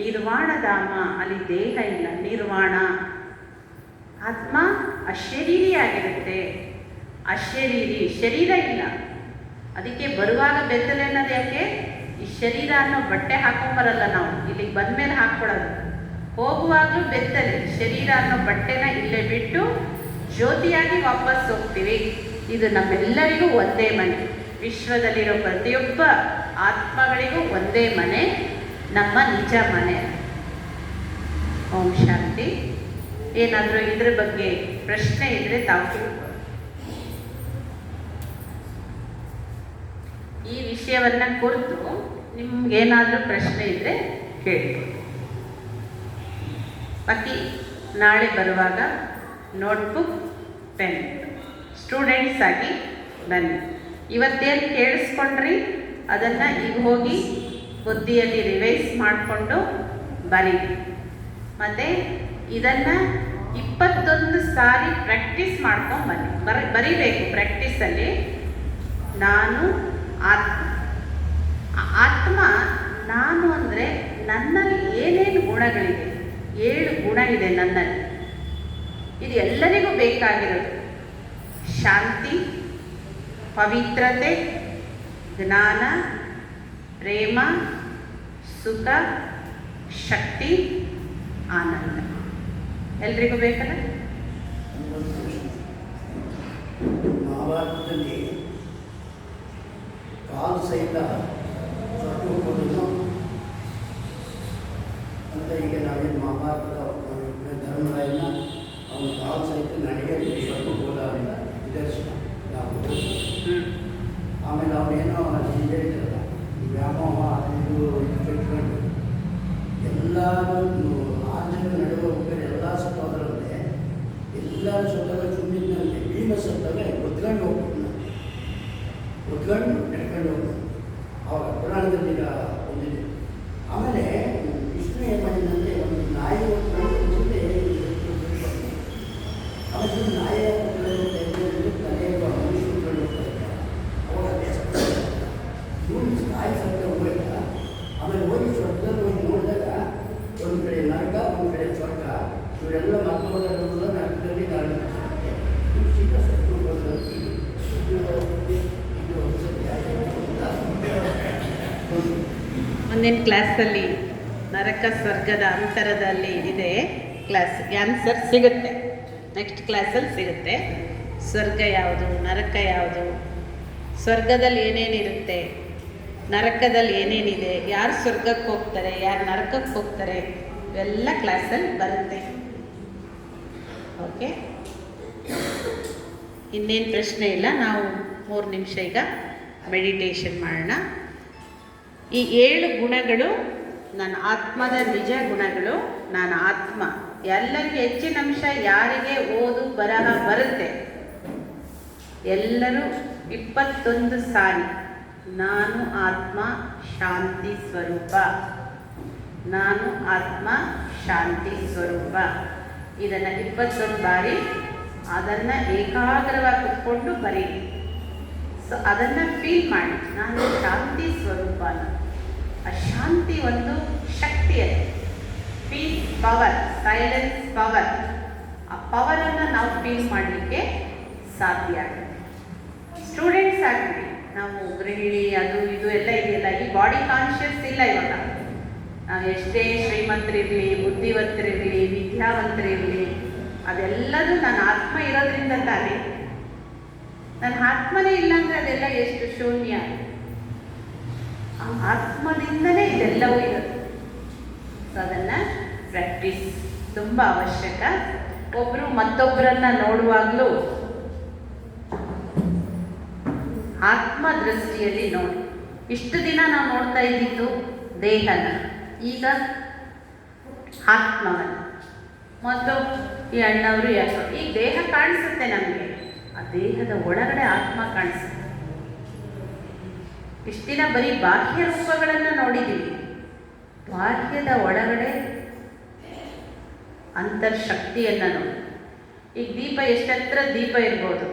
ನಿರ್ವಾಣಧಾಮ, ಅಲ್ಲಿ ದೇಹ ಇಲ್ಲ, ನಿರ್ವಾಣ. ಆತ್ಮ ಅಶರೀರಿಯಾಗಿರುತ್ತೆ. ಅಶರೀರಿ, ಶರೀರ ಇಲ್ಲ. ಅದಕ್ಕೆ ಬರುವಾಗ ಬೆತ್ತಲೆ ಅನ್ನೋದು ಯಾಕೆ? ಈ ಶರೀರ ಅನ್ನೋ ಬಟ್ಟೆ ಹಾಕೊಂಬರಲ್ಲ ನಾವು, ಇಲ್ಲಿಗೆ ಬಂದಮೇಲೆ ಹಾಕ್ಕೊಳ್ಳೋದು. ಹೋಗುವಾಗಲೂ ಬೆತ್ತಲೆ, ಶರೀರ ಅನ್ನೋ ಬಟ್ಟೆನ ಇಲ್ಲೇ ಬಿಟ್ಟು ಜ್ಯೋತಿಯಾಗಿ ವಾಪಸ್ ಹೋಗ್ತೀವಿ. ಇದು ನಮ್ಮೆಲ್ಲರಿಗೂ ಒಂದೇ ಮನೆ. ವಿಶ್ವದಲ್ಲಿರೋ ಪ್ರತಿಯೊಬ್ಬ ಆತ್ಮಗಳಿಗೂ ಒಂದೇ ಮನೆ, ನಮ್ಮ ನಿಜ ಮನೆ. ಓಂ ಶಾಂತಿ. ಏನಾದರೂ ಇದ್ರ ಬಗ್ಗೆ ಪ್ರಶ್ನೆ ಇದ್ದರೆ ತಾವು ಈ ವಿಷಯವನ್ನು ಕುರಿತು ನಿಮ್ಗೇನಾದರೂ ಪ್ರಶ್ನೆ ಇದ್ದರೆ ಕೇಳ್ಬೋದು. ಬಾಕಿ ನಾಳೆ ಬರುವಾಗ ನೋಟ್ಬುಕ್, ಪೆನ್ ಸ್ಟೂಡೆಂಟ್ಸ್ ಆಗಿ ಬನ್ನಿ. ಇವತ್ತೇನು ಕೇಳಿಸ್ಕೊಂಡ್ರಿ ಅದನ್ನು ಈಗ ಹೋಗಿ ಬುದ್ಧಿಯಲ್ಲಿ ರಿವೈಸ್ ಮಾಡಿಕೊಂಡು ಬರೀರಿ. ಮತ್ತು ಇದನ್ನು 21 ಸಾರಿ ಪ್ರಾಕ್ಟೀಸ್ ಮಾಡ್ಕೊಂಡು ಬನ್ನಿ. ಬರೀಬೇಕು ಪ್ರಾಕ್ಟೀಸಲ್ಲಿ. ನಾನು ಆತ್ಮ ನಾನು ಅಂದರೆ ನನ್ನಲ್ಲಿ ಏನೇನು ಗುಣಗಳಿದೆ, 7 ಗುಣ ಇದೆ ನನ್ನಲ್ಲಿ. ಇದು ಎಲ್ಲರಿಗೂ ಬೇಕಾಗಿರೋದು. ಶಾಂತಿ, ಪವಿತ್ರತೆ, ಜ್ಞಾನ, ಪ್ರೇಮ, ಸುಖ, ಶಕ್ತಿ, ಆನಂದ. ಎಲ್ರಿಗೂ ಬೇಕಲ್ಲ? ಮಹಾಭಾರತದಲ್ಲಿ ಕಾಲು ಸಹಿತ ಸ್ವರ್ಗವನ್ನು ಅಂತ ಈಗ ನಾವೇನು ಮಹಾಭಾರತದ ಧರ್ಮರಾಯನ ಅವನು ಕಾಲು ಸಹಿತ ನಡೆಗೆ ಸ್ವರ್ಗ ಹೋದ ಅಂತ ನಿದರ್ಶನ ನಾವು. ಆಮೇಲೆ ಅವನೇನೋ ಹೇಳಿದ್ರಲ್ಲ, ಈ ವ್ಯಾಮೋಹ ಇದು ಕಟ್ಕೊಂಡು ಎಲ್ಲರೂ 6 ಜನ ನಡುವೆ ಹೋಗ್ತಾರೆ. ಎಲ್ಲ ಸತ್ತೋದ್ರಂತೆ, ಎಲ್ಲರೂ ಸತ್ತಾಗ ತುಂಬಿದ್ದಂತೆ ಭೀಮ ಸತ್ತಾಗ ಒತ್ಕೊಂಡು ಹೋಗ್ಬಿಟ್ಟು ಒತ್ಕೊಂಡು ನಡ್ಕೊಂಡು ಹೋಗ್ತಾನೆ. ಅವಾಗ ಪುರಾಣದಲ್ಲಿ ಈಗ ಬಂದಿದೆ. ಆಮೇಲೆ ವಿಷ್ಣು ಏನು ಮಾಡಿದಂದರೆ ಒಂದು ನಾಯಿ ಹೊತ್ಕೊಂಡು ಮುಂದೆ ಆಮೇಲೆ ನಾಯಿ ತಲೆಯ ಮನುಷ್ಯ ಉಟ್ಕೊಂಡು ಹೋಗ್ತಾರೆ. ಅವಾಗ ಅಭ್ಯಾಸ ನಾಯಿ ಸತ್ತ ಹೋಗ್ಬೇಕ. ಆಮೇಲೆ ಹೋಗಿ ಸ್ವರ್ಗದಲ್ಲಿ ಹೋಗಿ ನೋಡಿದಾಗ ಒಂದು ಕಡೆ ನರಕ, ಒಂದು ಕಡೆ ಸ್ವರ್ಗ. ಇವರೆಲ್ಲ ಮಕ್ಕಳೆಲ್ಲ ನರಕದಲ್ಲಿ ಮುಂದಿನ ಕ್ಲಾಸಲ್ಲಿ ನರಕ ಸ್ವರ್ಗದ ಅಂತರದಲ್ಲಿ ಇದೆ ಕ್ಲಾಸ್. ಆನ್ಸರ್ ಸಿಗುತ್ತೆ, ನೆಕ್ಸ್ಟ್ ಕ್ಲಾಸಲ್ಲಿ ಸಿಗುತ್ತೆ. ಸ್ವರ್ಗ ಯಾವುದು, ನರಕ ಯಾವುದು, ಸ್ವರ್ಗದಲ್ಲಿ ಏನೇನಿರುತ್ತೆ, ನರಕದಲ್ಲಿ ಏನೇನಿದೆ, ಯಾರು ಸ್ವರ್ಗಕ್ಕೆ ಹೋಗ್ತಾರೆ, ಯಾರು ನರಕಕ್ಕೆ ಹೋಗ್ತಾರೆ, ಇವೆಲ್ಲ ಕ್ಲಾಸಲ್ಲಿ ಬರುತ್ತೆ. ಓಕೆ, ಇನ್ನೇನು ಪ್ರಶ್ನೆ ಇಲ್ಲ. ನಾವು 3 ನಿಮಿಷ ಈಗ ಮೆಡಿಟೇಷನ್ ಮಾಡೋಣ. ಈ 7 ಗುಣಗಳು ನನ್ನ ಆತ್ಮದ ನಿಜ ಗುಣಗಳು. ನಾನು ಆತ್ಮ. ಎಲ್ಲರಿಗೂ ಹೆಚ್ಚಿನ ಅಂಶ ಯಾರಿಗೆ ಓದು ಬರಹ ಬರುತ್ತೆ ಎಲ್ಲರೂ 21 ಸಾರಿ ನಾನು ಆತ್ಮ ಶಾಂತಿ ಸ್ವರೂಪ, ನಾನು ಆತ್ಮ ಶಾಂತಿ ಸ್ವರೂಪ, ಇದನ್ನು 21 ಬಾರಿ ಅದನ್ನು ಏಕಾಗ್ರವಾಗಿ ಕುತ್ಕೊಂಡು ಬರೀರಿ. ಸೊ ಅದನ್ನು ಫೀಲ್ ಮಾಡಿ, ನಾನು ಶಾಂತಿ ಸ್ವರೂಪ. ಆ ಶಾಂತಿ ಒಂದು ಶಕ್ತಿ ಅದು. Peace power, silence power. ಆ ಪವರನ್ನು ನಾವು ಫೀಲ್ ಮಾಡಲಿಕ್ಕೆ ಸಾಧ್ಯ ಆಗುತ್ತೆ. ಸ್ಟೂಡೆಂಟ್ಸ್ ಆಗ್ತೀವಿ ನಾವು, ಗೃಹಿಣಿ ಅದು ಇದು ಎಲ್ಲ ಇದೆಯಲ್ಲ, ಈ ಬಾಡಿ ಕಾನ್ಷಿಯಸ್ ಇಲ್ಲ ಇವಾಗ. ನಾವು ಎಷ್ಟೇ ಶ್ರೀಮಂತರಿರಲಿ, ಬುದ್ಧಿವಂತರಿರಲಿ, ವಿದ್ಯಾವಂತರಿರಲಿ, ಅದೆಲ್ಲದೂ ನನ್ನ ಆತ್ಮ ಇರೋದ್ರಿಂದ ತಾನೇ. ನನ್ನ ಆತ್ಮನೇ ಇಲ್ಲ ಅಂದರೆ ಅದೆಲ್ಲ ಎಷ್ಟು ಶೂನ್ಯ. ಆ ಆತ್ಮದಿಂದಲೇ ಇದೆಲ್ಲವೂ ಇರೋದು. ಸೊ ಅದನ್ನು ಪ್ರಾಕ್ಟೀಸ್ ತುಂಬ ಅವಶ್ಯಕ. ಒಬ್ಬರು ಮತ್ತೊಬ್ಬರನ್ನು ನೋಡುವಾಗಲೂ ಆತ್ಮ ದೃಷ್ಟಿಯಲ್ಲಿ ನೋಡಿ. ಇಷ್ಟು ದಿನ ನಾವು ನೋಡ್ತಾ ಇದ್ದಿದ್ದು ದೇಹನ, ಈಗ ಆತ್ಮವನ್ನು. ಮತ್ತು ಈ ಅಣ್ಣವರು ಯಾರು, ಈ ದೇಹ ಕಾಣಿಸುತ್ತೆ ನಮಗೆ, ಆ ದೇಹದ ಒಳಗಡೆ ಆತ್ಮ ಕಾಣಿಸುತ್ತೆ. ಇಷ್ಟು ದಿನ ಬರೀ ಬಾಹ್ಯ ರೂಪಗಳನ್ನು ನೋಡಿದ್ದೀವಿ, ಬಾಹ್ಯದ ಒಳಗಡೆ ಅಂತರ್ಶಕ್ತಿಯನ್ನು ನೋಡಿ. ಈಗ ದೀಪ ಎಷ್ಟೆತ್ತರ ದೀಪ ಇರ್ಬೋದು,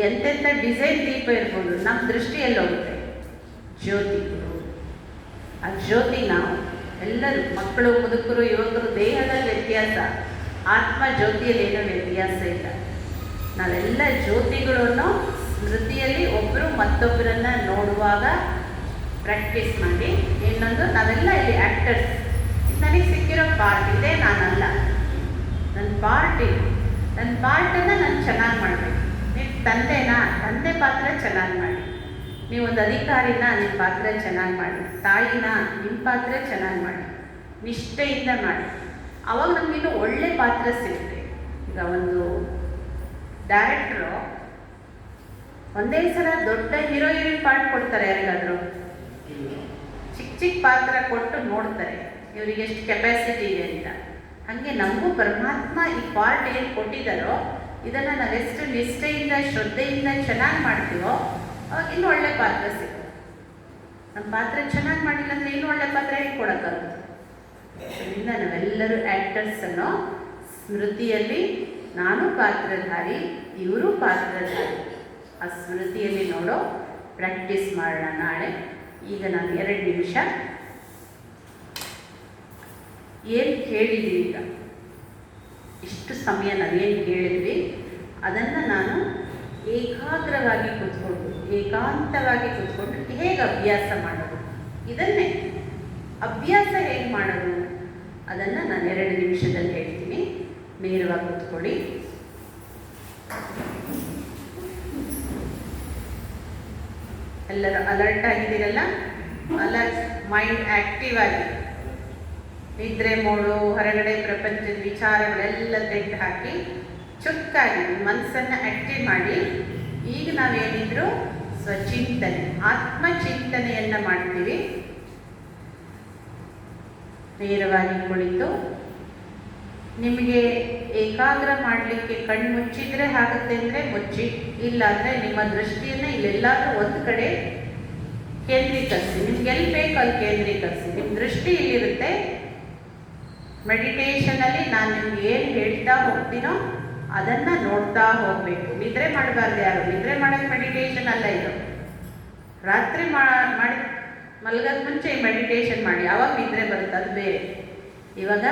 ಎಂತೆಂಥ ಡಿಸೈನ್ ದೀಪ ಇರ್ಬೋದು, ನಮ್ಮ ದೃಷ್ಟಿಯಲ್ಲಿ ಹೋಗುತ್ತೆ ಜ್ಯೋತಿ. ಆ ಜ್ಯೋತಿ ನಾವು ಎಲ್ಲರೂ, ಮಕ್ಕಳು, ಮುದುಕರು, ಯುವಕರು, ದೇಹದಲ್ಲಿ ವ್ಯತ್ಯಾಸ, ಆತ್ಮ ಜ್ಯೋತಿಯಲ್ಲಿ ಏನೋ ವ್ಯತ್ಯಾಸ ಇಲ್ಲ. ನಾವೆಲ್ಲ ಜ್ಯೋತಿಗಳನ್ನು ಸ್ಮೃತಿಯಲ್ಲಿ ಒಬ್ಬರು ಮತ್ತೊಬ್ಬರನ್ನು ನೋಡುವಾಗ ಪ್ರಾಕ್ಟೀಸ್ ಮಾಡಿ. ಇನ್ನೊಂದು, ನಾವೆಲ್ಲ ಇಲ್ಲಿ ಆ್ಯಕ್ಟರ್ಸ್. ನನಗೆ ಸಿಕ್ಕಿರೋ ಪಾರ್ಟ್ ಇದೆ, ನಾನಲ್ಲ, ನನ್ನ ಪಾರ್ಟ್ ಇದೆ. ನನ್ನ ಪಾರ್ಟನ್ನು ನಾನು ಚೆನ್ನಾಗಿ ಮಾಡಬೇಕು. ನೀವು ತಂದೆನಾ, ತಂದೆ ಪಾತ್ರ ಚೆನ್ನಾಗಿ ಮಾಡಿ. ನೀವೊಂದು ಅಧಿಕಾರಿನ, ನಿಮ್ಮ ಪಾತ್ರ ಚೆನ್ನಾಗಿ ಮಾಡಿ. ತಾಯಿನ, ನಿಮ್ಮ ಪಾತ್ರ ಚೆನ್ನಾಗಿ ಮಾಡಿ, ನಿಷ್ಠೆಯಿಂದ ಮಾಡಿ. ಆವಾಗ ನಮಗಿನ್ನೂ ಒಳ್ಳೆ ಪಾತ್ರ ಸಿಗುತ್ತೆ. ಈಗ ಒಂದು ಡೈರೆಕ್ಟ್ರು ಒಂದೇ ಸಲ ದೊಡ್ಡ ಹೀರೋಯಿನ್ ಪಾರ್ಟ್ ಕೊಡ್ತಾರೆ ಯಾರಿಗಾದರೂ, ಚಿಕ್ಕ ಚಿಕ್ಕ ಪಾತ್ರ ಕೊಟ್ಟು ನೋಡ್ತಾರೆ ಇವರಿಗೆ ಎಷ್ಟು ಕೆಪಾಸಿಟಿ ಇದೆ ಅಂತ. ಹಾಗೆ ನಮಗೂ ಪರಮಾತ್ಮ ಈ ಪಾರ್ಟ್ ಏನು ಕೊಟ್ಟಿದ್ದಾರೋ ಇದನ್ನು ನಾವೆಷ್ಟು ನಿಷ್ಠೆಯಿಂದ ಶ್ರದ್ಧೆಯಿಂದ ಚೆನ್ನಾಗಿ ಮಾಡ್ತೀವೋ ಅವಾಗ ಇನ್ನೂ ಒಳ್ಳೆ ಪಾತ್ರ ಸಿಗುತ್ತೆ. ನಮ್ಮ ಪಾತ್ರ ಚೆನ್ನಾಗಿ ಮಾಡಿಲ್ಲ ಅಂದರೆ ಇನ್ನೂ ಒಳ್ಳೆ ಪಾತ್ರ ಹೇಗೆ ಕೊಡೋಕ್ಕಾಗುತ್ತೆ? ಅದರಿಂದ ನಾವೆಲ್ಲರೂ ಆ್ಯಕ್ಟರ್ಸನ್ನು ಸ್ಮೃತಿಯಲ್ಲಿ ನಾನು ಪಾತ್ರಧಾರಿ, ಇವರು ಪಾತ್ರಧಾರಿ, ಆ ಸ್ಮೃತಿಯಲ್ಲಿ ನೋಡೋ ಪ್ರಾಕ್ಟೀಸ್ ಮಾಡೋಣ ನಾಳೆ. ಈಗ ನಾನು 2 ನಿಮಿಷ ಏನು ಕೇಳಿದ್ವಿ, ಈಗ ಇಷ್ಟು ಸಮಯ ನಾವೇನು ಕೇಳಿದ್ವಿ ಅದನ್ನು ನಾನು ಏಕಾಗ್ರವಾಗಿ ಕೂತ್ಕೊಂಡು ಏಕಾಂತವಾಗಿ ಕೂತ್ಕೊಂಡು ಹೇಗೆ ಅಭ್ಯಾಸ ಮಾಡೋದು, ಇದನ್ನೇ ಅಭ್ಯಾಸ ಹೇಗೆ ಮಾಡೋದು ಅದನ್ನು ನಾನು 2 ನಿಮಿಷದಲ್ಲಿ ಹೇಳ್ತೀನಿ. ನೇರವಾಗಿ ಕೂತ್ಕೊಳ್ಳಿ. ಎಲ್ಲರೂ ಅಲರ್ಟ್ ಆಗಿದ್ದೀರಲ್ಲ? ಅಲರ್ಟ್ ಮೈಂಡ್ ಆ್ಯಕ್ಟಿವ್ ಆಗಿ, ನಿದ್ರೆ ಮೋಡು, ಹೊರಗಡೆ ಪ್ರಪಂಚದ ವಿಚಾರಗಳೆಲ್ಲ ತೆಗೆದು ಹಾಕಿ ಚುಕ್ಕಾಗಿ ಮನಸ್ಸನ್ನು ಆ್ಯಕ್ಟಿವ್ ಮಾಡಿ. ಈಗ ನಾವೇನಿದ್ರು ಸ್ವಚಿಂತನೆ, ಆತ್ಮಚಿಂತನೆಯನ್ನು ಮಾಡ್ತೀವಿ. ನೇರವಾಗಿ ಕುಳಿತು, ನಿಮಗೆ ಏಕಾಗ್ರ ಮಾಡಲಿಕ್ಕೆ ಕಣ್ಣು ಮುಚ್ಚಿದರೆ ಆಗುತ್ತೆ ಅಂದರೆ ಮುಚ್ಚಿ, ಇಲ್ಲ ಅಂದರೆ ನಿಮ್ಮ ದೃಷ್ಟಿಯನ್ನು ಇಲ್ಲೆಲ್ಲಾದರೂ ಒಂದು ಕಡೆ ಕೇಂದ್ರೀಕರಿಸಿ. ನಿಮ್ಗೆ ಎಲ್ಲಿ ಬೇಕು ಅಲ್ಲಿ ಕೇಂದ್ರೀಕರಿಸಿ. ನಿಮ್ಮ ದೃಷ್ಟಿ ಇಲ್ಲಿರುತ್ತೆ. ಮೆಡಿಟೇಷನಲ್ಲಿ ನಾನು ನಿಮ್ಗೆ ಏನು ಹೇಳ್ತಾ ಹೋಗ್ತೀನೋ ಅದನ್ನು ನೋಡ್ತಾ ಹೋಗಬೇಕು. ನಿದ್ರೆ ಮಾಡಬಾರ್ದು ಯಾರು. ನಿದ್ರೆ ಮಾಡೋಕ್ಕೆ ಮೆಡಿಟೇಷನ್ ಅಲ್ಲ ಇದು. ರಾತ್ರಿ ಮಾಡಿ ಮಲಗೋದು ಮುಂಚೆ ಮೆಡಿಟೇಷನ್ ಮಾಡಿ, ಆವಾಗ ನಿದ್ರೆ ಬರುತ್ತೆ, ಅದು ಬೇರೆ. ಇವಾಗ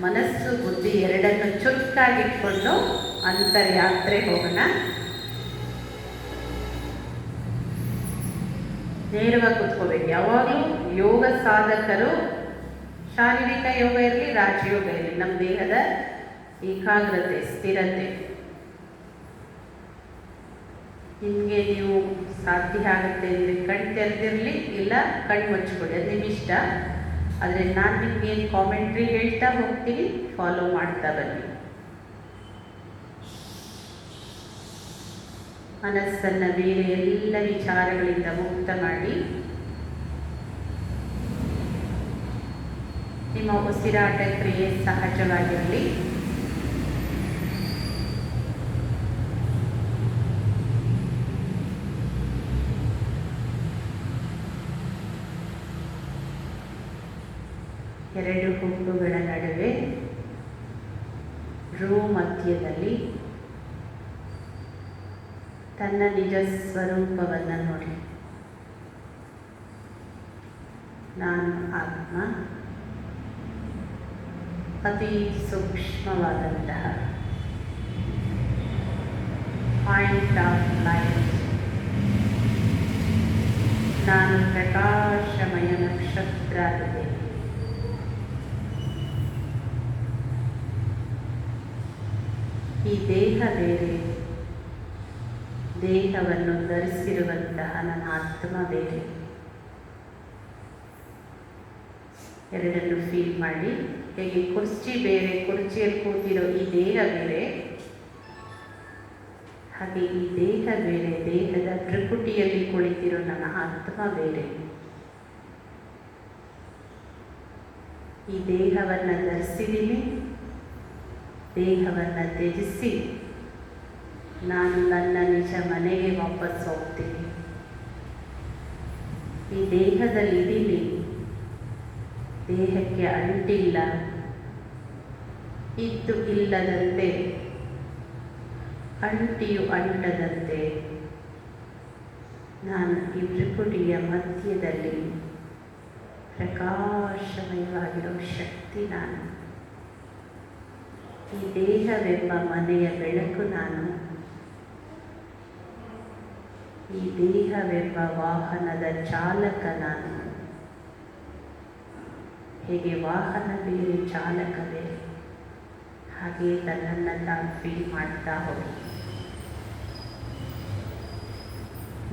ಮನಸ್ಸು ಬುದ್ಧಿ ಎರಡನ್ನು ಚುರುಕಾಗಿಟ್ಕೊಂಡು ಅಂತರ್ಯಾತ್ರೆ ಹೋಗೋಣ. ನೇರವಾಗಿ ಕೂತ್ಕೋಬೇಕು. ಯಾವಾಗಲೂ ಯೋಗ ಸಾಧಕರು, ಶಾರೀರಿಕ ಯೋಗ ಇರಲಿ ರಾಜಯೋಗ ಇರಲಿ, ನಮ್ಮ ದೇಹದ ಏಕಾಗ್ರತೆ ಸ್ಥಿರತೆ ನಿಮಗೆ ನೀವು ಸಾಧ್ಯ ಆಗುತ್ತೆ ಅಂದರೆ ಕಣ್ಣು ತೆರೆದಿರಲಿ, ಇಲ್ಲ ಕಣ್ಣು ಮುಚ್ಚಿಕೊಳ್ಳಿ, ಅದು ನಿಮ್ಮ ಇಷ್ಟ. ಆದರೆ ನಾನು ನಿಮಗೇನು ಕಾಮೆಂಟ್ರಿ ಹೇಳ್ತಾ ಹೋಗ್ತೀನಿ, ಫಾಲೋ ಮಾಡ್ತಾ ಬನ್ನಿ. ಮನಸ್ಸನ್ನು ಬೇರೆ ಎಲ್ಲ ವಿಚಾರಗಳಿಂದ ಮುಕ್ತ ಮಾಡಿ ನಿಮ್ಮ ಉಸಿರಾಟ ಕ್ರಿಯೆ ಸಹಜವಾಗಿರಲಿ. ಎರಡು ಹುಬ್ಬುಗಳ ನಡುವೆ ರೂ ಮಧ್ಯದಲ್ಲಿ ತನ್ನ ನಿಜ ಸ್ವರೂಪವನ್ನು ನೋಡಿ. ನಾನು ಆತ್ಮ, ಅತಿ ಸೂಕ್ಷ್ಮವಾದಂತಹ ಪಾಯಿಂಟ್ ಆಫ್ ಲೈಟ್. ನಾನು ಪ್ರಕಾಶಮಯ ನಕ್ಷತ್ರ ಆಗಿದೆ. ಈ ದೇಹ ಬೇರೆ, ದೇಹವನ್ನು ಧರಿಸಿರುವಂತಹ ನನ್ನ ಆತ್ಮ ಬೇರೆ. ಎರಡನ್ನು ಫೀಲ್ ಮಾಡಿ. ಹೇಗೆ ಕುರ್ಚಿ ಬೇರೆ, ಕುರ್ಚಿಯಲ್ಲಿ ಕೂತಿರೋ ಈ ದೇಹ ಬೇರೆ, ಹಾಗೆ ಈ ದೇಹ ಬೇರೆ, ದೇಹದ ತ್ರಿಪುಟಿಯಲ್ಲಿ ಕುಳಿತಿರೋ ನನ್ನ ಆತ್ಮ ಬೇರೆ. ಈ ದೇಹವನ್ನು ಧರಿಸಿದ್ದೀನಿ, ದೇಹವನ್ನು ತ್ಯಜಿಸಿ ನಾನು ನನ್ನ ನಿಜ ಮನೆಗೆ ವಾಪಸ್ ಹೋಗ್ತೀನಿ. ಈ ದೇಹದಲ್ಲಿದ್ದೀನಿ, ದೇಹಕ್ಕೆ ಅಂಟಿಲ್ಲ, ಇದ್ದು ಇಲ್ಲದಂತೆ, ಅಂಟಿಯು ಅಂಟದಂತೆ ನಾನು ಈ ತ್ರಿಪುಟಿಯ ಮಧ್ಯದಲ್ಲಿ ಪ್ರಕಾಶಮಯವಾಗಿರೋ ಶಕ್ತಿ ನಾನು. ಈ ದೇಹವೆಂಬ ಮನೆಯ ಬೆಳಕು ನಾನು. ಈ ದೇಹವೆಂಬ ವಾಹನದ ಚಾಲಕ ನಾನು. ಹೇಗೆ ವಾಹನ ಬೇರೆ, ಚಾಲಕ ಬೇರೆ, ಹಾಗೆ ನನ್ನನ್ನು ನಾನು ಫೀಲ್ ಮಾಡ್ತಾ ಹೋಗಿ.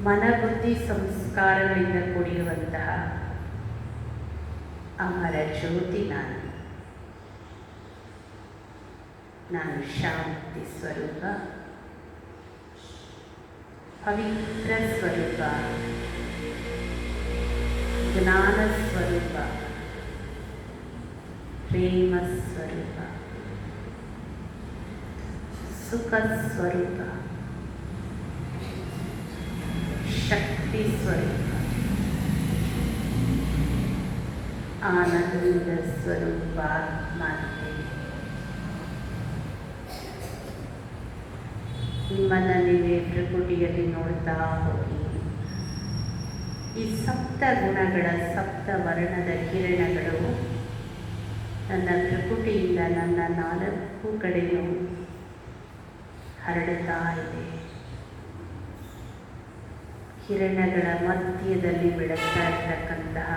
ಮನಬುದ್ಧಿ ಸಂಸ್ಕಾರಗಳಿಂದ ಕೂಡಿರುವಂತಹ ಅಮರ ಜ್ಯೋತಿ ನಾನು. ನಾನು ಶಾಂತಿ ಸ್ವರೂಪ, ಪವಿತ್ರ ಸ್ವರೂಪ, ಜ್ಞಾನ ಸ್ವರೂಪ, ಪ್ರೇಮ ಸ್ವರೂಪ, ಸುಖ ಸ್ವರೂಪ, ಶಕ್ತಿ ಸ್ವರೂಪ, ಆನಂದ ಸ್ವರೂಪ ಆತ್ಮನೇ. ನಿಮ್ಮನ್ನು ನೀವೇ ಪ್ರಕೃತಿಯಲ್ಲಿ ನೋಡ್ತಾ ಹೋಗಿ. ಈ ಸಪ್ತ ಗುಣಗಳ ಸಪ್ತ ವರ್ಣದ ಕಿರಣಗಳು ನನ್ನ ಪ್ರಕೃತಿಯಿಂದ ನನ್ನ ನಾಲ್ಕು ಕಡೆಯೂ ಹರಡುತ್ತಾ ಇದೆ. ಕಿರಣಗಳ ಮಧ್ಯದಲ್ಲಿ ಬೆಳಗ್ತಾ ಇರ್ತಕ್ಕಂತಹ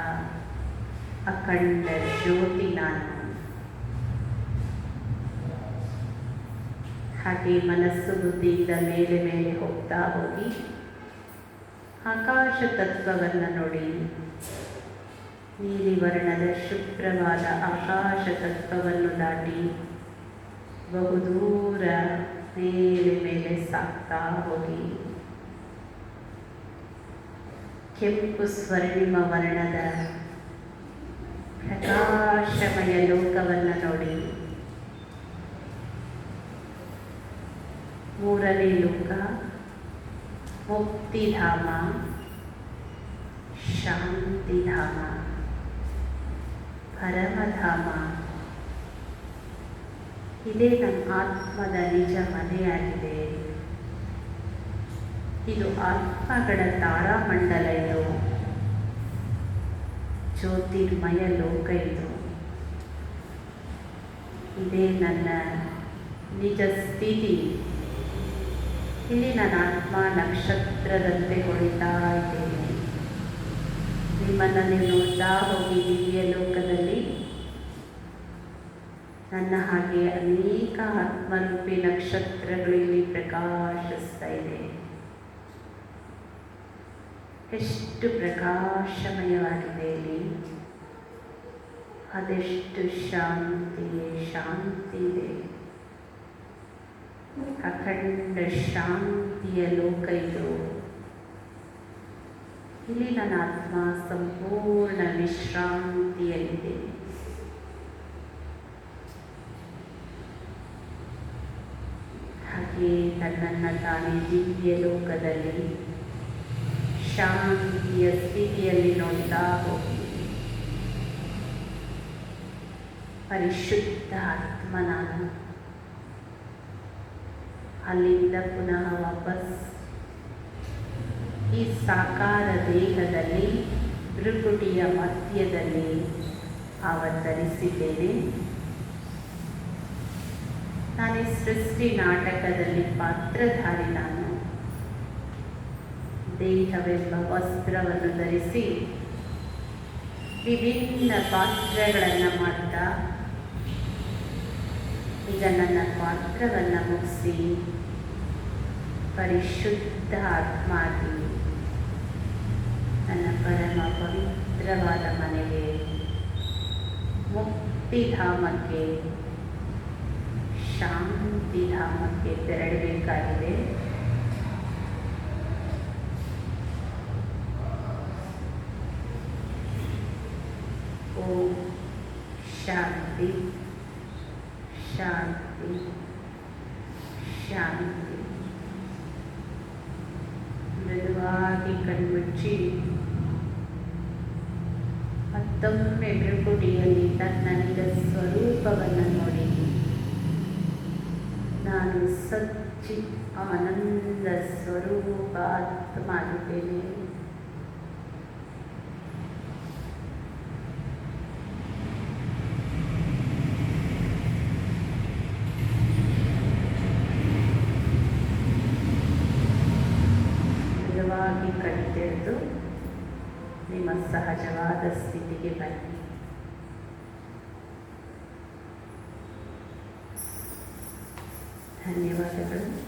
ಅಖಂಡ ಜ್ಯೋತಿ ನಾನು. ಹಾಗೆ ಮನಸ್ಸು ಬುದ್ಧಿಯಿಂದ ಮೇಲೆ ಮೇಲೆ ಹೋಗ್ತಾ ಹೋಗಿ ಆಕಾಶ ತತ್ವವನ್ನು ನೋಡಿ. ನೀಲಿ ವರ್ಣದ ಶುಭ್ರವಾದ ಆಕಾಶ ತತ್ವವನ್ನು ದಾಟಿ ಬಹುದೂರ ಮೇಲೆ ಮೇಲೆ ಸಾಗ್ತಾ ಹೋಗಿ ಕೆಂಪು ಸ್ವರ್ಣಿಮ ವರ್ಣದ ಪ್ರಕಾಶಮಯ ಲೋಕವನ್ನು ನೋಡಿ. ಮೂರನೇ ಲೋಕ ಮುಕ್ತಿಧಾಮ, ಶಾಂತಿಧಾಮ, ಪರಮಧಾಮ. ಇದೇ ನಮ್ಮ ಆತ್ಮದ ನಿಜ ಮನೆಯಾಗಿದೆ. ಇದು ಆತ್ಮಗಳ ತಾರಾಮಂಡಲ. ಇದು ಜ್ಯೋತಿರ್ಮಯ ಲೋಕ. ಇದೇ ನನ್ನ ನಿಜ ಸ್ಥಿತಿ. ಇಲ್ಲಿ ನನ್ನ ಆತ್ಮ ನಕ್ಷತ್ರದಂತೆ ಹೊಳಿತಾ ಇದ್ದೇನೆ. ನಿಮ್ಮನ್ನು ನೋಡ್ತಾ ಹೋಗಿ ದಿವ್ಯ ಲೋಕದಲ್ಲಿ ನನ್ನ ಹಾಗೆ ಅನೇಕ ಆತ್ಮರೂಪಿ ನಕ್ಷತ್ರಗಳು ಇಲ್ಲಿ ಪ್ರಕಾಶಿಸ್ತಾ ಇದೆ. ಎಷ್ಟು ಪ್ರಕಾಶಮಯವಾಗಿದೆ ಇಲ್ಲಿ. ಅದೆಷ್ಟು ಶಾಂತಿ ಇದೆ. ಅಖಂಡ ಶಾಂತಿಯ ಲೋಕ ಇದು. ಇಲ್ಲಿ ನನ್ನ ಆತ್ಮ ಸಂಪೂರ್ಣ ವಿಶ್ರಾಂತಿಯಲ್ಲಿದೆ. ಹಾಗೆ ತನ್ನನ್ನು ತಾನೇ ದಿವ್ಯ ಲೋಕದಲ್ಲಿ ಶಾಂತಿಯ ಸ್ಥಿತಿಯಲ್ಲಿ ನೋಡ್ತಾ ಹೋಗಿ ಪರಿಶುದ್ಧ ಆತ್ಮ ನಾನು. ಅಲ್ಲಿಂದ ಪುನಃ ವಾಪಸ್ ಈ ಸಾಕಾರ ದೇಹದಲ್ಲಿ ಭೃಕುಟಿಯ ಮಧ್ಯದಲ್ಲಿ ಅವತರಿಸಿದ್ದೇನೆ. ನಾನೇ ಸೃಷ್ಟಿ ನಾಟಕದಲ್ಲಿ ಪಾತ್ರಧಾರಿ ನಾನು. ದೇಹವೆಂಬ ವಸ್ತ್ರವನ್ನು ಧರಿಸಿ ವಿಭಿನ್ನ ಪಾತ್ರಗಳನ್ನು ಮಾಡ್ತಾ ಈಗ ನನ್ನ ಪಾತ್ರವನ್ನು ಮುಗಿಸಿ ಪರಿಶುದ್ಧ ಆತ್ಮಾಗಿ ನನ್ನ ಪರಮ ಪವಿತ್ರವಾದ ಮನೆಗೆ, ಮುಕ್ತಿಧಾಮಕ್ಕೆ, ಶಾಂತಿಧಾಮಕ್ಕೆ ತೆರಳಬೇಕಾಗಿದೆ. ಓಂ ಶಾಂತಿ ಶಾಂತಿ ಶಾಂತಿ. ಮೃದುವಾಗಿ ಕಣ್ಮುಚ್ಚಿ ಮತ್ತೊಮ್ಮೆ ಭೃಕುಟಿಯಲ್ಲಿ ತನ್ನ ನಿಜ ಸ್ವರೂಪವನ್ನು ನೋಡಿ. ನಾನು ಸಚ್ಚಿತ್ ಆನಂದ ಸ್ವರೂಪ ಆತ್ಮ ಆಗಿದ್ದೇನೆ. ಕಣ್ತೆರೆದು ನಿಮ್ಮ ಸಹಜವಾದ ಸ್ಥಿತಿಗೆ ಬನ್ನಿ. ಧನ್ಯವಾದಗಳು.